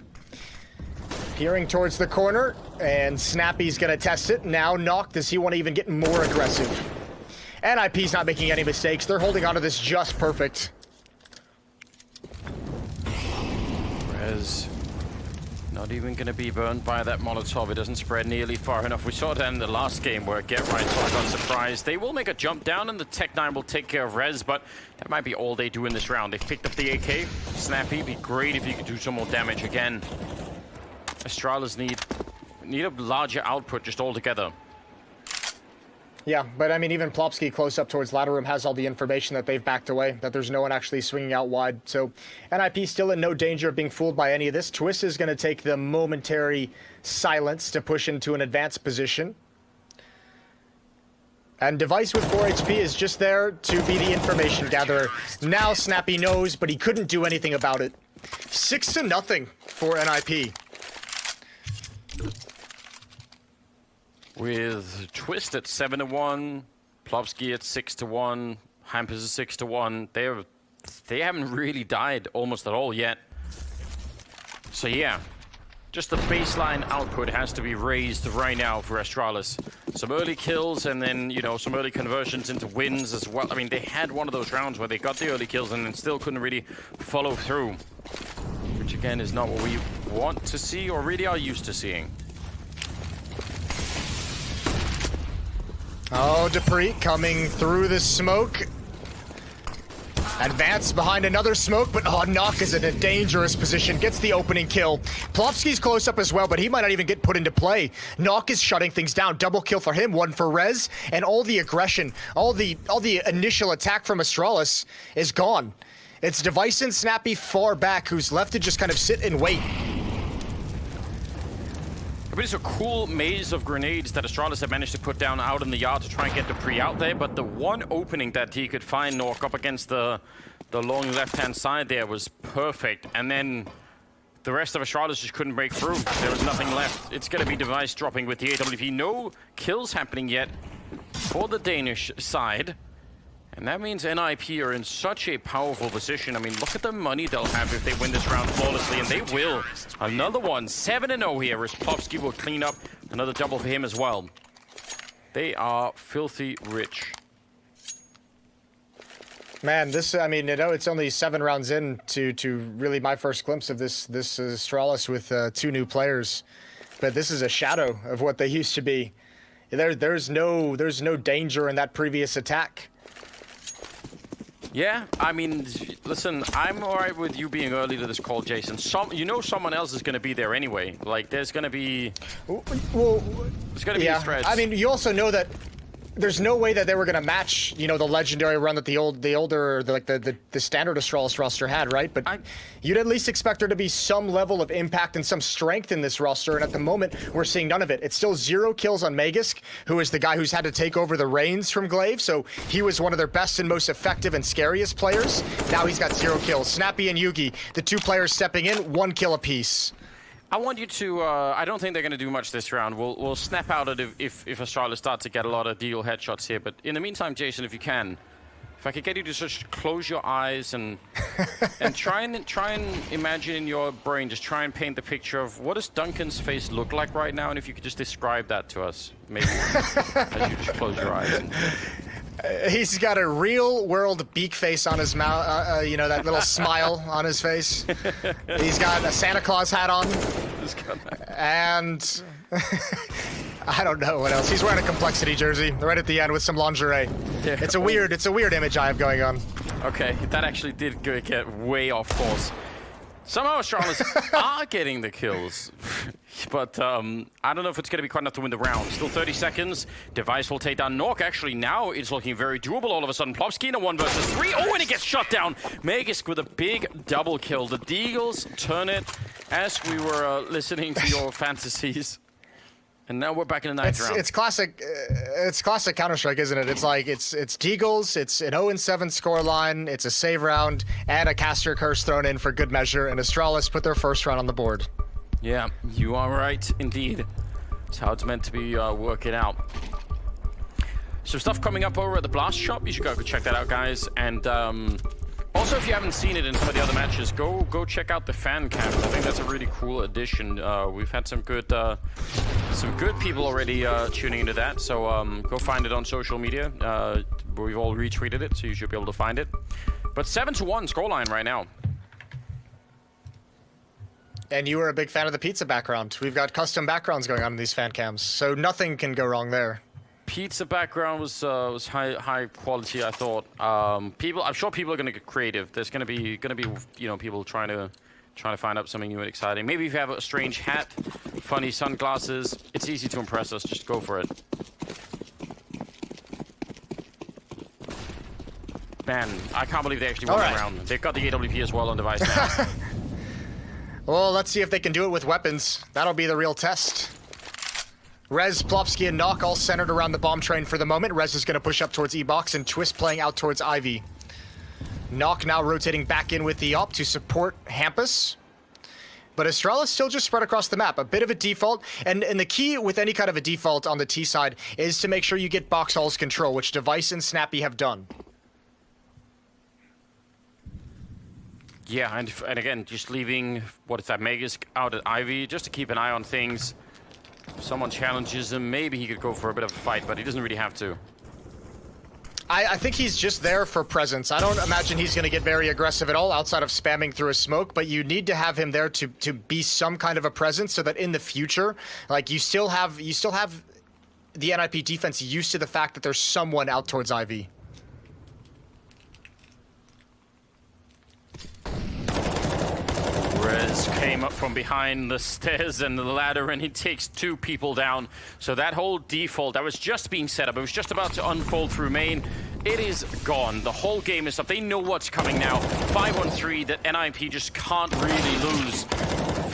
Peering towards the corner, and Snappy's going to test it. Now Knock, does he want to even get more aggressive? NIP's not making any mistakes. They're holding onto this just perfect. Rez not even going to be burned by that Molotov. It doesn't spread nearly far enough. We saw that in the last game where Get Right sort of got surprised. They will make a jump down, and the Tech 9 will take care of Rez, but that might be all they do in this round. They've picked up the AK. Snappy, be great if you could do some more damage again. Astralis need a larger output just altogether. Yeah, but I mean, even Plopsky close up towards ladder room has all the information that they've backed away, that there's no one actually swinging out wide. So NIP still in no danger of being fooled by any of this. Twist is going to take the momentary silence to push into an advanced position. And Device with 4 HP is just there to be the information gatherer. Now Snappy knows, but he couldn't do anything about it. 6-0 for NIP. With Twist at 7-1, Plopsky at 6-1, Hampers at 6-1. They haven't really died almost at all yet. So yeah, just the baseline output has to be raised right now for Astralis. Some early kills and then, you know, some early conversions into wins as well. I mean, they had one of those rounds where they got the early kills and then still couldn't really follow through. Which again is not what we want to see or really are used to seeing. Oh, Dupree coming through the smoke. Advance behind another smoke, but Knock is in a dangerous position. Gets the opening kill. Plopsky's close up as well, but he might not even get put into play. Knock is shutting things down. Double kill for him, 1 for Rez, and all the aggression, all the initial attack from Astralis is gone. It's Device and Snappy far back, who's left to just kind of sit and wait. But it's a cool maze of grenades that Astralis have managed to put down out in the yard to try and get Dupree out there, but the one opening that he could find, Nork, up against the long left-hand side there was perfect, and then the rest of Astralis just couldn't break through. There was nothing left. It's going to be Device dropping with the AWP. No kills happening yet for the Danish side. And that means NIP are in such a powerful position. I mean, look at the money they'll have if they win this round flawlessly, and they will. Another one, 7-0 here, as Plopsky will clean up Another double for him as well. They are filthy rich. Man, this, I mean, you know, it's only 7 rounds in to really my first glimpse of this Astralis with 2 new players. But this is a shadow of what they used to be. There's no danger in that previous attack. Yeah, I mean, listen, I'm alright with you being early to this call, Jason. Someone else is going to be there anyway. Like, there's going to be... Well, there's going to be a stretch. I mean, you also know that there's no way that they were going to match, you know, the legendary run that the standard Astralis roster had, right? But you'd at least expect there to be some level of impact and some strength in this roster, and at the moment, we're seeing none of it. It's still 0 kills on Magisk, who is the guy who's had to take over the reins from Glaive, so he was one of their best and most effective and scariest players. Now he's got 0 kills. Snappy and Yugi, the 2 players stepping in, 1 kill apiece. I want you to, I don't think they're going to do much this round. We'll snap out it if Astralis start to get a lot of deal headshots here. But in the meantime, Jason, if you can, if I could get you to just close your eyes and try and imagine in your brain, just try and paint the picture of what does Duncan's face look like right now, and if you could just describe that to us, maybe as you just close your eyes. And... He's got a real-world beak face on his mouth, you know, that little smile on his face. He's got a Santa Claus hat on. And I don't know what else. He's wearing a Complexity jersey right at the end with some lingerie. Yeah. It's a weird image I have going on. Okay, that actually did get way off course. Somehow Astralis are getting the kills, but I don't know if it's going to be quite enough to win the round. Still 30 seconds. Device will take down Nork. Actually, now it's looking very doable all of a sudden. Plopsky in a 1 versus 3. Oh, and it gets shut down. Magisk with a big double kill. The Deagles turn it as we were listening to your fantasies. And now we're back in the 9th round. It's classic Counter-Strike, isn't it? It's like, it's Deagles, it's an 0-7 scoreline, it's a save round, and a caster curse thrown in for good measure, and Astralis put their first round on the board. Yeah, you are right, indeed. That's how it's meant to be working out. Some stuff coming up over at the Blast Shop. You should go check that out, guys. And also, if you haven't seen it in some of the other matches, go check out the fan cams. I think that's a really cool addition. We've had some good people already tuning into that. So go find it on social media. We've all retweeted it, so you should be able to find it. But 7-1 scoreline right now. And you were a big fan of the pizza background. We've got custom backgrounds going on in these fan cams, so nothing can go wrong there. Pizza background was high quality, I thought. I'm sure people are going to get creative. There's going to be you know, people trying to find out something new and exciting. Maybe if you have a strange hat, funny sunglasses, it's easy to impress us. Just go for it. Man, I can't believe they actually won the round. They've got the AWP as well on device now. Well, let's see if they can do it with weapons. That'll be the real test. Rez, Plopsky, and Knock all centered around the bomb train for the moment. Rez is going to push up towards E-Box, and Twist playing out towards Ivy. Knock now rotating back in with the op to support Hampus. But Astralis still just spread across the map. A bit of a default. And the key with any kind of a default on the T side is to make sure you get box halls control, which Device and Snappy have done. Yeah, and again, just leaving, what is that, Magisk out at Ivy, just to keep an eye on things. If someone challenges him, maybe he could go for a bit of a fight, but he doesn't really have to. I think he's just there for presence. I don't imagine he's going to get very aggressive at all outside of spamming through a smoke, but you need to have him there to be some kind of a presence so that in the future, like, you still have the NIP defense used to the fact that there's someone out towards Ivy. Rez came up from behind the stairs and the ladder, and he takes 2 people down. So that whole default that was just being set up, it was just about to unfold through main, it is gone. The whole game is up. They know what's coming now. 5-on-3 that NIP just can't really lose.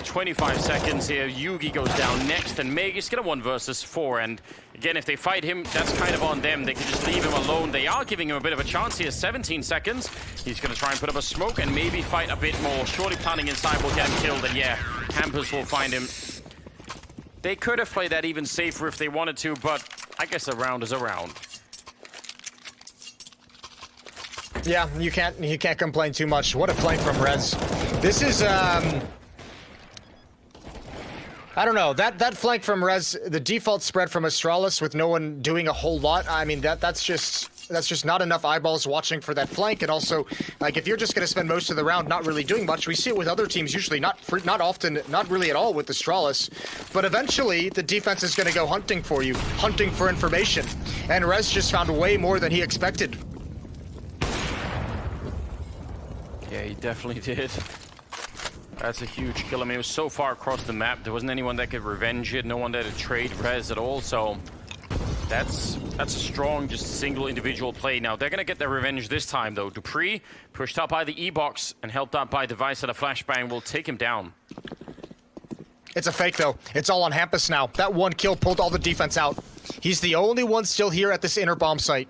25 seconds here. Yugi goes down next, and Magisk get a 1 versus 4. And again, if they fight him, that's kind of on them. They can just leave him alone. They are giving him a bit of a chance here. 17 seconds. He's going to try and put up a smoke and maybe fight a bit more. Shorty planting inside will get him killed. And yeah, Hampus will find him. They could have played that even safer if they wanted to, but I guess a round is a round. Yeah, you can't complain too much. What a flank from Rez. This is I don't know. That flank from Rez, the default spread from Astralis with no one doing a whole lot. I mean, that's just not enough eyeballs watching for that flank. And also, like, if you're just going to spend most of the round not really doing much, we see it with other teams usually, not often, not really at all with Astralis. But eventually, the defense is going to go hunting for you, hunting for information. And Rez just found way more than he expected. Yeah, he definitely did. That's a huge kill. I mean, it was so far across the map. There wasn't anyone that could revenge it. No one that could trade Rez at all. So that's a strong, just single individual play. Now, they're going to get their revenge this time, though. dupreeh, pushed up by the E-Box and helped out by Device at a flashbang, will take him down. It's a fake, though. It's all on Hampus now. That one kill pulled all the defense out. He's the only one still here at this inner bomb site.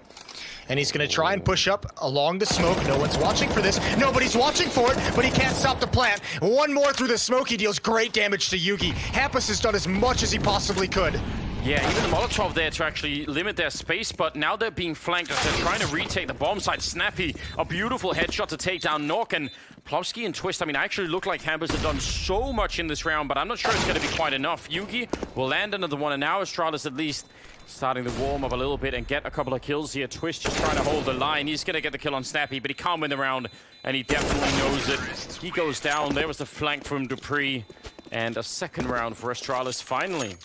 And he's going to try and push up along the smoke. No one's watching for this. Nobody's watching for it, but he can't stop the plant. One more through the smoke. He deals great damage to Yugi. Hampus has done as much as he possibly could. Yeah, even the Molotov there to actually limit their space, but now they're being flanked as they're trying to retake the bomb site. Snappy, a beautiful headshot to take down Nok, and Plowski and Twist. I mean, actually look like Hampus have done so much in this round, but I'm not sure it's going to be quite enough. Yugi will land another one, and now Astralis at least starting to warm up a little bit and get a couple of kills here. Twist just trying to hold the line. He's going to get the kill on Snappy, but he can't win the round, and he definitely knows it. He goes down. There was the flank from dupreeh, and a second round for Astralis finally.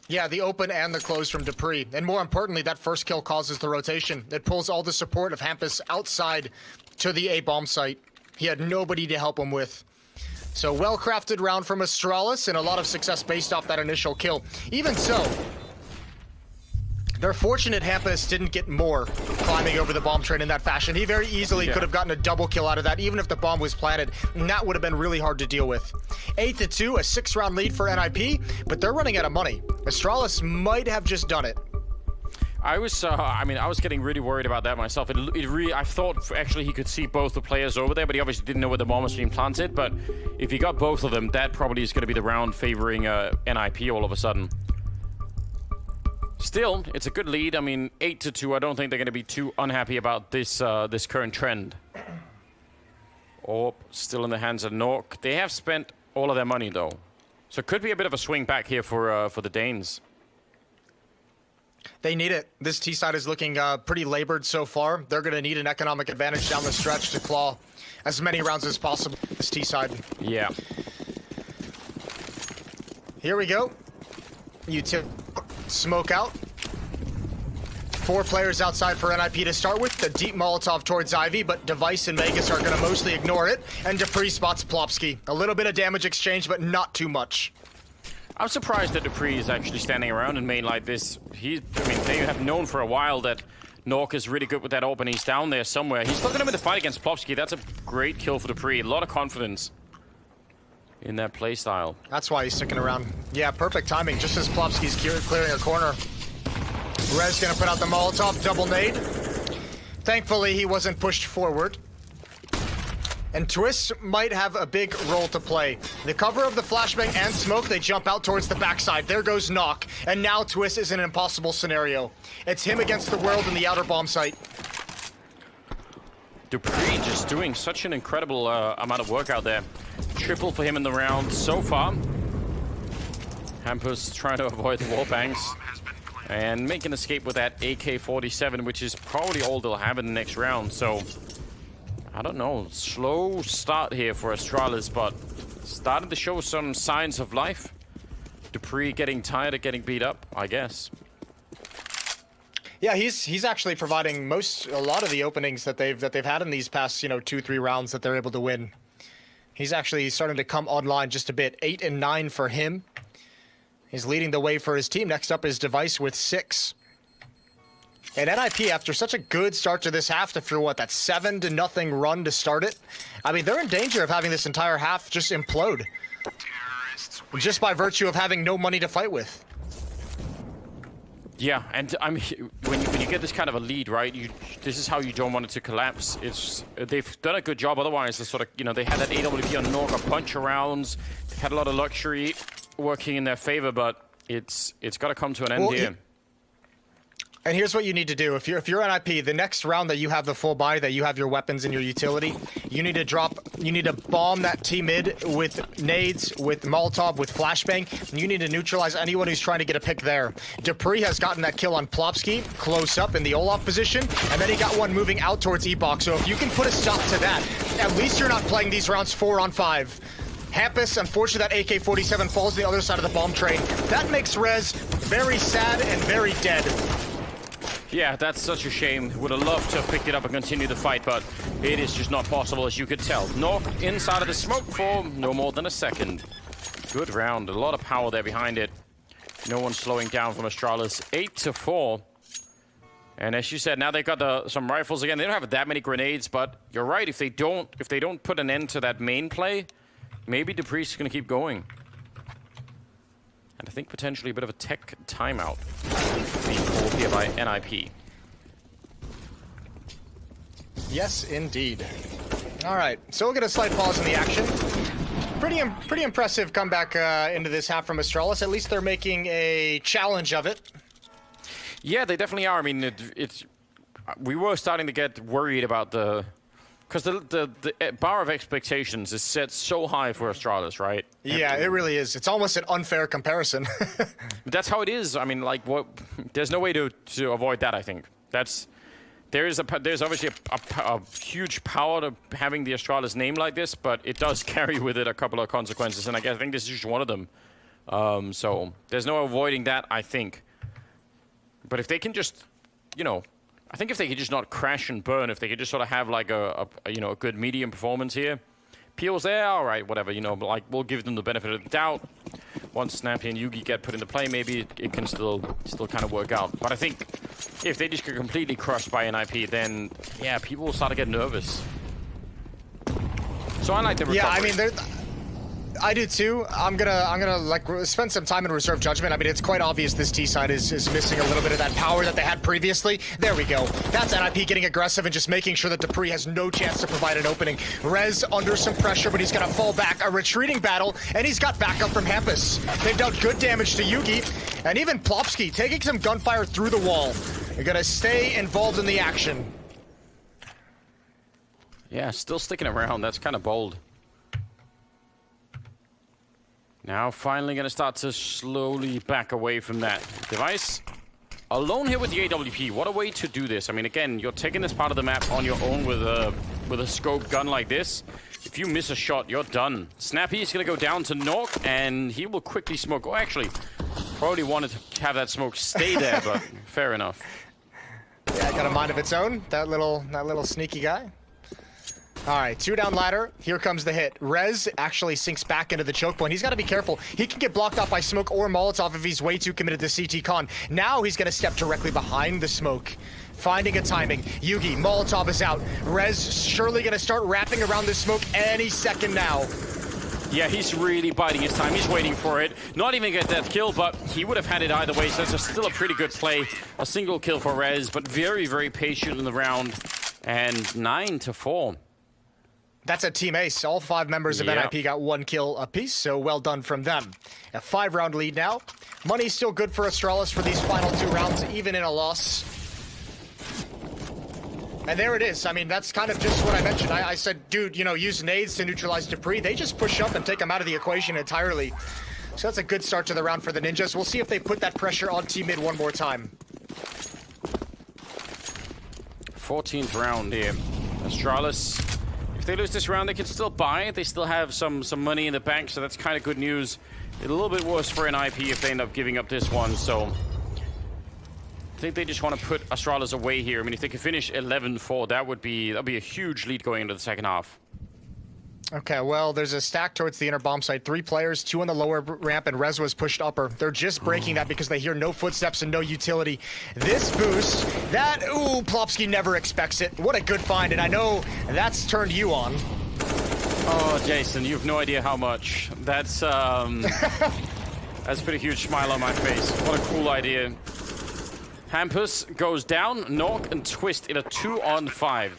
Yeah, the open and the close from dupreeh. And more importantly, that first kill causes the rotation. It pulls all the support of Hampus outside to the A bomb site. He had nobody to help him with. So well-crafted round from Astralis and a lot of success based off that initial kill. Even so, they're fortunate Hampus didn't get more climbing over the bomb train in that fashion. He very easily could have gotten a double kill out of that, even if the bomb was planted, and that would have been really hard to deal with. 8-2, a 6-round lead for NIP, but they're running out of money. Astralis might have just done it. I was getting really worried about that myself. I thought actually he could see both the players over there, but he obviously didn't know where the bomb was being planted. But if he got both of them, that probably is going to be the round favoring NIP all of a sudden. Still, it's a good lead. I mean, 8-2. I don't think they're going to be too unhappy about this this current trend. Oh, still in the hands of Nok. They have spent all of their money though, so it could be a bit of a swing back here for the Danes. They need it. This T side is looking pretty labored so far. They're going to need an economic advantage down the stretch to claw as many rounds as possible. This T side. Yeah. Here we go. You tip. Smoke out. 4 players outside for NIP to start with. The deep Molotov towards Ivy, but Device and Vegas are going to mostly ignore it. And dupreeh spots Plopsky. A little bit of damage exchange, but not too much. I'm surprised that dupreeh is actually standing around in main like this. They have known for a while that Nok is really good with that open. He's down there somewhere. He's still going to win the fight against Plopsky. That's a great kill for dupreeh. A lot of confidence in that playstyle. That's why he's sticking around. Yeah, perfect timing. Just as Plopsky's clearing a corner. Rez gonna put out the Molotov, double nade. Thankfully, he wasn't pushed forward. And Twist might have a big role to play. The cover of the flashbang and smoke, they jump out towards the backside. There goes Nok. And now Twist is in an impossible scenario. It's him against the world in the outer bomb site. dupreeh just doing such an incredible amount of work out there. Triple for him in the round so far. Hampus trying to avoid the wall bangs and make an escape with that AK-47, which is probably all they'll have in the next round. So, I don't know. Slow start here for Astralis, but starting to show some signs of life. dupreeh getting tired of getting beat up, I guess. Yeah, he's actually providing a lot of the openings that they've had in these past 2-3 rounds that they're able to win. He's actually starting to come online just a bit. 8 and 9 for him. He's leading the way for his team. Next up is Device with 6. And NIP, after such a good start to this half, after what, that 7-0 run to start it, I mean, they're in danger of having this entire half just implode. Just by virtue of having no money to fight with. Yeah, and I mean, when you get this kind of a lead, right? This is how you don't want it to collapse. They've done a good job. Otherwise, they sort of, they had that AWP on Nok, a bunch of rounds. They've had a lot of luxury working in their favor, but it's got to come to an end here. And here's what you need to do. If you're NIP, the next round that you have the full buy, that you have your weapons and your utility, you need to bomb that T mid with nades, with Molotov, with flashbang. You need to neutralize anyone who's trying to get a pick there. Dupree has gotten that kill on Plopsky, close up in the Olaf position, and then he got one moving out towards Ebok. So if you can put a stop to that, at least you're not playing these rounds 4-on-5. Hampus, unfortunately, that AK-47 falls to the other side of the bomb train. That makes Rez very sad and very dead. Yeah, that's such a shame. Would have loved to have picked it up and continued the fight, but it is just not possible, as you could tell. Nork inside of the smoke for no more than a second. Good round. A lot of power there behind it. No one slowing down from Astralis. 8-4. And as you said, now they've got some rifles again. They don't have that many grenades, but you're right. If they don't put an end to that main play, maybe Dupree's going to keep going. And I think potentially a bit of a tech timeout being called here by NIP. Yes, indeed. All right, so we'll get a slight pause in the action. Pretty impressive comeback into this half from Astralis. At least they're making a challenge of it. Yeah, they definitely are. I mean, we were starting to get worried about because the bar of expectations is set so high for Astralis, right? Yeah, it really is. It's almost an unfair comparison. That's how it is. I mean, like, there's no way to avoid that, I think. There's obviously a huge power to having the Astralis name like this, but it does carry with it a couple of consequences, and I think this is just one of them. So there's no avoiding that, I think. But if they can just, I think if they could just not crash and burn, if they could just sort of have like a good medium performance here. Peel's there, all right, whatever, like we'll give them the benefit of the doubt. Once Snappy and Yugi get put into play, maybe it can still kind of work out. But I think if they just get completely crushed by NIP, then yeah, people will start to get nervous. So I like the recovery. Yeah, I mean, I do too. I'm gonna like spend some time in reserve judgment. I mean, it's quite obvious this T side is missing a little bit of that power that they had previously. There we go. That's NIP getting aggressive and just making sure that Dupree has no chance to provide an opening. Rez under some pressure, but he's gonna fall back. A retreating battle, and he's got backup from Hampus. They've dealt good damage to Yugi, and even Plopsky taking some gunfire through the wall. They're gonna stay involved in the action. Yeah, still sticking around. That's kind of bold. Now finally going to start to slowly back away from that. Device alone here with the AWP. What a way to do this. I mean, again, you're taking this part of the map on your own with a scope gun like this. If you miss a shot, you're done. Snappy is going to go down to Nork, and he will quickly smoke. Oh, actually, probably wanted to have that smoke stay there, but fair enough. Yeah, got a mind of its own. That little sneaky guy. All right, 2 down ladder. Here comes the hit. Rez actually sinks back into the choke point. He's got to be careful. He can get blocked off by smoke or Molotov if he's way too committed to CT con. Now he's going to step directly behind the smoke. Finding a timing. Yugi, Molotov is out. Rez surely going to start wrapping around this smoke any second now. Yeah, he's really biding his time. He's waiting for it. Not even get that kill, but he would have had it either way, so it's still a pretty good play. A single kill for Rez, but very, very patient in the round. And 9-4. That's a team ace. All 5 members of NIP got 1 kill apiece, so well done from them. A 5-round lead now. Money's still good for Astralis for these final 2 rounds, even in a loss. And there it is. I mean, that's kind of just what I mentioned. I said, dude, use nades to neutralize Dupree. They just push up and take him out of the equation entirely. So that's a good start to the round for the Ninjas. We'll see if they put that pressure on Team Mid one more time. 14th round here. Astralis, if they lose this round, they can still buy it. They still have some money in the bank, so that's kind of good news. A little bit worse for NIP if they end up giving up this one, so I think they just want to put Astralis away here. I mean, if they could finish 11-4, that'd be a huge lead going into the second half. Okay, well, there's a stack towards the inner bomb site. 3 players, 2 on the lower ramp, and Rez was pushed upper. They're just breaking that because they hear no footsteps and no utility. This boost, Plopsky never expects it. What a good find, and I know that's turned you on. Oh, Jason, you have no idea how much. That's put a huge smile on my face. What a cool idea. Hampus goes down, Nork and Twist in a 2-on-5.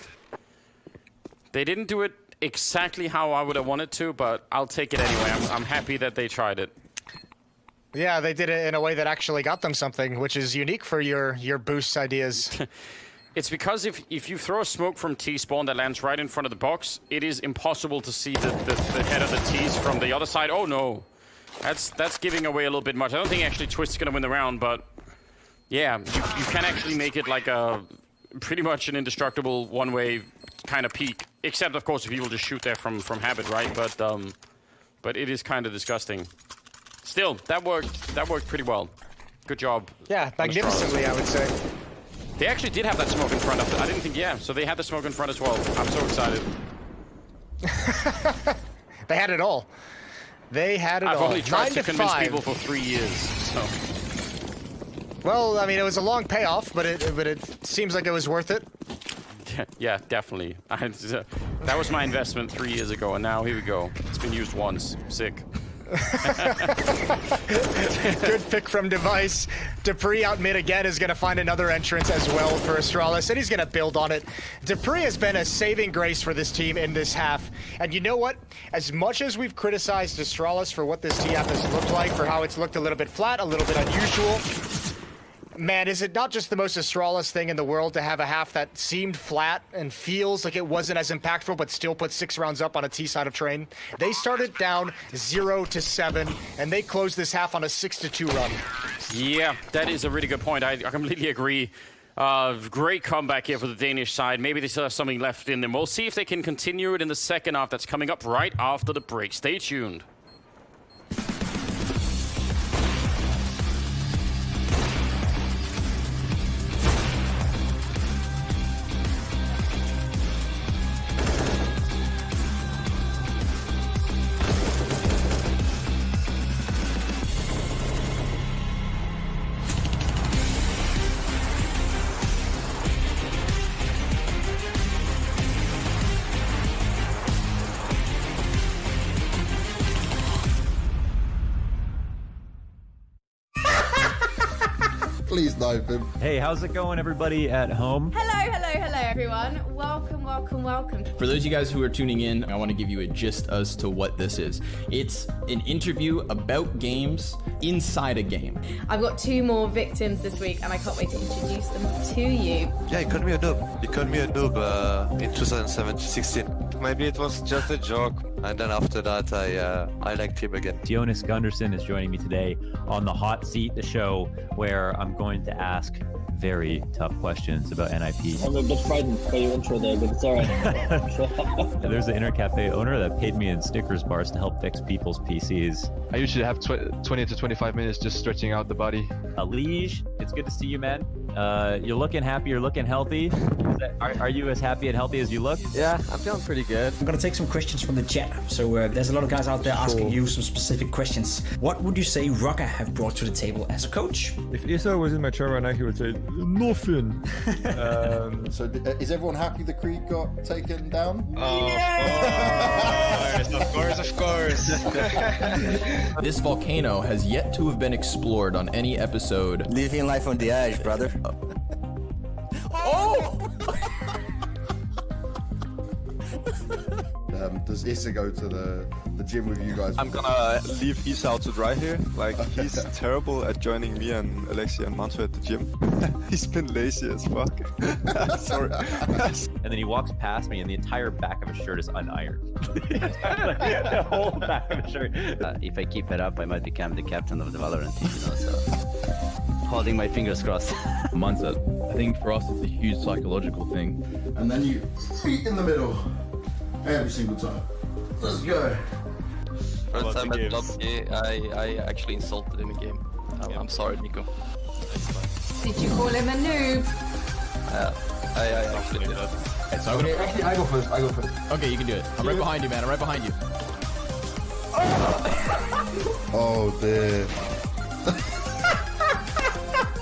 They didn't do it exactly how I would have wanted to, but I'll take it anyway. I'm happy that they tried it. Yeah, they did it in a way that actually got them something, which is unique for your boost ideas. It's because if you throw a smoke from T-spawn that lands right in front of the box, it is impossible to see the head of the T's from the other side. Oh no, that's giving away a little bit much. I don't think actually Twist's gonna win the round, but yeah, you can actually make it like a pretty much an indestructible one-way kind of peak. Except of course if people just shoot there from habit, right? But it is kind of disgusting. Still, that worked pretty well. Good job. Yeah, magnificently, I would say. They actually did have that smoke in front of them. I didn't think, yeah. So they had the smoke in front as well. I'm so excited. They had it all. They had it all. I've only tried to convince 5. people for 3 years, so. Well, I mean, it was a long payoff, but it seems like it was worth it. Yeah, definitely. That was my investment 3 years ago, and now here we go. It's been used once. Sick. Good pick from Device. Dupree out mid again is going to find another entrance as well for Astralis, and he's going to build on it. Dupree has been a saving grace for this team in this half. And you know what? As much as we've criticized Astralis for what this TF has looked like, for how it's looked a little bit flat, a little bit unusual, man, is it not just the most Astralis thing in the world to have a half that seemed flat and feels like it wasn't as impactful, but still put 6 rounds up on a T side of train? They started down 0-7, and they closed this half on a 6-2 run. Yeah, that is a really good point. I completely agree. Great comeback here for the Danish side. Maybe they still have something left in them. We'll see if they can continue it in the second half. That's coming up right after the break. Stay tuned. Please knife him. Hey, how's it going, everybody at home? Hello, everyone. Welcome. For those of you guys who are tuning in, I want to give you a gist as to what this is. It's an interview about games inside a game. I've got 2 more victims this week, and I can't wait to introduce them to you. Yeah, he called me a noob. He called me a noob in 2016. Maybe it was just a joke, and then after that, I liked him again. Jonas Gunderson is joining me today on the Hot Seat, the show where I'm going to ask very tough questions about NIP. I'm a bit frightened by your intro there, but it's alright. There's an Inner Cafe owner that paid me in Snickers bars to help fix people's PCs. I usually have 20 to 25 minutes just stretching out the body. Lige, it's good to see you, man. You're looking happy, you're looking healthy. Are you as happy and healthy as you look? Yeah, I'm feeling pretty good. I'm going to take some questions from the chat. So there's a lot of guys out there asking you some specific questions. What would you say Rocker have brought to the table as a coach? If Issa was in my chair right now, he would say, nothing. So is everyone happy the Creed got taken down? Oh, of course. This volcano has yet to have been explored on any episode. Living life on the edge, brother. Oh! Does Issa go to the gym with you guys? I'm gonna leave Issa out to dry here. Like, he's terrible at joining me and Alexia and Manto at the gym. He's been lazy as fuck. Sorry. And then he walks past me and the entire back of his shirt is unironed. The whole back of his shirt. If I keep it up, I might become the captain of the Valorant team, you know, so holding my fingers crossed. Mindset. I think for us it's a huge psychological thing. And then you feet in the middle every single time. Let's go. First time at Lobby, I actually insulted him in game. I'm sorry, Nico. Did you call him a noob? I actually did. Okay, so I'm gonna... Actually, I go first. Okay, you can do it. I'm right behind you, man. I'm right behind you. Oh dear.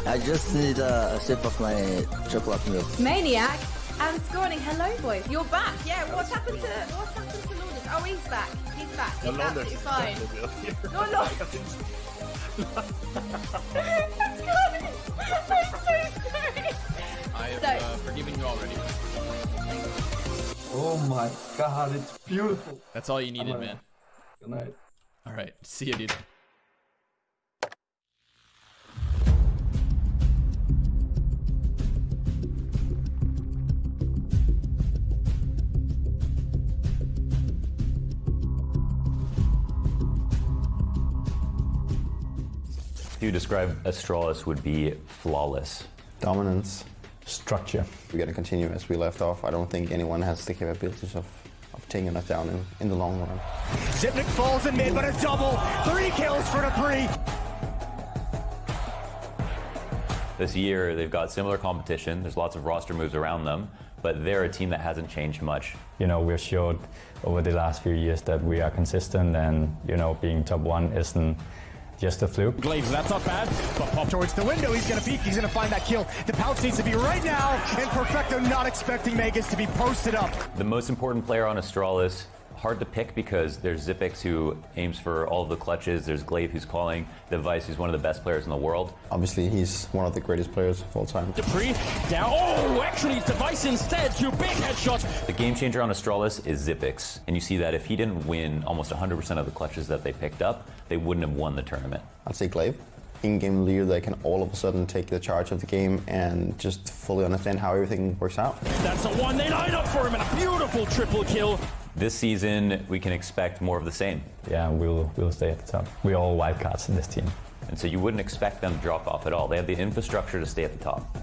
I just need a sip of my chocolate milk. Maniac and Scorning. Hello, boys. You're back. Yeah. What's happened to Lourdes? Oh, he's back. He's back. He's absolutely fine. No, Lourdes. I'm so sorry. I have forgiven you already. Oh my god, it's beautiful. That's all you needed, man. Good night. All right. See you, dude. You describe Astralis would be flawless. Dominance, structure. We're going to continue as we left off. I don't think anyone has the capabilities of taking us down in the long run. Zipnik falls in mid, but a double. 3 kills for Dupree. This year, they've got similar competition. There's lots of roster moves around them, but they're a team that hasn't changed much. You know, we've showed over the last few years that we are consistent, and, you know, being top 1 isn't just a fluke. Glaive, that's not bad, but pop towards the window. He's gonna peek, he's gonna find that kill. The pounce needs to be right now, and Perfecto not expecting Magus to be posted up. The most important player on Astralis, hard to pick because there's Zipix who aims for all of the clutches, there's Glaive who's calling, Device who's one of the best players in the world. Obviously, he's one of the greatest players of all time. Dupree down. Oh, actually, it's Device instead. 2 big headshots. The game changer on Astralis is Zipix, and you see that if he didn't win almost 100% of the clutches that they picked up, they wouldn't have won the tournament. I'd say Glaive. In-game leader that can all of a sudden take the charge of the game and just fully understand how everything works out. That's the one. They line up for him and a beautiful triple kill. This season, we can expect more of the same. Yeah, we'll stay at the top. We're all wildcards in this team. And so you wouldn't expect them to drop off at all. They have the infrastructure to stay at the top.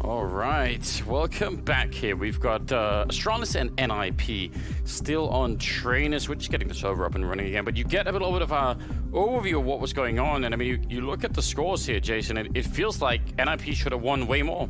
Alright, welcome back here. We've got Astralis and NIP still on trainers. We're just getting the server up and running again, but you get a little bit of an overview of what was going on. And I mean, you look at the scores here, Jason, and it feels like NIP should have won way more.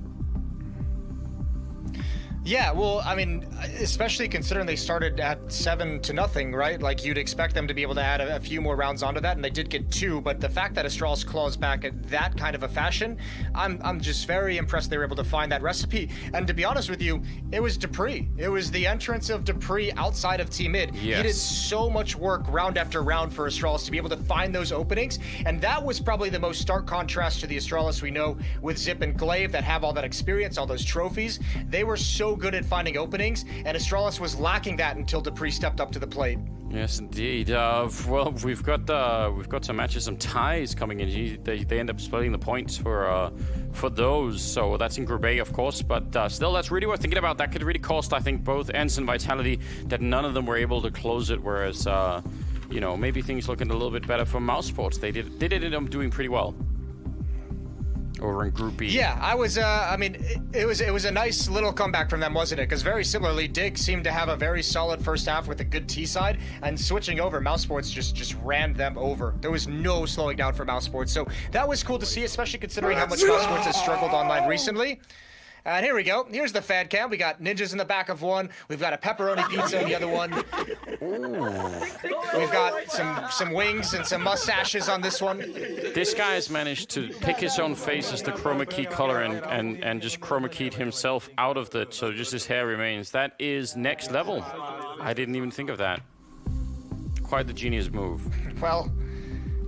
Yeah, well, I mean, especially considering they started at 7-0, right? Like, you'd expect them to be able to add a few more rounds onto that, and they did get 2, but the fact that Astralis claws back at that kind of a fashion, I'm just very impressed they were able to find that recipe. And to be honest with you, it was Dupree. It was the entrance of Dupree outside of Team Mid. Yes. He did so much work round after round for Astralis to be able to find those openings, and that was probably the most stark contrast to the Astralis we know with Zip and Glaive that have all that experience, all those trophies. They were so good at finding openings, and Astralis was lacking that until Dupree stepped up to the plate. Yes, indeed. Well, we've got some matches, some ties coming in. They end up splitting the points for those. So that's in Group A, of course. But still, that's really worth thinking about. That could really cost, I think, both Ents and Vitality that none of them were able to close it. Whereas, you know, maybe things looking a little bit better for Mouse Sports. They did end up doing pretty well over in Group B. Yeah, I mean, it was a nice little comeback from them, wasn't it? Because very similarly, Dig seemed to have a very solid first half with a good T side, and switching over, Mouse Sports just ran them over. There was no slowing down for Mouse Sports, so that was cool to see, especially considering how much Mouse Sports has struggled online recently. And here we go. Here's the fan cam. We got ninjas in the back of one. We've got a pepperoni pizza in the other one. Ooh. We've got some wings and some mustaches on this one. This guy has managed to pick his own face as the chroma key color and just chroma keyed himself out of it, so just his hair remains. That is next level. I didn't even think of that. Quite the genius move. Well,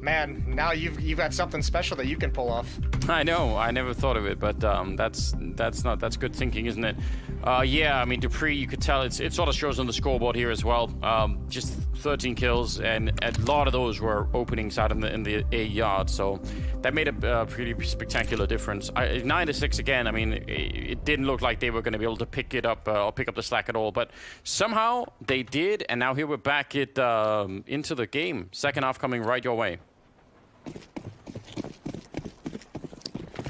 man, now you've got something special that you can pull off. I know, I never thought of it, but that's good thinking, isn't it? Yeah, I mean, Dupree, you could tell it sort of shows on the scoreboard here as well. Just 13 kills, and a lot of those were openings out in the A yard, so that made a pretty spectacular difference. 9-6 again. I mean, it didn't look like they were going to be able to pick it up or pick up the slack at all, but somehow they did, and now here we're back into the game. Second half coming right your way.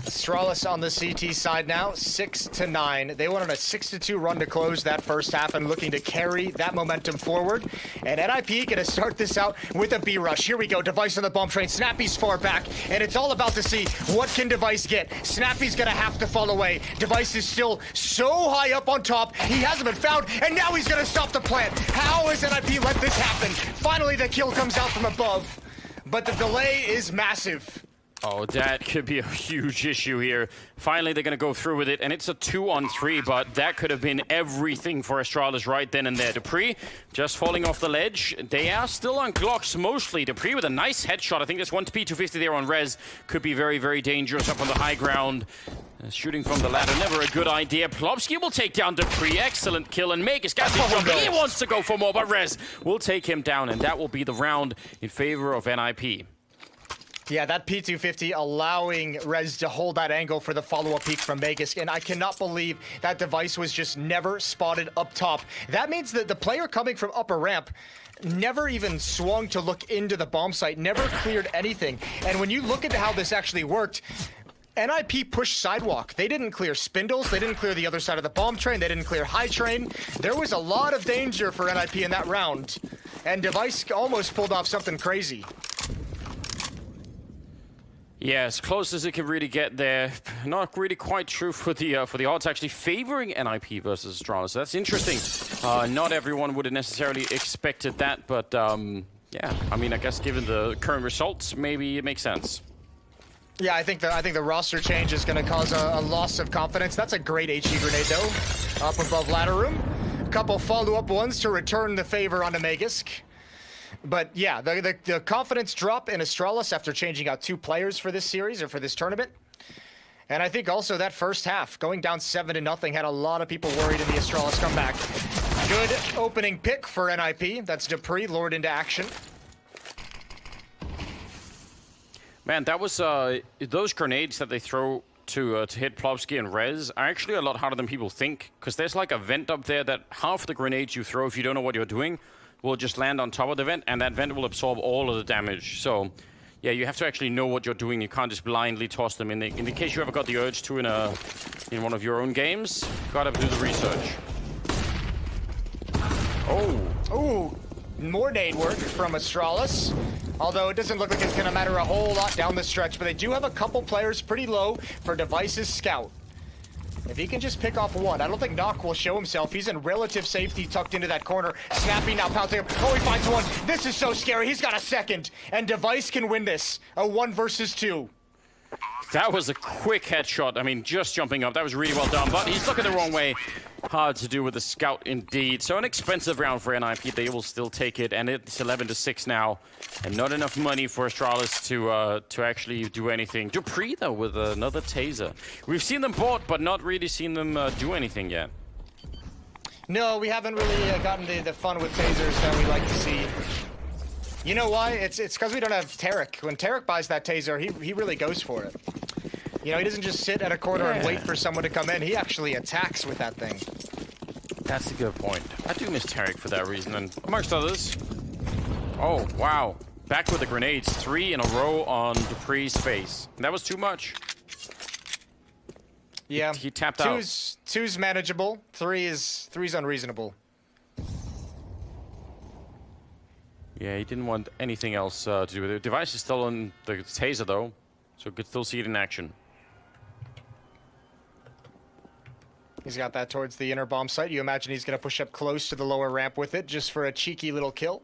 Astralis on the CT side now, 6-9. They went on a 6-2 run to close that first half and looking to carry that momentum forward. And NIP gonna start this out with a B rush. Here we go, Device on the bomb train. Snappy's far back, and it's all about to see what can Device get. Snappy's gonna have to fall away. Device is still so high up on top. He hasn't been found, and now he's gonna stop the plant. How has NIP let this happen? Finally, the kill comes out from above, but the delay is massive. Oh, that could be a huge issue here. Finally, they're going to go through with it, and it's a 2-on-3, but that could have been everything for Astralis right then and there. Dupree just falling off the ledge. They are still on Glocks mostly. Dupree with a nice headshot. I think there's one P250 there on Rez. Could be very, very dangerous up on the high ground. Shooting from the ladder, never a good idea. Plopsky will take down Dupree. Excellent kill, and Magus got this jumping. He wants to go for more, but Rez will take him down, and that will be the round in favor of NIP. Yeah, that P250 allowing Rez to hold that angle for the follow-up peek from Magus, and I cannot believe that device was just never spotted up top. That means that the player coming from upper ramp never even swung to look into the bomb site, never cleared anything. And when you look at how this actually worked, NIP pushed sidewalk. They didn't clear spindles. They didn't clear the other side of the bomb train. They didn't clear high train. There was a lot of danger for NIP in that round. And Device almost pulled off something crazy. Yeah, as close as it can really get there. Not really quite true for the odds actually favoring NIP versus Astralis. So that's interesting. Not everyone would have necessarily expected that, but yeah, I mean, I guess given the current results, maybe it makes sense. Yeah, I think the roster change is going to cause a loss of confidence. That's a great HE grenade though, up above ladder room. A couple follow-up ones to return the favor onto Magisk. But yeah, the confidence drop in Astralis after changing out 2 players for this series or for this tournament. And I think also that first half, going down 7-0, had a lot of people worried in the Astralis comeback. Good opening pick for NIP. That's Dupree lured into action. Man, that was those grenades that they throw to hit Plopsky and Rez are actually a lot harder than people think, because there's like a vent up there that half the grenades you throw, if you don't know what you're doing, will just land on top of the vent, and that vent will absorb all of the damage. So, yeah, you have to actually know what you're doing. You can't just blindly toss them. In the case you ever got the urge to in one of your own games, gotta do the research. Oh, more nade work from Astralis. Although it doesn't look like it's gonna matter a whole lot down the stretch, but they do have a couple players pretty low for Device's scout. If he can just pick off one, I don't think Knock will show himself. He's in relative safety tucked into that corner. Snappy now pouncing up. Oh, he finds one. This is so scary. He's got a second. And Device can win this. A 1 versus 2. That was a quick headshot. I mean, just jumping up. That was really well done, but he's looking the wrong way. Hard to do with the scout indeed. So an expensive round for NIP. They will still take it, and it's 11-6 now. And not enough money for Astralis to actually do anything. Dupree, though, with another taser. We've seen them bought, but not really seen them do anything yet. No, we haven't really gotten the fun with tasers that we like to see. You know why? It's because we don't have Tarek. When Tarek buys that taser, he really goes for it. You know, he doesn't just sit at a corner and wait for someone to come in. He actually attacks with that thing. That's a good point. I do miss Tarek for that reason, and amongst others. Oh, wow. Back with the grenades. 3 in a row on Dupree's face. And that was too much. Yeah. He tapped out. Two's manageable. Three's unreasonable. Yeah, he didn't want anything else to do with it. Device is still on the taser, though, so we could still see it in action. He's got that towards the inner bomb site. You imagine he's going to push up close to the lower ramp with it just for a cheeky little kill.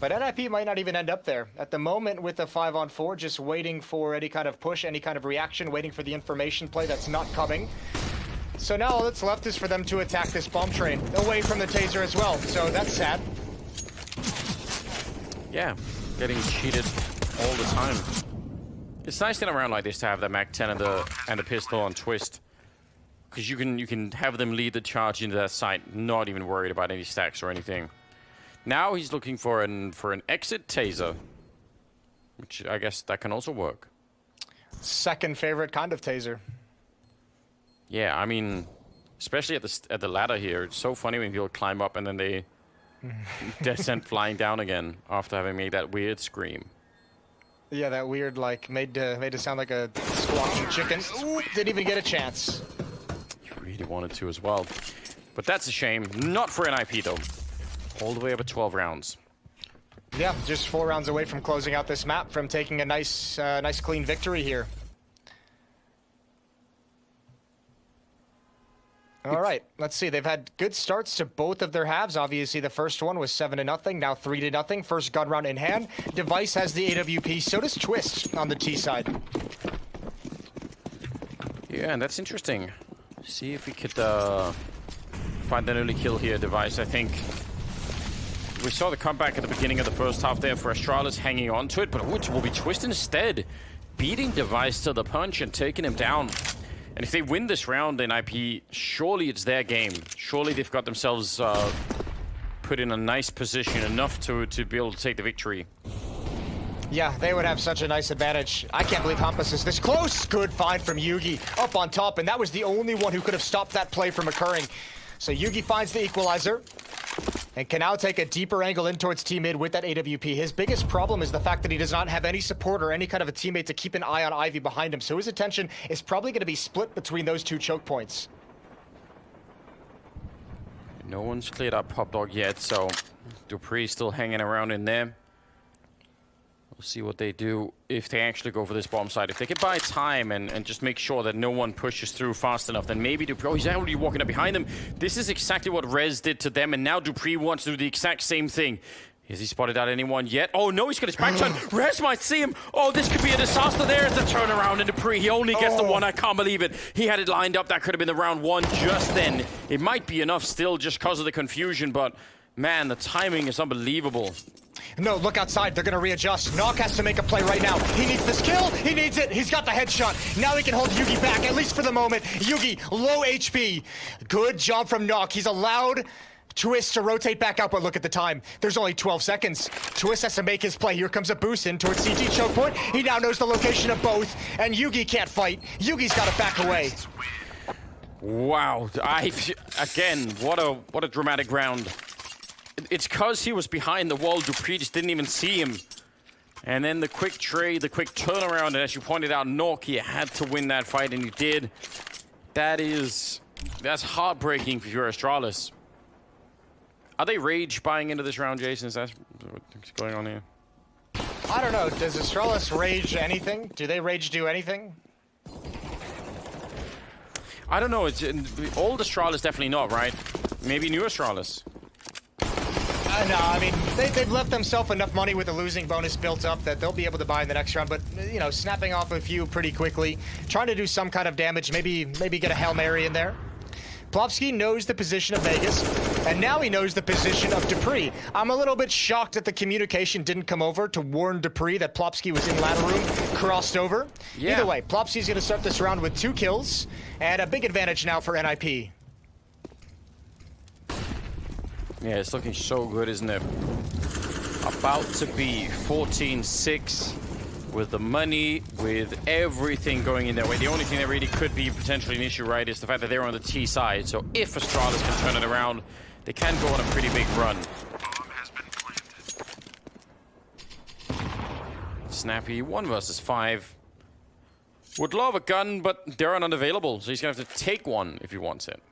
But NIP might not even end up there. At the moment, with the 5-on-4, just waiting for any kind of push, any kind of reaction, waiting for the information play that's not coming. So now all that's left is for them to attack this bomb train away from the taser as well. So that's sad. Yeah, getting cheated all the time. It's nice in a round like this to have the Mac-10 and the pistol on twist, because you can have them lead the charge into that site, not even worried about any stacks or anything. Now he's looking for an exit taser, which I guess that can also work. Second favorite kind of taser. Yeah, I mean, especially at the ladder here, it's so funny when people climb up and then they descend flying down again after having made that weird scream. Yeah, that weird, like, made to sound like a squawking chicken. Ooh, didn't even get a chance. You really wanted to as well. But that's a shame. Not for NIP, though. All the way up at 12 rounds. Yeah, just 4 rounds away from closing out this map, from taking a nice clean victory here. All right, let's see. They've had good starts to both of their halves. Obviously, the first one was 7-0, now 3-0. First gun round in hand. Device has the AWP, so does Twist on the T side. Yeah, and that's interesting. See if we could find an early kill here, Device. I think we saw the comeback at the beginning of the first half there for Astralis hanging on to it, but it will be Twist instead, beating Device to the punch and taking him down. And if they win this round in IP, surely it's their game. Surely they've got themselves put in a nice position enough to be able to take the victory. Yeah, they would have such a nice advantage. I can't believe Hampus is this close. Good find from Yugi up on top, and that was the only one who could have stopped that play from occurring. So Yugi finds the equalizer and can now take a deeper angle in towards T-mid with that AWP. His biggest problem is the fact that he does not have any support or any kind of a teammate to keep an eye on Ivy behind him. So his attention is probably going to be split between those two choke points. No one's cleared up Pop Dog yet, so Dupree still hanging around in there. We'll see what they do if they actually go for this bomb site. If they can buy time and just make sure that no one pushes through fast enough, then maybe Dupree... Oh, he's already walking up behind them. This is exactly what Rez did to them, and now Dupree wants to do the exact same thing. Has he spotted out anyone yet? Oh, no, he's got his back turned. Rez might see him. Oh, this could be a disaster. There's the turnaround in Dupree. He only gets the one. I can't believe it. He had it lined up. That could have been the round one just then. It might be enough still just because of the confusion, but, man, the timing is unbelievable. No, look outside. They're going to readjust. Knock has to make a play right now. He needs this kill. He needs it. He's got the headshot. Now he can hold Yugi back, at least for the moment. Yugi, low HP. Good job from Knock. He's allowed Twist to rotate back out, but look at the time. There's only 12 seconds. Twist has to make his play. Here comes a boost in towards CT choke point. He now knows the location of both, and Yugi can't fight. Yugi's got to back away. Wow. Again, what a dramatic round. It's because he was behind the wall. Dupree just didn't even see him. And then the quick trade, the quick turnaround, and as you pointed out, Nork, had to win that fight, and he did. That's heartbreaking for your Astralis. Are they rage buying into this round, Jason? Is that what's going on here? I don't know. Does Astralis rage anything? Do they rage do anything? I don't know. It's old Astralis definitely not, right? Maybe new Astralis. No, I mean, they've left themselves enough money with the losing bonus built up that they'll be able to buy in the next round, but, you know, snapping off a few pretty quickly, trying to do some kind of damage, maybe get a Hail Mary in there. Plopsky knows the position of Vegas, and now he knows the position of Dupree. I'm a little bit shocked that the communication didn't come over to warn Dupree that Plopsky was in ladder room, crossed over. Yeah. Either way, Plopsky's going to start this round with 2 kills, and a big advantage now for NIP. Yeah, it's looking so good, isn't it? About to be 14-6 with the money, with everything going in their way. The only thing that really could be potentially an issue, right, is the fact that they're on the T side. So if Astralis can turn it around, they can go on a pretty big run. Snappy, 1 versus 5. Would love a gun, but they're unavailable, so he's gonna have to take one if he wants it.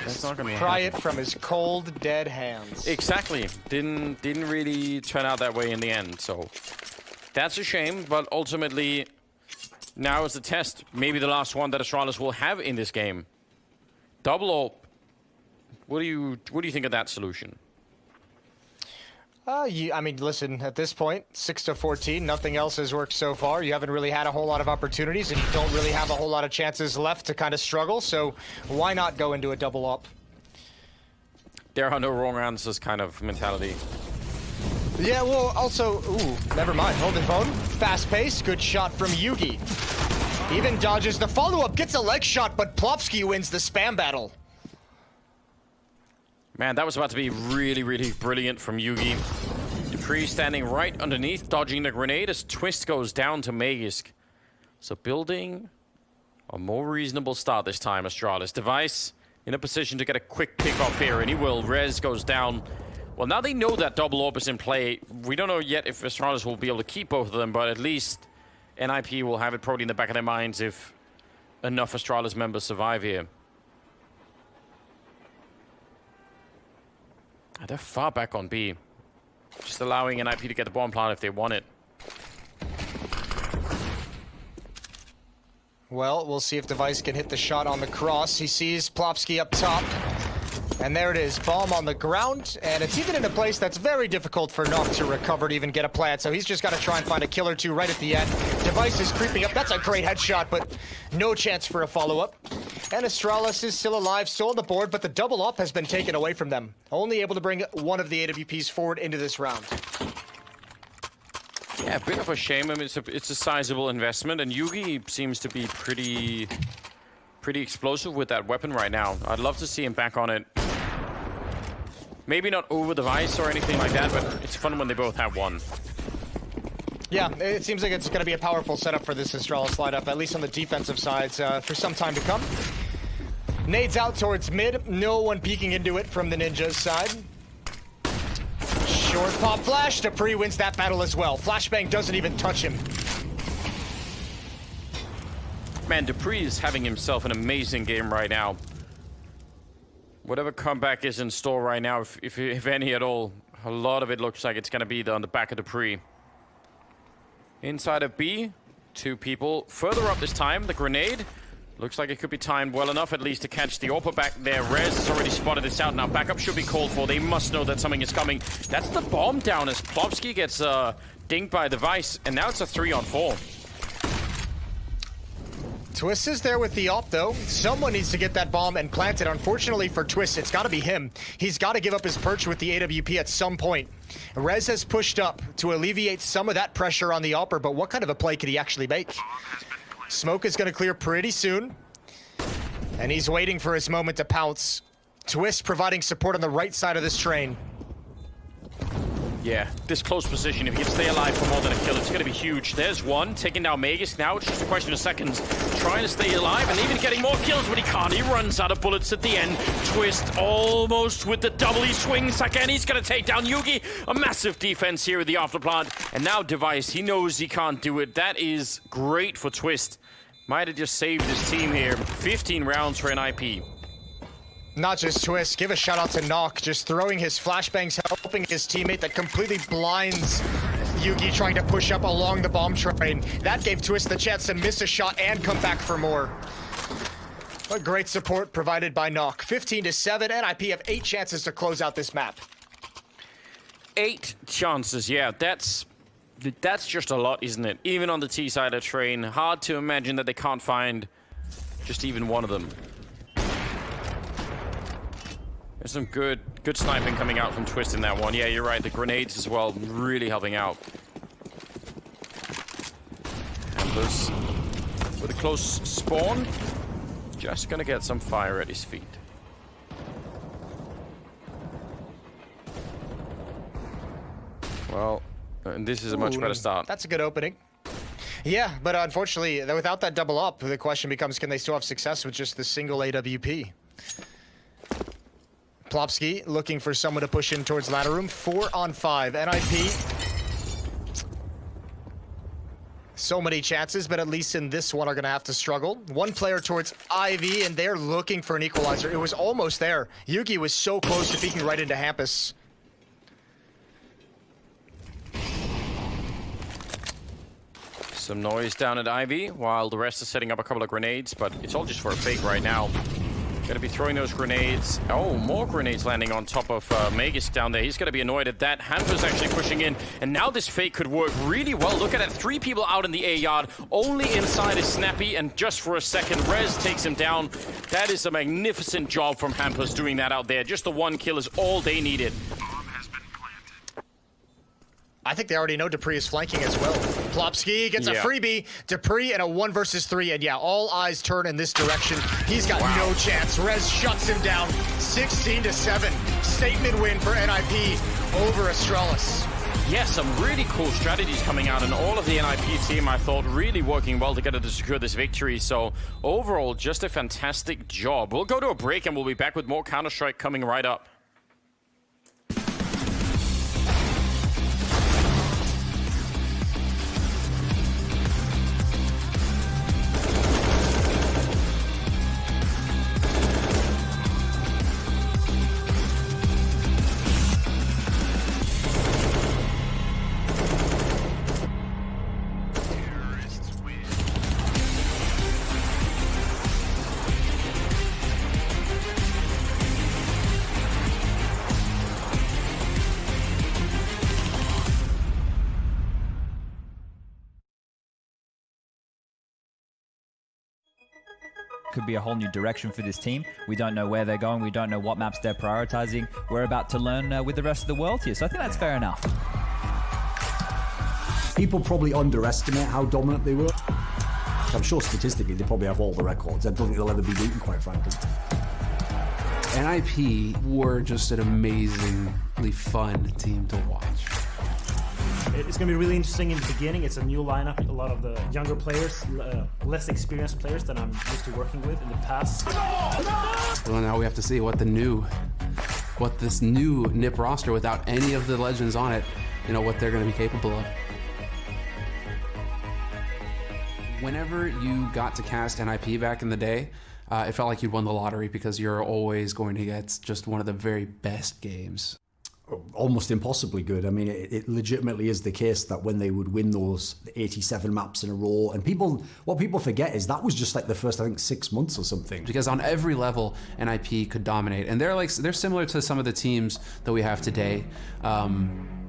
That's not gonna pry it from his cold, dead hands. Exactly. Didn't really turn out that way in the end. So that's a shame. But ultimately, now is the test. Maybe the last one that Astralis will have in this game. Double AWP. What do you think of that solution? I mean, listen, at this point, 6-14, nothing else has worked so far. You haven't really had a whole lot of opportunities, and you don't really have a whole lot of chances left to kind of struggle, so why not go into a double up? There are no wrong answers kind of mentality. Yeah, well, also, ooh, never mind. Holding phone, fast pace, good shot from Yugi. Even dodges the follow-up, gets a leg shot, but Plopsky wins the spam battle. Man, that was about to be really, really brilliant from Yugi. Dupree standing right underneath, dodging the grenade as Twist goes down to Magisk. So building a more reasonable start this time, Astralis. Device in a position to get a quick pick off here, and he will. Rez goes down. Well, now they know that double AWP is in play. We don't know yet if Astralis will be able to keep both of them, but at least NIP will have it probably in the back of their minds if enough Astralis members survive here. They're far back on B. Just allowing NIP to get the bomb plant if they want it. Well, we'll see if Device can hit the shot on the cross. He sees Plopsky up top. And there it is, bomb on the ground, and it's even in a place that's very difficult for Nock to recover to even get a plant, so he's just got to try and find a kill or two right at the end. Device is creeping up. That's a great headshot, but no chance for a follow-up. And Astralis is still alive, still on the board, but the double up has been taken away from them. Only able to bring one of the AWPs forward into this round. Yeah, a bit of a shame. I mean, it's a sizable investment, and Yugi seems to be pretty explosive with that weapon right now. I'd love to see him back on it. Maybe not over the Vice or anything like that, but it's fun when they both have one. Yeah, it seems like it's going to be a powerful setup for this Astralis lineup, at least on the defensive sides, for some time to come. Nades out towards mid. No one peeking into it from the Ninja's side. Short pop flash. Dupree wins that battle as well. Flashbang doesn't even touch him. Man, Dupree is having himself an amazing game right now. Whatever comeback is in store right now, if any at all, a lot of it looks like it's going to be on the back of Dupree. Inside of B, 2 people. Further up this time, the grenade. Looks like it could be timed well enough at least to catch the AWPer back there. Rez has already spotted this out. Now backup should be called for. They must know that something is coming. That's the bomb down as Plopsky gets dinged by the Vice, and now it's a 3-on-4. Twist is there with the op, though. Someone needs to get that bomb and plant it. Unfortunately for Twist, it's got to be him. He's got to give up his perch with the AWP at some point. Rez has pushed up to alleviate some of that pressure on the opper, but what kind of a play could he actually make? Smoke is going to clear pretty soon, and he's waiting for his moment to pounce. Twist providing support on the right side of this train. Yeah, this close position, if he can stay alive for more than a kill, it's going to be huge. There's one, taking down Magus. Now it's just a question of seconds. Trying to stay alive and even getting more kills, but he can't. He runs out of bullets at the end. Twist almost with the double. He swings again. He's going to take down Yugi. A massive defense here with the afterplant. And now Device, he knows he can't do it. That is great for Twist. Might have just saved his team here. 15 rounds for NIP. Not just Twist, give a shout out to Nock, just throwing his flashbangs, helping his teammate that completely blinds Yugi trying to push up along the bomb train. That gave Twist the chance to miss a shot and come back for more. But great support provided by Nock. 15-7, NIP have 8 chances to close out this map. 8 chances, yeah, that's just a lot, isn't it? Even on the T side of the train, hard to imagine that they can't find just even one of them. There's some good sniping coming out from Twist in that one. Yeah, you're right. The grenades as well, really helping out. Amber's with a close spawn. Just gonna get some fire at his feet. Well, and this is a much better start. That's a good opening. Yeah, but unfortunately, without that double up, the question becomes, can they still have success with just the single AWP? Plopsky looking for someone to push in towards ladder room. 4-on-5. NIP. So many chances, but at least in this one are going to have to struggle. One player towards Ivy, and they're looking for an equalizer. It was almost there. Yugi was so close to peeking right into Hampus. Some noise down at Ivy, while the rest is setting up a couple of grenades, but it's all just for a fake right now. Gonna be throwing those grenades. Oh, more grenades landing on top of Magus down there. He's gonna be annoyed at that. Hamper's actually pushing in, and now this fake could work really well. Look at that, 3 people out in the A yard. Only inside is Snappy, and just for a second, Rez takes him down. That is a magnificent job from Hampers doing that out there. Just the 1 kill is all they needed. I think they already know Dupree is flanking as well. Plopsky gets a freebie. Dupree in a 1 versus 3, and yeah, all eyes turn in this direction. He's got no chance. Rez shuts him down. 16-7. Statement win for NIP over Astralis. Yeah, some really cool strategies coming out, and all of the NIP team, I thought, really working well together to secure this victory. So overall, just a fantastic job. We'll go to a break, and we'll be back with more Counter-Strike coming right up. could be a whole new direction for this team. We don't know where they're going. We don't know what maps they're prioritizing. We're about to learn with the rest of the world here. So I think that's fair enough. People probably underestimate how dominant they were. I'm sure statistically they probably have all the records. I don't think they'll ever be beaten, quite frankly. NIP were just an amazingly fun team to watch. It's going to be really interesting in the beginning. It's a new lineup. A lot of the younger players, less experienced players than I'm used to working with in the past. Well, now we have to see what this new NIP roster without any of the legends on it, what they're going to be capable of. Whenever you got to cast NIP back in the day, it felt like you'd won the lottery because you're always going to get just one of the very best games. Almost impossibly good. I mean, it legitimately is the case that when they would win those 87 maps in a row, and what people forget is that was just like the first, I think, 6 months or something. Because on every level, NIP could dominate, and they're similar to some of the teams that we have today,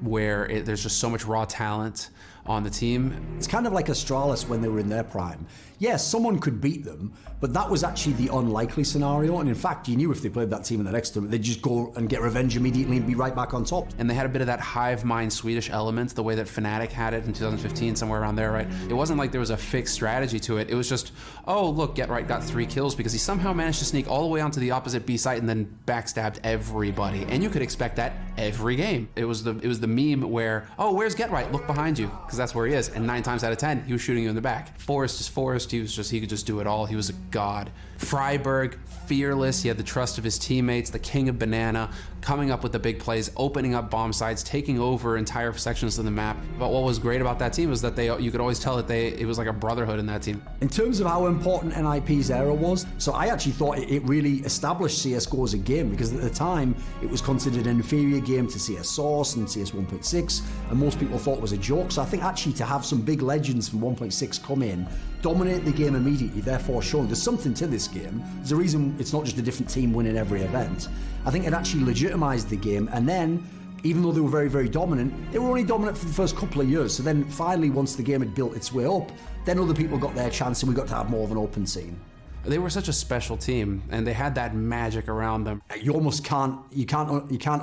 where there's just so much raw talent on the team. It's kind of like Astralis when they were in their prime. Yes, someone could beat them, but that was actually the unlikely scenario. And in fact, you knew if they played that team in the next tournament, they'd just go and get revenge immediately and be right back on top. And they had a bit of that hive mind Swedish element, the way that Fnatic had it in 2015, somewhere around there, right? It wasn't like there was a fixed strategy to it. It was just, oh, look, GetRight got 3 kills because he somehow managed to sneak all the way onto the opposite B site and then backstabbed everybody. And you could expect that every game. It was the meme where, oh, where's GetRight? Look behind you, because that's where he is. And 9 times out of 10, he was shooting you in the back. Forrest is Forrest. He could just do it all. He was a god. Freiburg, fearless. He had the trust of his teammates, the king of banana, coming up with the big plays, opening up bomb sites, taking over entire sections of the map. But what was great about that team was that you could always tell that it was like a brotherhood in that team. In terms of how important NIP's era was, so I actually thought it really established CSGO as a game, because at the time it was considered an inferior game to CS Source and CS 1.6, and most people thought it was a joke. So I think actually to have some big legends from 1.6 come in, dominate the game immediately, therefore showing there's something to this game. There's a reason it's not just a different team winning every event. I think it actually legitimized the game, and then even though they were very, very dominant, they were only dominant for the first couple of years. So then finally, once the game had built its way up, then other people got their chance and we got to have more of an open scene. They were such a special team, and they had that magic around them. You almost can't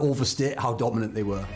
overstate how dominant they were.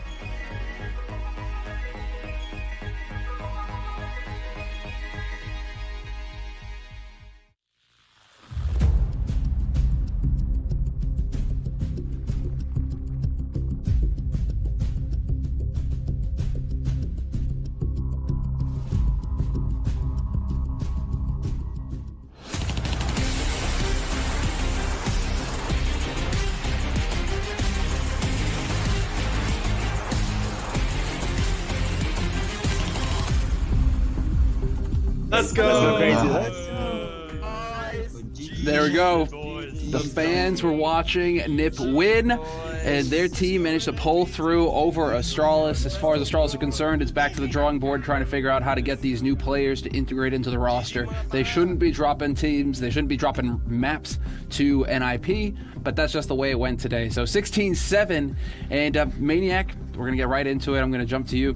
Let's go. There we go. The fans were watching NIP win, and their team managed to pull through over Astralis. As far as Astralis are concerned, it's back to the drawing board trying to figure out how to get these new players to integrate into the roster. They shouldn't be dropping teams. They shouldn't be dropping maps to NIP, but that's just the way it went today. So 16-7, and Maniac, we're going to get right into it. I'm going to jump to you.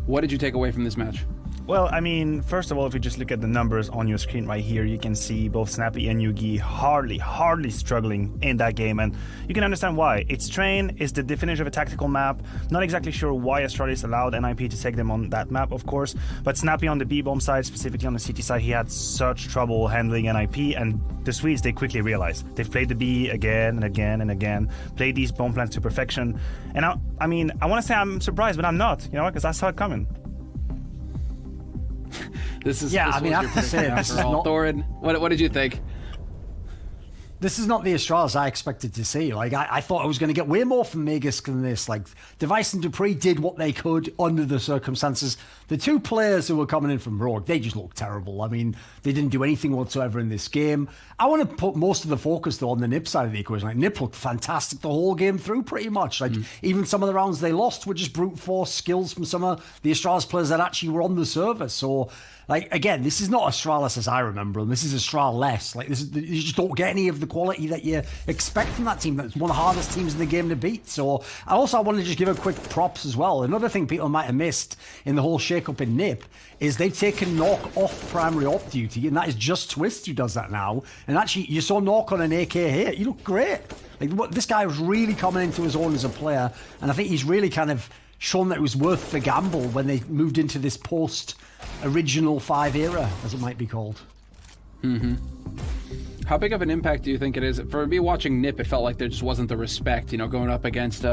What did you take away from this match? Well, I mean, first of all, if you just look at the numbers on your screen right here, you can see both Snappy and Yugi hardly struggling in that game, and you can understand why. It's Train, it's the definition of a tactical map. Not exactly sure why Astralis allowed NIP to take them on that map, of course, but Snappy on the B-bomb side, specifically on the CT side, he had such trouble handling NIP, and the Swedes, they quickly realized. They've played the B again and again and again, played these bomb plants to perfection, and I mean, I want to say I'm surprised, but I'm not, because I saw it coming. I mean, I have to say, this is not... Thorin, what did you think? This is not the Astralis I expected to see. Like, I thought I was going to get way more from Magisk than this. Like, Device and Dupree did what they could under the circumstances. The two players who were coming in from Rogue, they just looked terrible. I mean, they didn't do anything whatsoever in this game. I want to put most of the focus, though, on the NIP side of the equation. Like, NIP looked fantastic the whole game through, pretty much. Like, even some of the rounds they lost were just brute force skills from some of the Astralis players that actually were on the server. So Like, again, this is not Astralis as I remember them. This is Astral-less. Like, you just don't get any of the quality that you expect from that team. That's one of the hardest teams in the game to beat. So, I want to just give a quick props as well. Another thing people might have missed in the whole shake-up in NIP is they've taken Nork off primary op duty, and that is just Twist who does that now. And actually, you saw Nork on an AK here. You look great. Like, this guy was really coming into his own as a player, and I think he's really kind of shown that it was worth the gamble when they moved into this post-original 5 era, as it might be called. Mm-hmm. How big of an impact do you think it is? For me watching NIP, it felt like there just wasn't the respect, going up against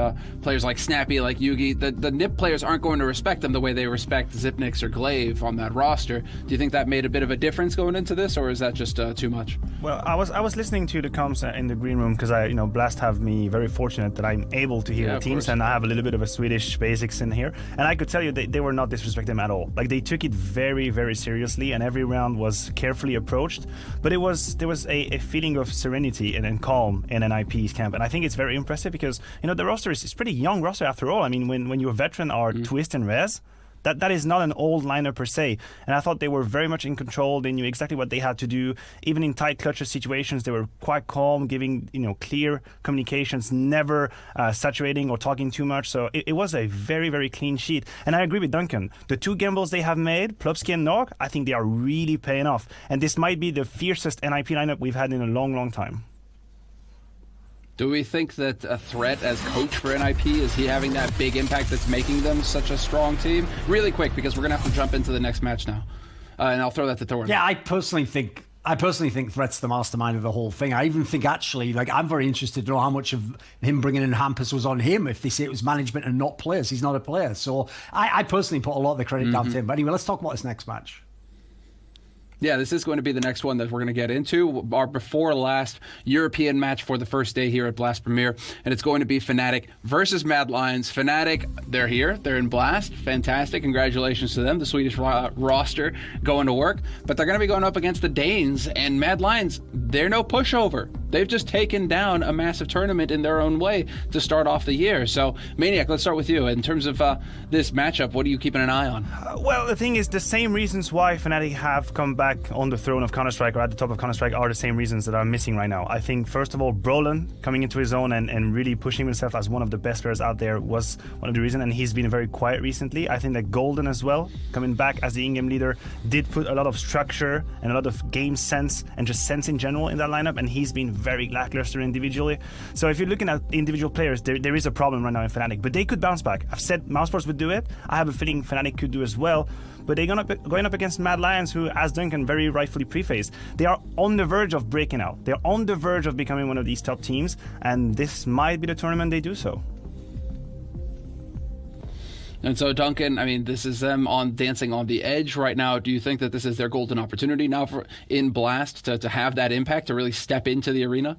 players like Snappy, like Yugi. The NIP players aren't going to respect them the way they respect Zipnix or Glaive on that roster. Do you think that made a bit of a difference going into this, or is that just too much? Well, I was listening to the comms in the green room because Blast have me very fortunate that I'm able to hear the teams, and I have a little bit of a Swedish basics in here, and I could tell you they were not disrespecting them at all. Like, they took it very, very seriously, and every round was carefully approached. But there was a feeling of serenity and calm in an IP's camp, and I think it's very impressive because the roster is pretty young roster after all. I mean, when your veteran are Twist and Rez, that is not an old lineup per se, and I thought they were very much in control. They knew exactly what they had to do. Even in tight clutch situations, they were quite calm, giving clear communications, never saturating or talking too much. So it was a very, very clean sheet. And I agree with Duncan. The 2 gambles they have made, Plopsky and Nork, I think they are really paying off. And this might be the fiercest NIP lineup we've had in a long, long time. Do we think that a threat as coach for NIP, is he having that big impact that's making them such a strong team? Really quick, because we're going to have to jump into the next match now. And I'll throw that to Thorne. Yeah, I personally think Threat's the mastermind of the whole thing. I even think, actually, I'm very interested to know how much of him bringing in Hampus was on him, if they say it was management and not players. He's not a player. So I personally put a lot of the credit down to him. But anyway, let's talk about this next match. Yeah, this is going to be the next one that we're going to get into. Our before last European match for the first day here at Blast Premier. And it's going to be Fnatic versus Mad Lions. Fnatic, they're here. They're in Blast. Fantastic. Congratulations to them. The Swedish roster going to work. But they're going to be going up against the Danes. And Mad Lions, they're no pushover. They've just taken down a massive tournament in their own way to start off the year. So, Maniac, let's start with you. In terms of this matchup, what are you keeping an eye on? Well, the thing is, the same reasons why Fnatic have come back on the throne of Counter-Strike or at the top of Counter-Strike are the same reasons that are missing right now. I think, first of all, Brolin coming into his own and really pushing himself as one of the best players out there was one of the reasons, and he's been very quiet recently. I think that Golden as well, coming back as the in-game leader, did put a lot of structure and a lot of game sense and just sense in general in that lineup, and he's been very lackluster individually. So if you're looking at individual players, there is a problem right now in Fnatic, but they could bounce back. I've said Mousesports would do it. I have a feeling Fnatic could do as well. But they're going up against Mad Lions, who, as Duncan very rightfully prefaced, they are on the verge of breaking out. They're on the verge of becoming one of these top teams, and this might be the tournament they do so. And so, Duncan, I mean, this is them on dancing on the edge right now. Do you think that this is their golden opportunity now in Blast to have that impact, to really step into the arena?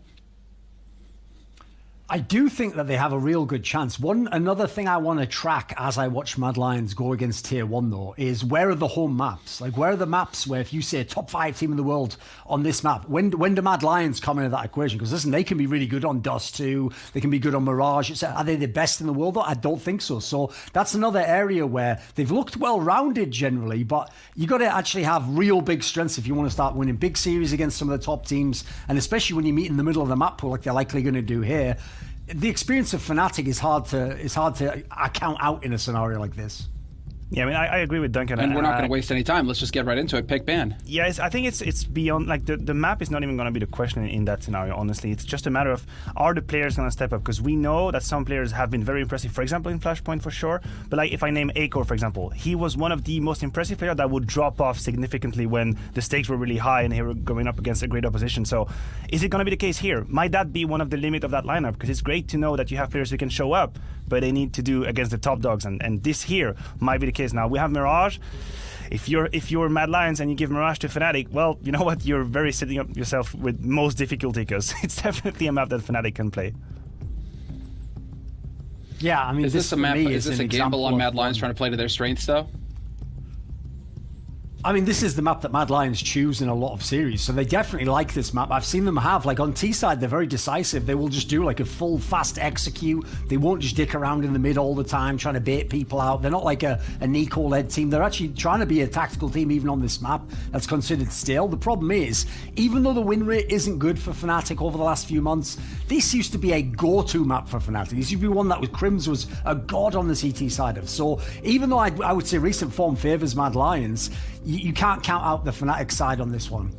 I do think that they have a real good chance. Another thing I want to track as I watch Mad Lions go against Tier 1, though, is where are the home maps? Like, where are the maps where if you say top 5 team in the world on this map, when do Mad Lions come into that equation? Because listen, they can be really good on Dust too. They can be good on Mirage. Are they the best in the world, though? I don't think so. So that's another area where they've looked well-rounded generally, but you got to actually have real big strengths if you want to start winning big series against some of the top teams, and especially when you meet in the middle of the map pool like they're likely going to do here. The experience of Fnatic is hard to account out in a scenario like this. Yeah, I mean, I agree with Duncan. And we're not going to waste any time. Let's just get right into it. Pick ban. Yeah, I think it's beyond, like, the map is not even going to be the question in that scenario, honestly. It's just a matter of, are the players going to step up? Because we know that some players have been very impressive, for example, in Flashpoint for sure. But like, if I name Acor, for example, he was one of the most impressive players that would drop off significantly when the stakes were really high and they were going up against a great opposition. So is it going to be the case here? Might that be one of the limit of that lineup? Because it's great to know that you have players who can show up, but they need to do against the top dogs, and this here might be the case. Now, we have Mirage. If you're Mad Lions and you give Mirage to Fnatic, well, you know what? You're very setting up yourself with most difficulty, because it's definitely a map that Fnatic can play. Yeah, I mean, is this a map? Is this a gamble on Mad Lions trying to play to their strengths, though? I mean, this is the map that Mad Lions choose in a lot of series, so they definitely like this map. I've seen them have, like on T-side, they're very decisive. They will just do like a full fast execute. They won't just dick around in the mid all the time trying to bait people out. They're not like a Nico-led team. They're actually trying to be a tactical team even on this map that's considered stale. The problem is, even though the win rate isn't good for Fnatic over the last few months, this used to be a go-to map for Fnatic. This used to be one that with Crims was a god on the CT side of. So even though I would say recent form favours Mad Lions, you can't count out the Fnatic side on this one.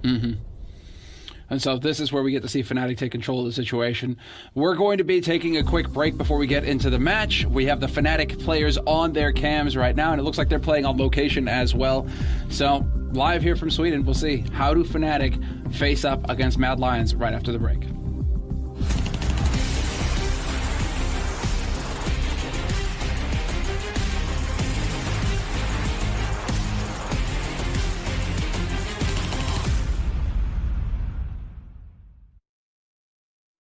And so this is where we get to see Fnatic take control of the situation. We're going to be taking a quick break before we get into the match. We have the Fnatic players on their cams right now, and it looks like they're playing on location as well. So live here from Sweden, we'll see how do Fnatic face up against Mad Lions right after the break.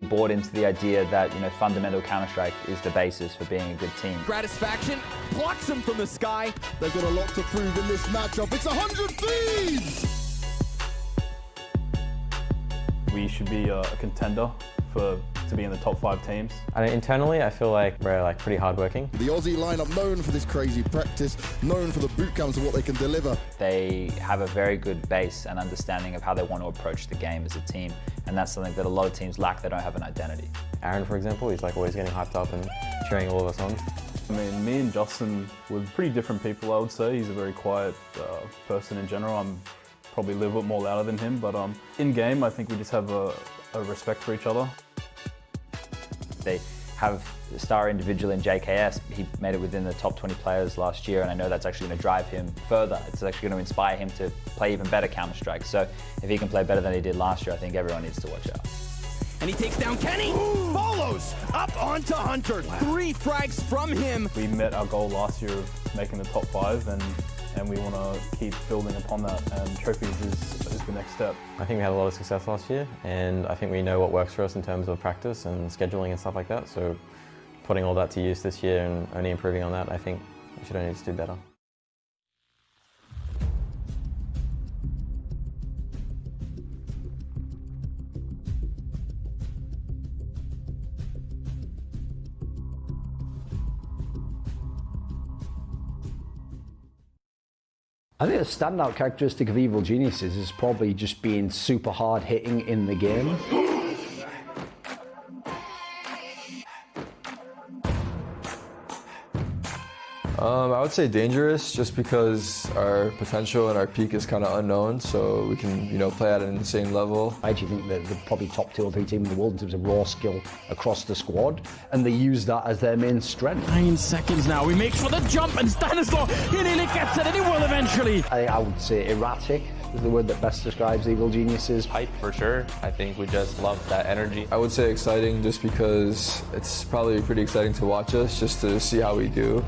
Bought into the idea that, fundamental Counter-Strike is the basis for being a good team. Gratisfaction blocks him from the sky. They've got a lot to prove in this matchup. It's 100 Thieves! We should be a contender to be in the top 5 teams. Internally, I feel like we're pretty hardworking. The Aussie lineup known for this crazy practice, known for the boot camps of what they can deliver. They have a very good base and understanding of how they want to approach the game as a team, and that's something that a lot of teams lack. They don't have an identity. Aaron, for example, he's always getting hyped up and cheering all of us on. I mean, me and Justin, we're pretty different people, I would say. He's a very quiet person in general. I'm probably a little bit more louder than him, but in game, I think we just have a respect for each other. They have a star individual in JKS. He made it within the top 20 players last year, and I know that's actually going to drive him further. It's actually going to inspire him to play even better Counter-Strike. So if he can play better than he did last year, I think everyone needs to watch out. And he takes down Kenny. Follows up onto Hunter. 3 frags from him. We met our goal last year of making the top 5, and we want to keep building upon that, and trophies is the next step. I think we had a lot of success last year, and I think we know what works for us in terms of practice and scheduling and stuff like that. So putting all that to use this year and only improving on that, I think we should only just do better. I think the standout characteristic of Evil Geniuses is probably just being super hard hitting in the game. I would say dangerous, just because our potential and our peak is kind of unknown, so we can, play at an insane level. I actually think that they're probably top 2 or 3 team in the world in terms of raw skill across the squad, and they use that as their main strength. 9 seconds now. He makes for the jump, and Stanislaw, he nearly gets it, and he will eventually. I would say erratic is the word that best describes Evil Geniuses. Hype for sure. I think we just love that energy. I would say exciting, just because it's probably pretty exciting to watch us, just to see how we do.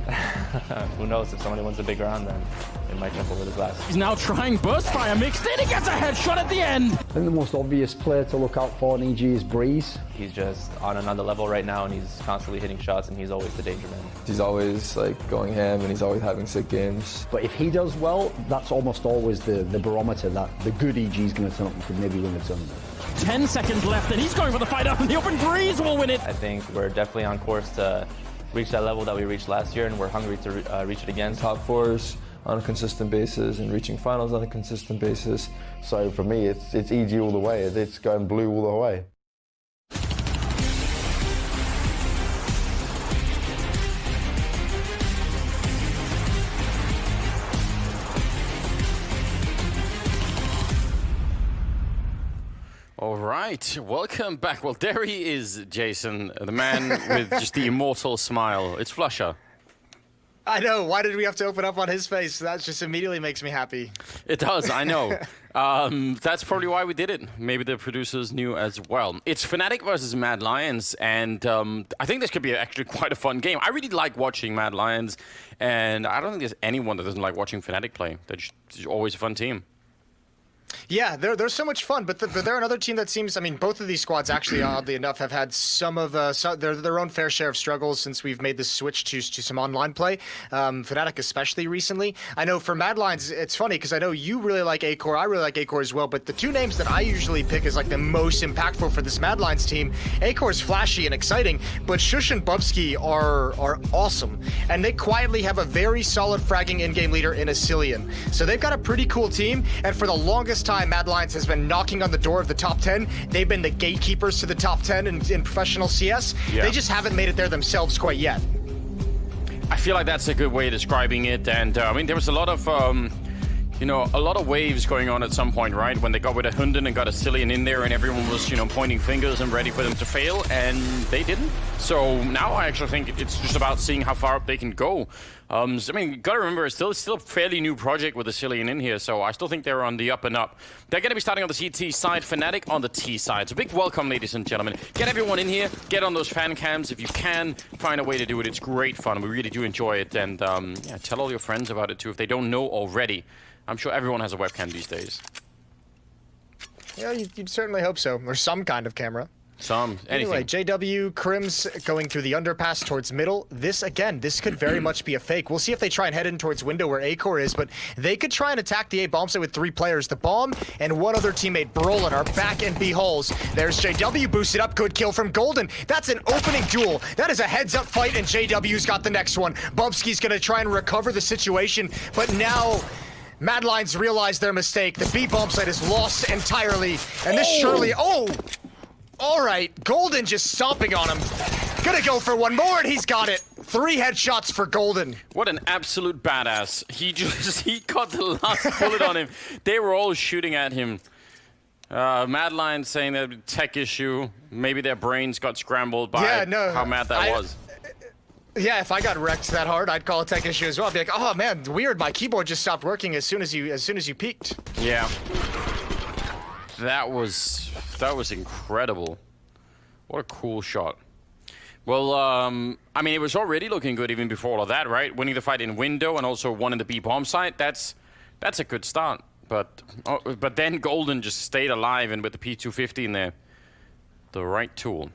Who knows, if somebody wins a big round, then it might jump over the glass. He's now trying burst fire mixed in. He gets a headshot at the end. I think the most obvious player to look out for in EG is Breeze. He's just on another level right now, and he's constantly hitting shots, and he's always the danger man. He's always going ham, and he's always having sick games. But if he does well, that's almost always the barometer that the good EG is going to turn up and could maybe win the tournament. 10 seconds left, and he's going for the fight out in the open. Breeze will win it. I think we're definitely on course to reach that level that we reached last year, and we're hungry to reach it again. Top 4s on a consistent basis and reaching finals on a consistent basis. So for me, it's EG all the way. It's going blue all the way. All right, welcome back. Well, there he is, Jason, the man with just the immortal smile. It's Flusher. I know. Why did we have to open up on his face? That just immediately makes me happy. It does, I know. That's probably why we did it. Maybe the producers knew as well. It's Fnatic versus Mad Lions, and I think this could be actually quite a fun game. I really like watching Mad Lions, and I don't think there's anyone that doesn't like watching Fnatic play. They're just always a fun team. Yeah, they're so much fun, but they're another team that seems. I mean, both of these squads actually, oddly enough, have had some of their own fair share of struggles since we've made the switch to some online play. Fnatic especially recently. I know for Mad Lions, it's funny because I know you really like Acor, I really like Acor as well. But the two names that I usually pick as like the most impactful for this Mad Lions team, Acor is flashy and exciting, but Shush and Bubsky are awesome, and they quietly have a very solid fragging in-game leader in Asilian. So they've got a pretty cool team, and for the longest time, Mad Lions has been knocking on the door of the top 10. They've been the gatekeepers to the top 10 in professional CS. Yeah. They just haven't made it there themselves quite yet. I feel like that's a good way of describing it. And I mean, there was a lot of, a lot of waves going on at some point, right? When they got rid of Hunden and got Asilian in there, and everyone was, pointing fingers and ready for them to fail, and they didn't. So now I actually think it's just about seeing how far up they can go. I mean, gotta remember, it's still a fairly new project with Asilian in here, so I still think they're on the up and up. They're gonna be starting on the CT side, Fnatic on the T side. So big welcome, ladies and gentlemen. Get everyone in here, get on those fan cams if you can, find a way to do it. It's great fun, we really do enjoy it, and tell all your friends about it too if they don't know already. I'm sure everyone has a webcam these days. Yeah, you'd certainly hope so, or some kind of camera. Anything. Anyway, JW, Crims going through the underpass towards middle. This could very much be a fake. We'll see if they try and head in towards window where Acor is, but they could try and attack the A bomb site with 3 players. The bomb and one other teammate, Brolin, are back in B holes. There's JW boosted up. Good kill from Golden. That's an opening duel. That is a heads-up fight, and JW's got the next one. Bubsky's going to try and recover the situation, but now Mad Lions realize their mistake. The B bomb site is lost entirely, and this surely... All right, Golden just stomping on him. Gonna go for one more, and he's got it. 3 headshots for Golden. What an absolute badass. He got the last bullet on him. They were all shooting at him. Mad Lions saying that tech issue. Maybe their brains got scrambled by how mad that was. Yeah, if I got wrecked that hard, I'd call a tech issue as well. I'd be like, oh man, weird, my keyboard just stopped working as soon as you peeked. Yeah. That was incredible. What a cool shot. Well, I mean, it was already looking good even before all of that, right? Winning the fight in window and also one in the B bomb site. That's a good start. But then Golden just stayed alive, and with the P250 in there, the right tool.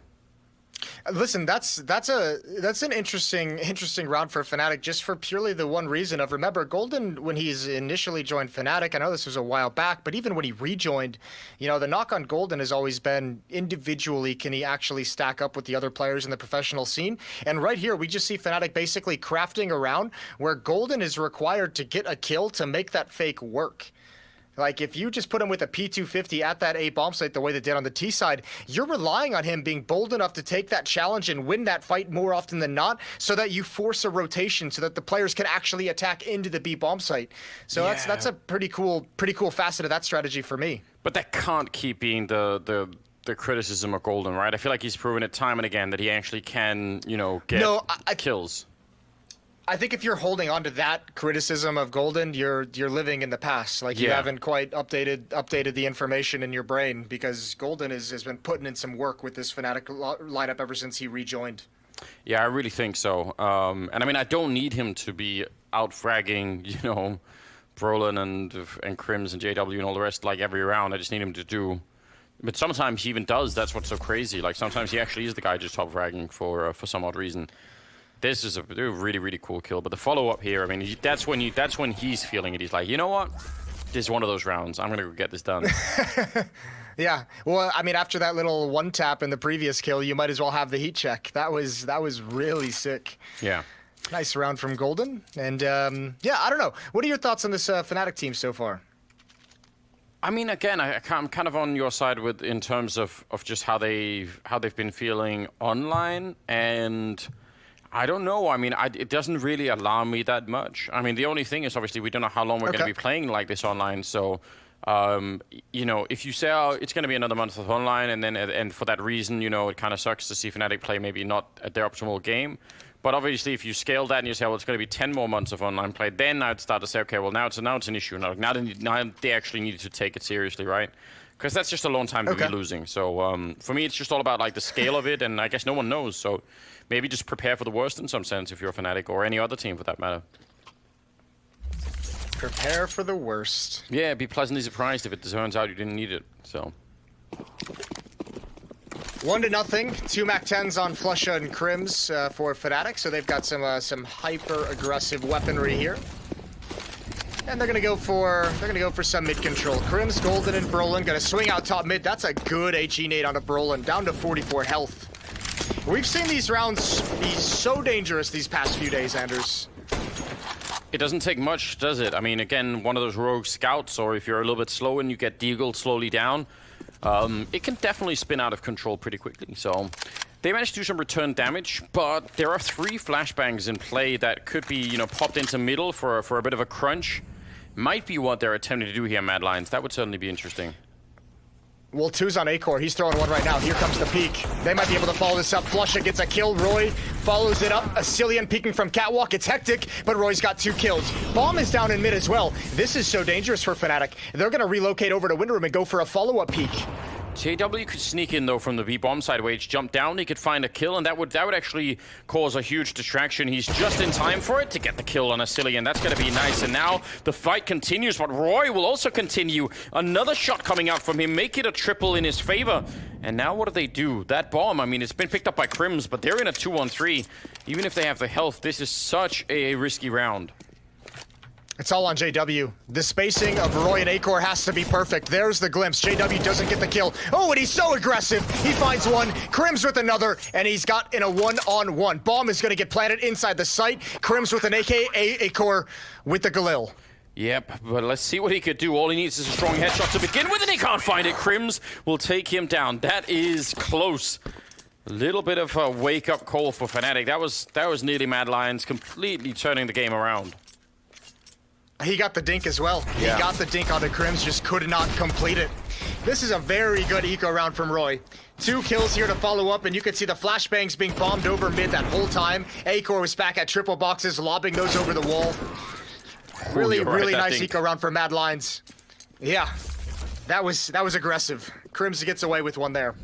Listen, that's an interesting round for Fnatic, just for purely the one reason of, remember, Golden, when he's initially joined Fnatic, I know this was a while back, but even when he rejoined, the knock on Golden has always been individually, can he actually stack up with the other players in the professional scene? And right here, we just see Fnatic basically crafting around where Golden is required to get a kill to make that fake work. Like, if you just put him with a P250 at that A bomb site the way they did on the T side, you're relying on him being bold enough to take that challenge and win that fight more often than not, so that you force a rotation so that the players can actually attack into the B bomb site. So that's a pretty cool facet of that strategy for me. But that can't keep being the criticism of Golden, right? I feel like he's proven it time and again that he actually can, get kills. I think if you're holding on to that criticism of Golden, you're living in the past. Like, you haven't quite updated the information in your brain, because Golden has been putting in some work with this Fnatic lineup ever since he rejoined. Yeah, I really think so. And I mean, I don't need him to be out fragging, Brolin and Crims and JW and all the rest like every round. I just need him to do. But sometimes he even does. That's what's so crazy. Like, sometimes he actually is the guy just top fragging for some odd reason. This is a really, really cool kill. But the follow-up here, I mean, that's when he's feeling it. He's like, you know what? This is one of those rounds. I'm going to go get this done. Yeah. Well, I mean, after that little one tap in the previous kill, you might as well have the heat check. That was really sick. Yeah. Nice round from Golden. And, I don't know. What are your thoughts on this Fnatic team so far? I mean, again, I'm kind of on your side in terms of just how they've been feeling online, and I don't know. I mean, it doesn't really alarm me that much. I mean, the only thing is, obviously, we don't know how long we're going to be playing like this online. So, if you say, oh, it's going to be another month of online, and for that reason, it kind of sucks to see Fnatic play maybe not at their optimal game. But obviously, if you scale that and you say, well, it's going to be 10 more months of online play, then I'd start to say, okay, well, now it's an issue. Now they actually need to take it seriously, right? Because that's just a long time to be losing. So for me, it's just all about like the scale of it, and I guess no one knows. So maybe just prepare for the worst in some sense if you're a Fnatic or any other team for that matter. Prepare for the worst. Yeah, be pleasantly surprised if it turns out you didn't need it. So 1-0. 2 MAC-10s on Flusha and Crims for Fnatic, so they've got some hyper-aggressive weaponry here. And they're gonna go for some mid control. Crims, Golden, and Brolin gonna swing out top mid. That's a good HE nade onto Brolin, down to 44 health. We've seen these rounds be so dangerous these past few days, Anders. It doesn't take much, does it? I mean, again, one of those rogue scouts, or if you're a little bit slow and you get deagled slowly down, it can definitely spin out of control pretty quickly. So they managed to do some return damage, but there are 3 flashbangs in play that could be, you know, popped into middle for a bit of a crunch. Might be what they're attempting to do here, Mad Lions. That would certainly be interesting. Well, 2's on Acor. He's throwing one right now. Here comes the peek. They might be able to follow this up. Flusha gets a kill. Roy follows it up. Asilian peeking from Catwalk. It's hectic, but Roy's got 2 kills. Bomb is down in mid as well. This is so dangerous for Fnatic. They're going to relocate over to Winter Room and go for a follow-up peek. JW could sneak in though from the B-bomb side where he's jumped down. He could find a kill, and that would actually cause a huge distraction. He's just in time for it to get the kill on Asilian. That's going to be nice. And now the fight continues, but Roy will also continue. Another shot coming out from him, make it a triple in his favor. And now what do? That bomb, I mean, it's been picked up by Crims, but they're in a 2-on-3. Even if they have the health, this is such a risky round. It's all on JW. The spacing of Roy and Acor has to be perfect. There's the glimpse. JW doesn't get the kill. Oh, and he's so aggressive. He finds one. Crims with another, and he's got in a 1-on-1. Bomb is going to get planted inside the site. Crims with an Acor with the Galil. Yep, but let's see what he could do. All he needs is a strong headshot to begin with, and he can't find it. Crims will take him down. That is close. A little bit of a wake-up call for Fnatic. That was nearly Mad Lions completely turning the game around. He got the dink as well. Yeah. He got the dink onto Crims, just could not complete it. This is a very good eco round from Roy. 2 kills here to follow up, and you can see the flashbangs being bombed over mid that whole time. Acor was back at triple boxes, lobbing those over the wall. Really nice eco round for Mad Lions. Yeah, that was aggressive. Crims gets away with one there.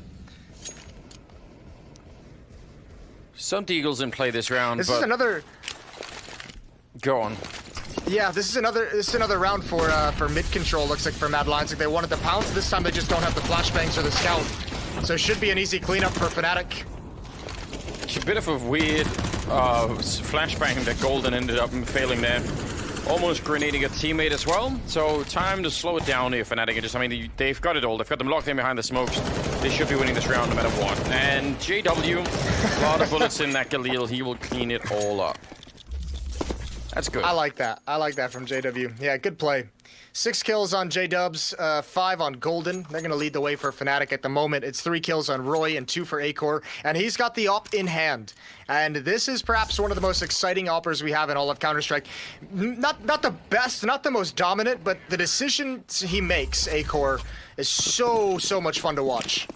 Some deagles in play this round. This is another. Go on. Yeah, this is another round for mid control. Looks like for Mad Lions. Like they wanted to pounce. This time they just don't have the flashbangs or the scout. So it should be an easy cleanup for Fnatic. It's a bit of a weird flashbang that Golden ended up failing there. Almost grenading a teammate as well. So time to slow it down here, Fnatic. I mean, they've got it all. They've got them locked in behind the smokes. They should be winning this round no matter what. And JW, a lot of bullets in that Galil. He will clean it all up. That's good. I like that. I like that from JW. Yeah, good play. 6 kills on J-Dubs, 5 on Golden. They're going to lead the way for Fnatic at the moment. It's 3 kills on Roy and 2 for Acor. And he's got the op in hand. And this is perhaps one of the most exciting oppers we have in all of Counter-Strike. Not the best, not the most dominant, but the decisions he makes, Acor, is so much fun to watch.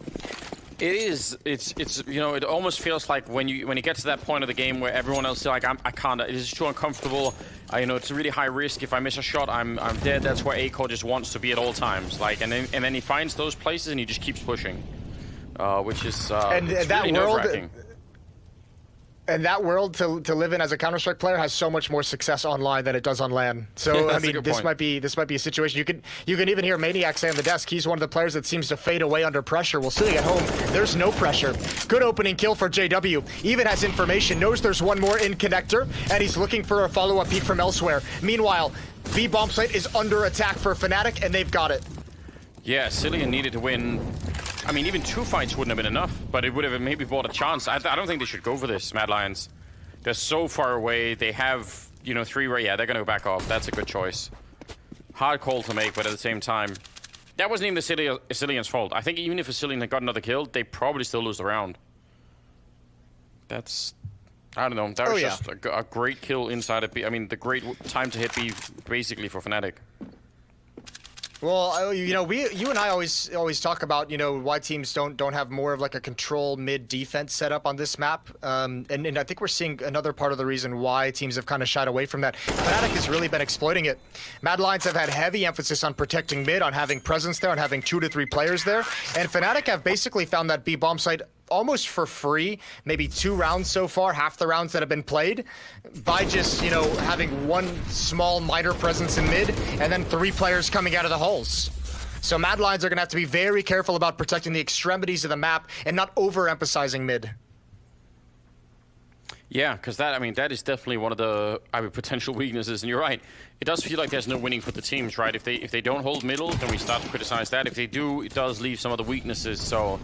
It is. It's you know, it almost feels like when you get to that point of the game where everyone else is like, I can't. It is too uncomfortable. You know, it's a really high risk. If I miss a shot, I'm dead. That's where Acor just wants to be at all times. Like, and then he finds those places and he just keeps pushing, which is it's that really world. nerve-wracking. And that world to live in as a Counter-Strike player has so much more success online than it does on LAN. So I mean, this might be a situation. You can even hear Maniac say on the desk, he's one of the players that seems to fade away under pressure. Well, sitting at home, there's no pressure. Good opening kill for JW. Even has information, knows there's one more in connector, and he's looking for a follow-up peek from elsewhere. Meanwhile, B bomb site is under attack for Fnatic, and they've got it. Yeah, Cillian needed to win. I mean, even 2 fights wouldn't have been enough, but it would have maybe brought a chance. I don't think they should go for this, Mad Lions. They're so far away. They have, you know, 3 right. Yeah, they're going to go back off. That's a good choice. Hard call to make, but at the same time, that wasn't even Asilian's fault. I think even if Asilian had got another kill, they probably still lose the round. That's, I don't know. That was just a great kill inside of B. I mean, the great time to hit B, basically, for Fnatic. Well, you know, you and I always talk about, you know, why teams don't have more of like a control mid defense setup on this map, and I think we're seeing another part of the reason why teams have kind of shied away from that. Fnatic has really been exploiting it. Mad Lions have had heavy emphasis on protecting mid, on having presence there, on having 2 to 3 players there, and Fnatic have basically found that B bomb site almost for free, maybe 2 rounds so far, half the rounds that have been played, by just, you know, having one small minor presence in mid and then 3 players coming out of the holes. So Mad Lions are going to have to be very careful about protecting the extremities of the map and not overemphasizing mid. Yeah, because that is definitely one of the potential weaknesses. And you're right, it does feel like there's no winning for the teams, right? If they don't hold middle, then we start to criticize that. If they do, it does leave some of the weaknesses. So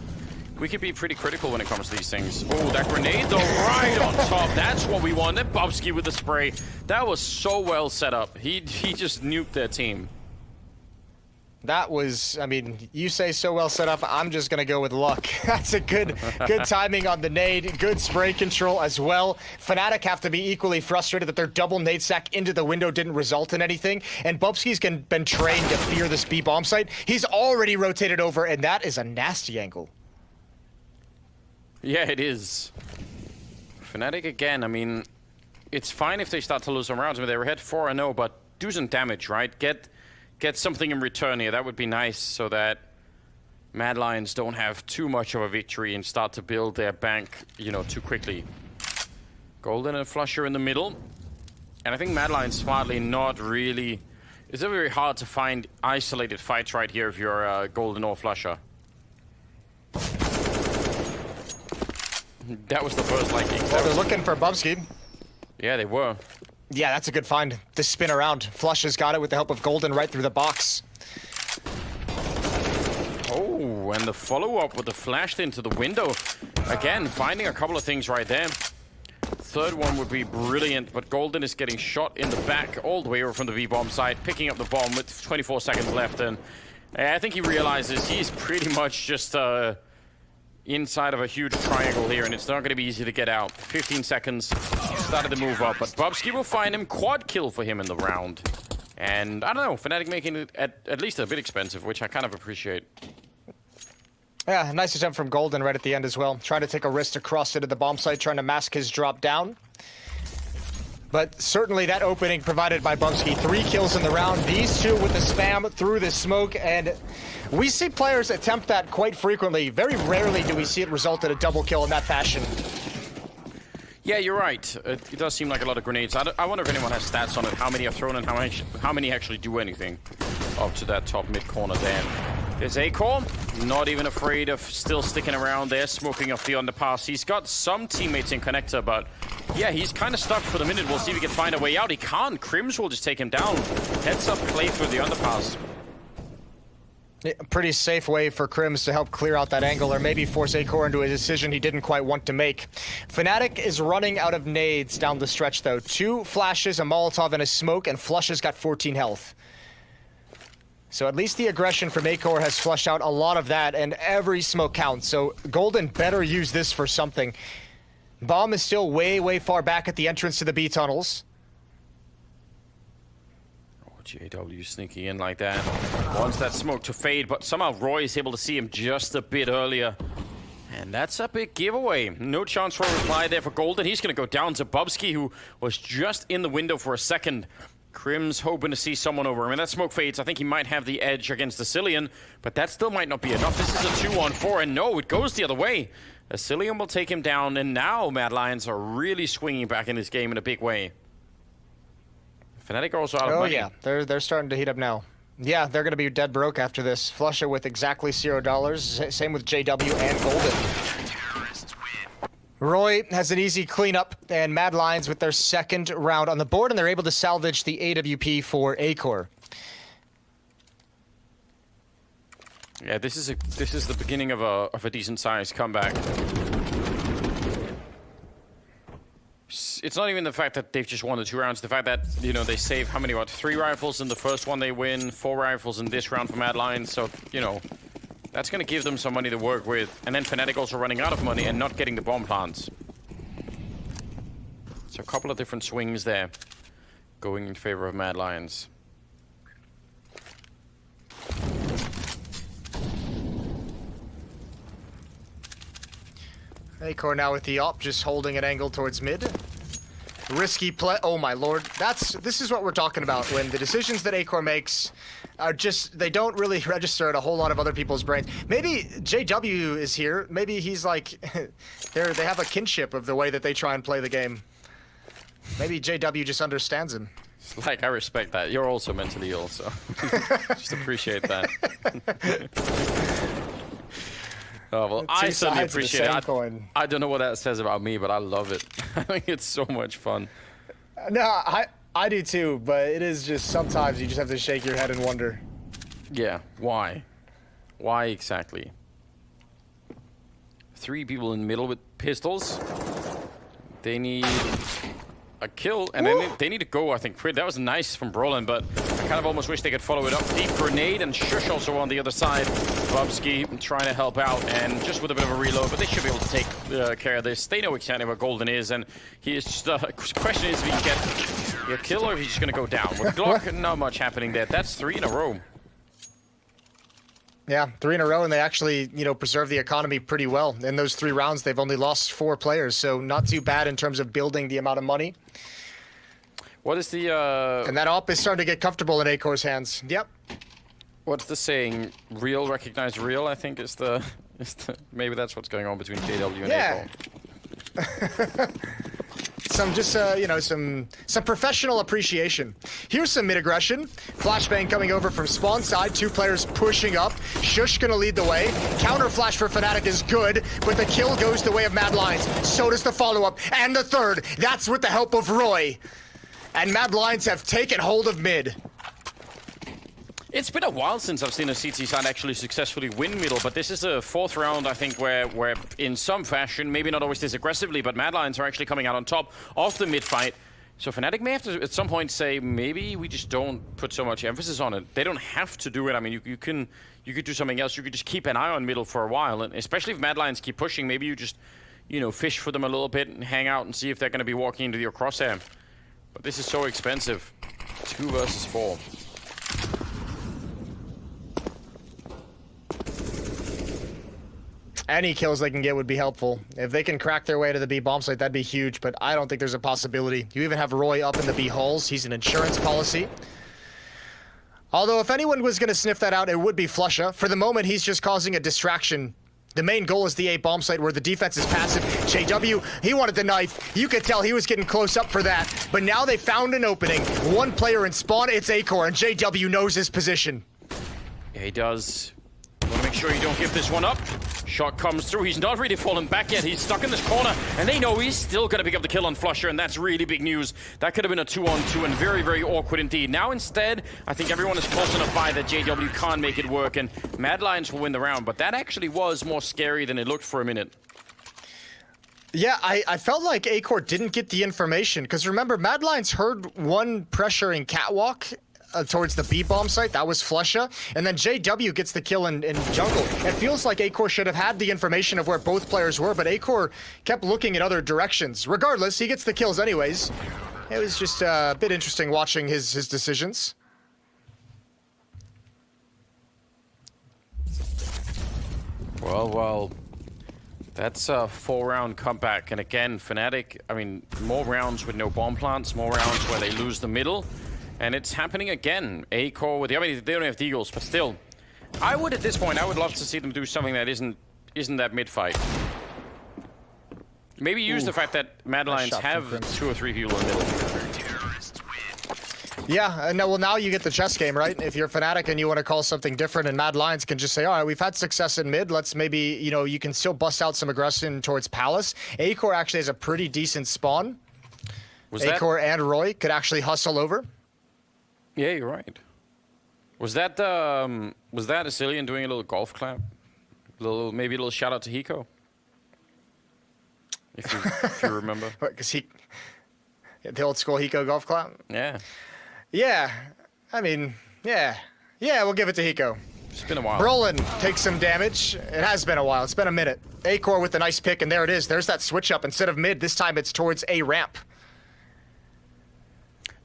we could be pretty critical when it comes to these things. Oh, that grenade though, right on top. That's what we wanted. Bobsky with the spray. That was so well set up. He just nuked their team. That was, I mean, you say so well set up, I'm just going to go with luck. That's a good timing on the nade, good spray control as well. Fnatic have to be equally frustrated that their double nade stack into the window didn't result in anything, and Bubsky's been trained to fear this B bomb site. He's already rotated over, and that is a nasty angle. Yeah, it is. Fnatic again, I mean, it's fine if they start to lose some rounds. I mean, they were ahead 4-0, but do some damage, right? Get something in return here. That would be nice so that Mad Lions don't have too much of a victory and start to build their bank, you know, too quickly. Golden and Flusher in the middle. And I think Mad Lions smartly not really... It's very hard to find isolated fights right here if you're Golden or Flusher. That was the first liking. Well, they're looking for Bubsky. Yeah, they were. Yeah, that's a good find. The spin around. Flush has got it with the help of Golden right through the box. Oh, and the follow-up with the flashed into the window. Again, finding a couple of things right there. Third one would be brilliant, but Golden is getting shot in the back all the way over from the V-bomb side, picking up the bomb with 24 seconds left. And I think he realizes he's pretty much just inside of a huge triangle here, and it's not going to be easy to get out. 15 seconds, started to move up, but Bubsky will find him. Quad kill for him in the round. And I don't know, Fnatic making it at least a bit expensive, which I kind of appreciate. Yeah, nice attempt from Golden right at the end as well. Trying to take a risk to cross into the bomb site, trying to mask his drop down. But certainly that opening provided by Bubsky. 3 kills in the round. These 2 with the spam through the smoke, and we see players attempt that quite frequently. Very rarely do we see it result in a double kill in that fashion. Yeah, you're right. It does seem like a lot of grenades. I wonder if anyone has stats on it, how many are thrown and how many actually do anything up to that top mid corner there. There's Acor, not even afraid of still sticking around there, smoking off the underpass. He's got some teammates in connector, but yeah, he's kind of stuck for the minute. We'll see if he can find a way out. He can't. Crims will just take him down. Heads up play through the underpass. A pretty safe way for Crims to help clear out that angle, or maybe force Acor into a decision he didn't quite want to make. Fnatic is running out of nades down the stretch, though. 2 flashes, a Molotov, and a smoke, and Flush has got 14 health. So at least the aggression from Acor has flushed out a lot of that, and every smoke counts. So Golden better use this for something. Bomb is still way, way far back at the entrance to the B tunnels. JW sneaking in like that. Wants that smoke to fade, but somehow Roy is able to see him just a bit earlier. And that's a big giveaway. No chance for a reply there for Golden. He's going to go down to Bubsky, who was just in the window for a second. Crims hoping to see someone over him. And that smoke fades. I think he might have the edge against Asilian, but that still might not be enough. This is a 2-on-4, and no, it goes the other way. Asilian will take him down, and now Mad Lions are really swinging back in this game in a big way. Fnatic are also out of money. Oh yeah, they're starting to heat up now. Yeah, they're going to be dead broke after this. Flusher with exactly $0. Same with JW and Golden. Roy has an easy cleanup, and Mad Lions with their second round on the board, and they're able to salvage the AWP for Acor. Yeah, this is the beginning of a decent sized comeback. It's not even the fact that they've just won the 2 rounds. The fact that, you know, they save how many, 3 rifles in the first one they win, 4 rifles in this round for Mad Lions. So, you know, that's going to give them some money to work with. And then Fnatic also running out of money and not getting the bomb plants. So a couple of different swings there going in favor of Mad Lions. Acor now with the op, just holding an angle towards mid. Risky play. Oh my lord. This is what we're talking about. When the decisions that Acor makes are just, they don't really register in a whole lot of other people's brains. Maybe JW is here. Maybe he's like, they have a kinship of the way that they try and play the game. Maybe JW just understands him. Like, I respect that. You're also mentally ill, so just appreciate that. Oh, well, I certainly appreciate it. I don't know what that says about me, but I love it. I think it's so much fun. No, I do too, but it is just sometimes you just have to shake your head and wonder. Yeah, why? Why exactly? 3 people in the middle with pistols. They need a kill, and then they need to go, I think. That was nice from Brolin, but I kind of almost wish they could follow it up. Deep grenade, and Shush also on the other side. Bubsky trying to help out, and just with a bit of a reload, but they should be able to take care of this. They know exactly what Golden is, and he is just, the question is if he can get a kill or if he's just going to go down. With Glock, not much happening there. That's 3 in a row. Yeah, 3 in a row, and they actually, preserve the economy pretty well. In those 3 rounds, they've only lost 4 players, so not too bad in terms of building the amount of money. What is the... And that op is starting to get comfortable in Acor's hands. Yep. What's the saying? Real recognize real, I think, is the maybe that's what's going on between JW and Acor. Some professional appreciation. Here's some mid-aggression. Flashbang coming over from spawn side. 2 players pushing up. Shush gonna lead the way. Counter flash for Fnatic is good, but the kill goes the way of Mad Lions. So does the follow-up. And the third. That's with the help of Roy. And Mad Lions have taken hold of mid. It's been a while since I've seen a CT side actually successfully win middle, but this is a 4th round, I think, where in some fashion, maybe not always this aggressively, but Mad Lions are actually coming out on top of the mid fight. So Fnatic may have to at some point say, maybe we just don't put so much emphasis on it. They don't have to do it. I mean, you could do something else. You could just keep an eye on middle for a while, and especially if Mad Lions keep pushing, maybe you just, fish for them a little bit and hang out and see if they're going to be walking into your crosshair. But this is so expensive. 2 versus 4. Any kills they can get would be helpful. If they can crack their way to the B bomb site, that'd be huge, but I don't think there's a possibility. You even have Roy up in the B hulls. He's an insurance policy. Although if anyone was going to sniff that out, it would be Flusha. For the moment, he's just causing a distraction. The main goal is the A bomb site where the defense is passive. JW, he wanted the knife. You could tell he was getting close up for that. But now they found an opening. 1 player in spawn, it's Acor, and JW knows his position. Yeah, he does. Want to make sure you don't give this one up. Shot comes through. He's not really fallen back yet. He's stuck in this corner, and they know he's still going to pick up the kill on Flusher, and that's really big news. That could have been a 2-on-2 and very, very awkward indeed. Now instead, I think everyone is close enough by that JW can't make it work, and Mad Lions will win the round, but that actually was more scary than it looked for a minute. Yeah, I felt like Acor didn't get the information, because remember, Mad Lions heard 1 pressuring Catwalk towards the B bomb site. That was Flusha, and then JW gets the kill in jungle. It feels like Acor should have had the information of where both players were, but Acor kept looking in other directions. Regardless, he gets the kills anyways. It was just a bit interesting watching his decisions. Well, that's a 4-round comeback, and again, Fnatic, I mean, more rounds with no bomb plants, more rounds where they lose the middle. And it's happening again. Acor with the, I mean, they don't have Deagles, but still. I would, at this point, I would love to see them do something that isn't that mid-fight. Maybe use the fact that Mad Lions have 2 or 3 people in the middle. Yeah, no, well, now you get the chess game, right? If you're Fnatic and you want to call something different, and Mad Lions can just say, all right, we've had success in mid, let's maybe, you can still bust out some aggression towards Palace. Acor actually has a pretty decent spawn. Acor and Roy could actually hustle over. Yeah, you're right. Was that Asilian doing a little golf clap? Maybe a little shout out to Hiko? If you remember. Because the old school Hiko golf clap? Yeah. Yeah. I mean, yeah. Yeah, we'll give it to Hiko. It's been a while. Brolin takes some damage. It has been a while. It's been a minute. Acor with the nice pick, and there it is. There's that switch up. Instead of mid, this time it's towards A ramp.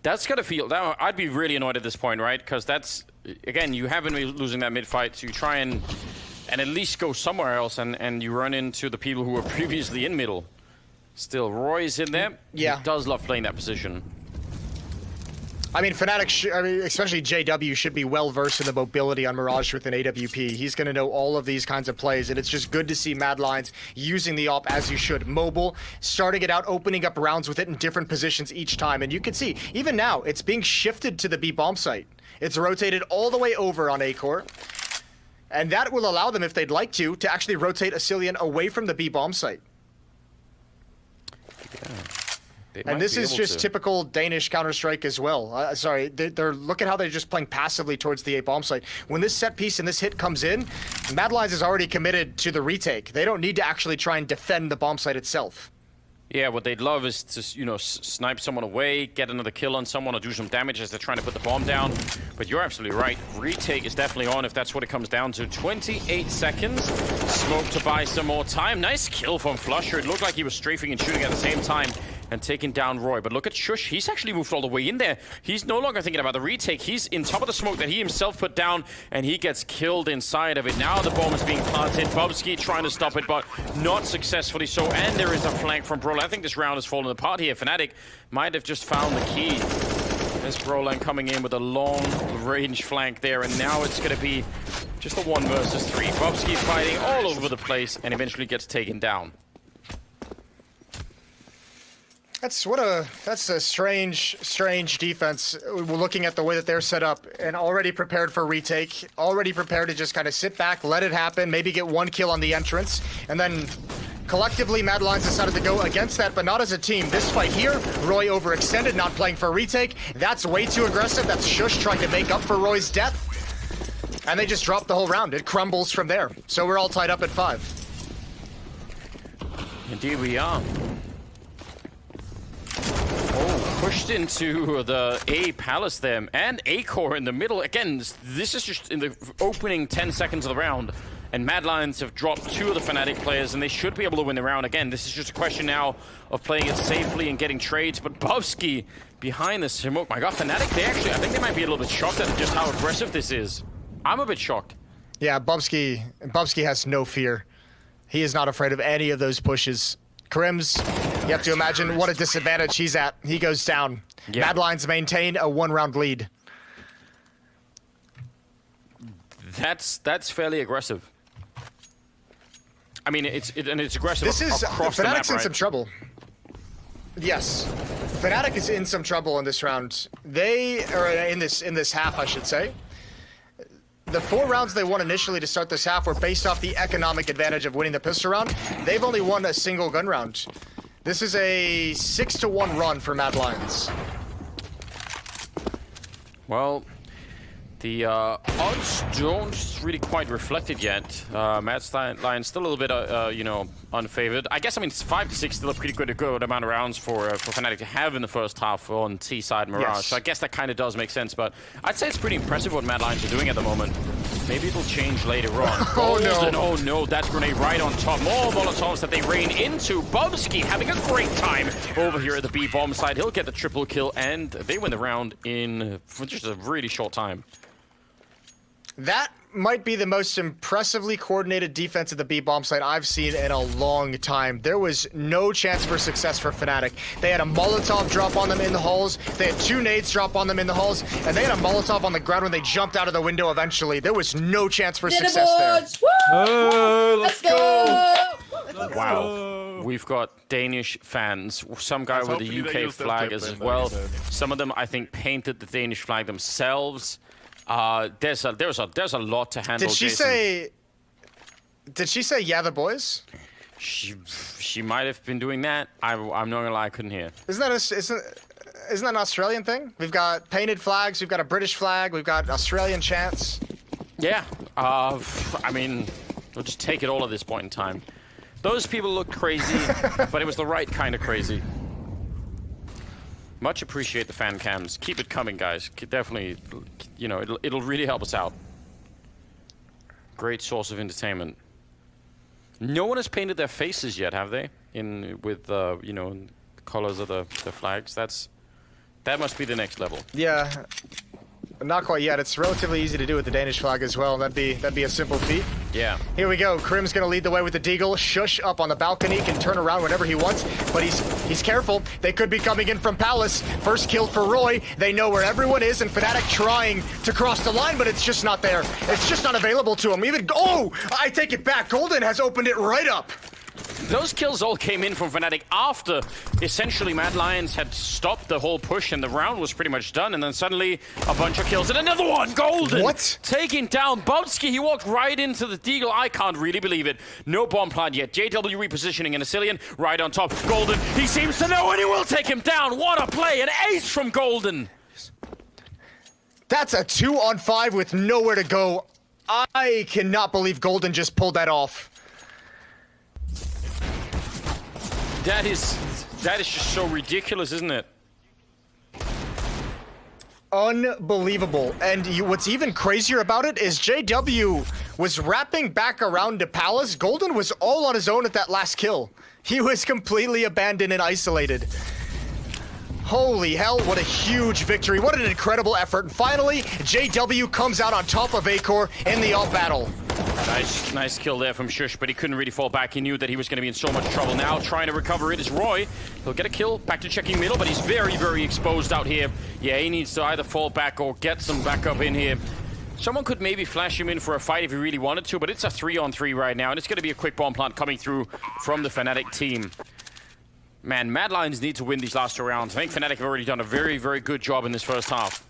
That's gotta feel. I'd be really annoyed at this point, right? Because that's, again, you haven't been losing that mid fight, so you try and at least go somewhere else, and you run into the people who were previously in middle. Still, Roy's in there. Yeah. He does love playing that position. I mean, Fnatic, especially JW, should be well versed in the mobility on Mirage with an AWP. He's going to know all of these kinds of plays, and it's just good to see Mad Lions using the AWP as you should. Mobile, starting it out, opening up rounds with it in different positions each time. And you can see, even now, it's being shifted to the B bomb site. It's rotated all the way over on A core. And that will allow them, if they'd like to actually rotate Asilian away from the B bomb site. And this is just typical Danish Counter-Strike as well. Sorry, look at how they're just playing passively towards the A bomb site. When this set piece and this hit comes in, Mad Lions is already committed to the retake. They don't need to actually try and defend the bomb site itself. Yeah, what they'd love is to, you know, snipe someone away, get another kill on someone, or do some damage as they're trying to put the bomb down. But you're absolutely right. Retake is definitely on if that's what it comes down to. 28 seconds. Smoke to buy some more time. Nice kill from Flusher. It looked like he was strafing and shooting at the same time and taking down Roy. But look at Shush. He's actually moved all the way in there. He's no longer thinking about the retake. He's in top of the smoke that he himself put down, and he gets killed inside of it. Now the bomb is being planted. Bubsky trying to stop it, but not successfully so. And there is a flank from Brolan. I think this round has fallen apart here. Fnatic might have just found the key. There's Brolan coming in with a long-range flank there, and now it's going to be just a 1 versus 3. Bubsky fighting all over the place and eventually gets taken down. That's a strange defense. We're looking at the way that they're set up and already prepared for retake, already prepared to just kind of sit back, let it happen, maybe get 1 kill on the entrance, and then collectively Mad Lions decided to go against that, but not as a team. This fight here, Roy overextended, not playing for a retake. That's way too aggressive. That's Shush trying to make up for Roy's death. And they just dropped the whole round. It crumbles from there. So we're all tied up at 5. Indeed we are. Oh, pushed into the A palace there, and A core in the middle. Again, this is just in the opening 10 seconds of the round, and Mad Lions have dropped 2 of the Fnatic players, and they should be able to win the round. Again, this is just a question now of playing it safely and getting trades, but Bovsky behind the smoke. My god, Fnatic, I think they might be a little bit shocked at just how aggressive this is. I'm a bit shocked. Yeah, Bubsky has no fear. He is not afraid of any of those pushes. Krims, you have to imagine what a disadvantage he's at. He goes down. Yeah. Mad Lions maintain a 1-round lead. That's fairly aggressive. I mean, it's aggressive. This is across the map, Fnatic's in right? some trouble. Yes, Fnatic is in some trouble in this round. They are in this half, I should say. The 4 rounds they won initially to start this half were based off the economic advantage of winning the pistol round. They've only won a single gun round. This is a 6-1 run for Mad Lions. Well, the odds don't really quite reflect it yet. Mad Lions still a little bit, you know, unfavored. I guess, I mean, 5-6 still a pretty good amount of rounds for Fnatic to have in the first half on T side Mirage. Yes. So I guess that kind of does make sense, but I'd say it's pretty impressive what Mad Lions are doing at the moment. Maybe it'll change later on. Oh no! Oh no! That grenade right on top. More Molotovs that they rain into. Bubsky having a great time over here at the B bomb side. He'll get the triple kill, and they win the round in just a really short time. That might be the most impressively coordinated defense at the B bomb site I've seen in a long time. There was no chance for success for Fnatic. They had a Molotov drop on them in the halls. They had 2 nades drop on them in the halls, and they had a Molotov on the ground when they jumped out of the window eventually. There was no chance for success there. Oh, let's go! Wow. We've got Danish fans. Some guy with a UK flag as well. Some of them, I think, painted the Danish flag themselves. There's a lot to handle. Did she say yeah the boys? She might have been doing that. I'm not gonna lie, I couldn't hear. Isn't that an Australian thing? We've got painted flags, we've got a British flag, we've got Australian chants. Yeah. I mean, we'll just take it all at this point in time. Those people looked crazy, but it was the right kind of crazy. Much appreciate the fan cams. Keep it coming, guys. Definitely, you know, it'll really help us out. Great source of entertainment. No one has painted their faces yet, have they? With you know, the colors of the flags. That must be the next level. Yeah, not quite yet. It's relatively easy to do with the Danish flag as well. That'd be a simple feat. Yeah. Here we go. Krim's gonna lead the way with the Deagle. Shush up on the balcony, can turn around whenever he wants, but he's careful. They could be coming in from Palace. First kill for Roy. They know where everyone is, and Fnatic trying to cross the line, but it's just not there. It's just not available to him. Even, oh, I take it back. Golden has opened it right up. Those kills all came in from Fnatic after essentially Mad Lions had stopped the whole push and the round was pretty much done, and then suddenly a bunch of kills and another one! Golden! What? Taking down Bobsky. He walked right into the Deagle. I can't really believe it. No bomb plant yet. JW repositioning and Asilian right on top. Golden, he seems to know, and he will take him down. What a play! An ace from Golden! That's a 2-on-5 with nowhere to go. I cannot believe Golden just pulled that off. That is just so ridiculous, isn't it? Unbelievable. And what's even crazier about it is JW was wrapping back around to Palace. Golden was all on his own at that last kill. He was completely abandoned and isolated. Holy hell, what a huge victory. What an incredible effort. And finally, JW comes out on top of Acor in the alt battle. Nice kill there from Shush, but he couldn't really fall back. He knew that he was going to be in so much trouble. Now trying to recover it is Roy. He'll get a kill, back to checking middle, but he's very, very exposed out here. Yeah, he needs to either fall back or get some backup in here. Someone could maybe flash him in for a fight if he really wanted to, but it's a 3-on-3 right now, and it's going to be a quick bomb plant coming through from the Fnatic team. Man, Mad Lions need to win these last 2 rounds. I think Fnatic have already done a very, very good job in this first half.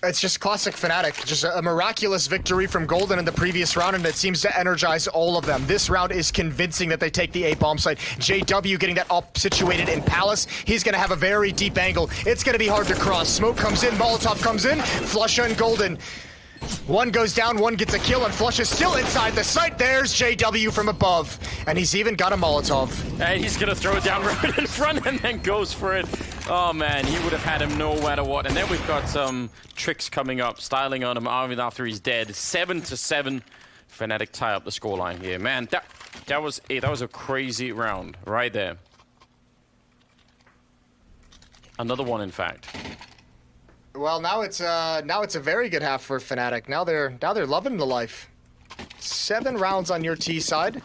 It's just classic Fnatic. Just a miraculous victory from Golden in the previous round, and it seems to energize all of them. This round is convincing that they take the A-bomb site. JW getting that up situated in Palace. He's going to have a very deep angle. It's going to be hard to cross. Smoke comes in, Molotov comes in, Flusha and Golden. One goes down, one gets a kill, and Flush is still inside the site. There's JW from above, and he's even got a Molotov. And he's going to throw it down right in front and then goes for it. Oh, man, he would have had him no matter what. And then we've got some tricks coming up, styling on him even after he's dead. 7-7. Fnatic tie up the scoreline here. Man, that was a crazy round right there. Another one, in fact. Well, now it's a very good half for Fnatic. Now they're loving the life. 7 rounds on your T side,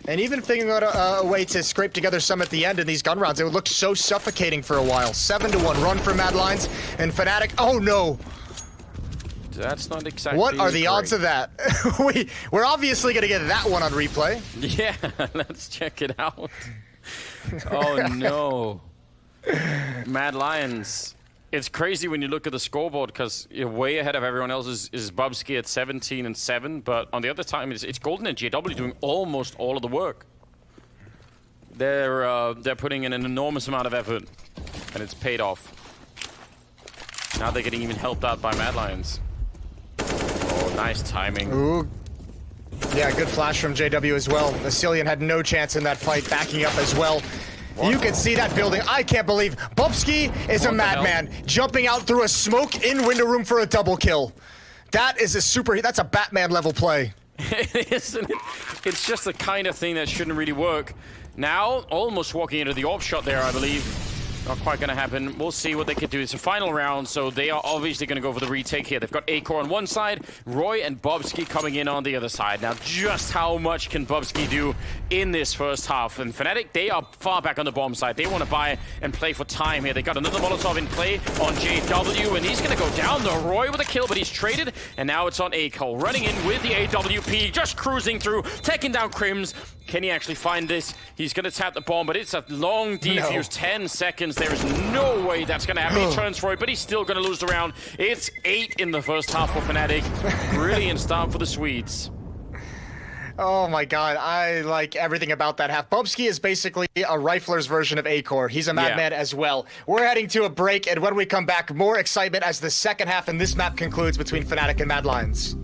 and even figuring out a way to scrape together some at the end in these gun rounds. It would look so suffocating for a while. 7-1 run for Mad Lions and Fnatic. Oh no! That's not exactly. What are the great odds of that? We're obviously gonna get that one on replay. Yeah, let's check it out. Oh no, Mad Lions. It's crazy when you look at the scoreboard because you're way ahead of everyone else is Bubsky at 17-7, but on the other time it's Golden and JW doing almost all of the work. They're putting in an enormous amount of effort, and it's paid off. Now they're getting even helped out by Mad Lions. Oh, nice timing. Ooh. Yeah, good flash from JW as well. Asilian had no chance in that fight, backing up as well. What? You can see that building. I can't believe Bubsky is a madman, jumping out through a smoke in window room for a double kill. That is that's a Batman level play. Isn't it? It's just the kind of thing that shouldn't really work. Now, almost walking into the op shot there, I believe. Not quite going to happen. We'll see what they can do. It's a final round, so they are obviously going to go for the retake here. They've got Acor on one side, Roy and Bubsky coming in on the other side. Now, just how much can Bubsky do in this first half? And Fnatic, they are far back on the bomb side. They want to buy and play for time here. They got another Molotov in play on JW, and he's going to go down. The Roy with a kill, but he's traded, and now it's on Acor. Running in with the AWP, just cruising through, taking down Crims. Can he actually find this? He's going to tap the bomb, but it's a long defuse, no. 10 seconds. There is no way that's going to happen. He turns for it, but he's still going to lose the round. It's 8 in the first half for Fnatic. Brilliant start for the Swedes. Oh my god, I like everything about that half. Bubsky is basically a rifler's version of Acor. He's a madman as well. We're heading to a break, and when we come back, more excitement as the second half in this map concludes between Fnatic and Mad Lions.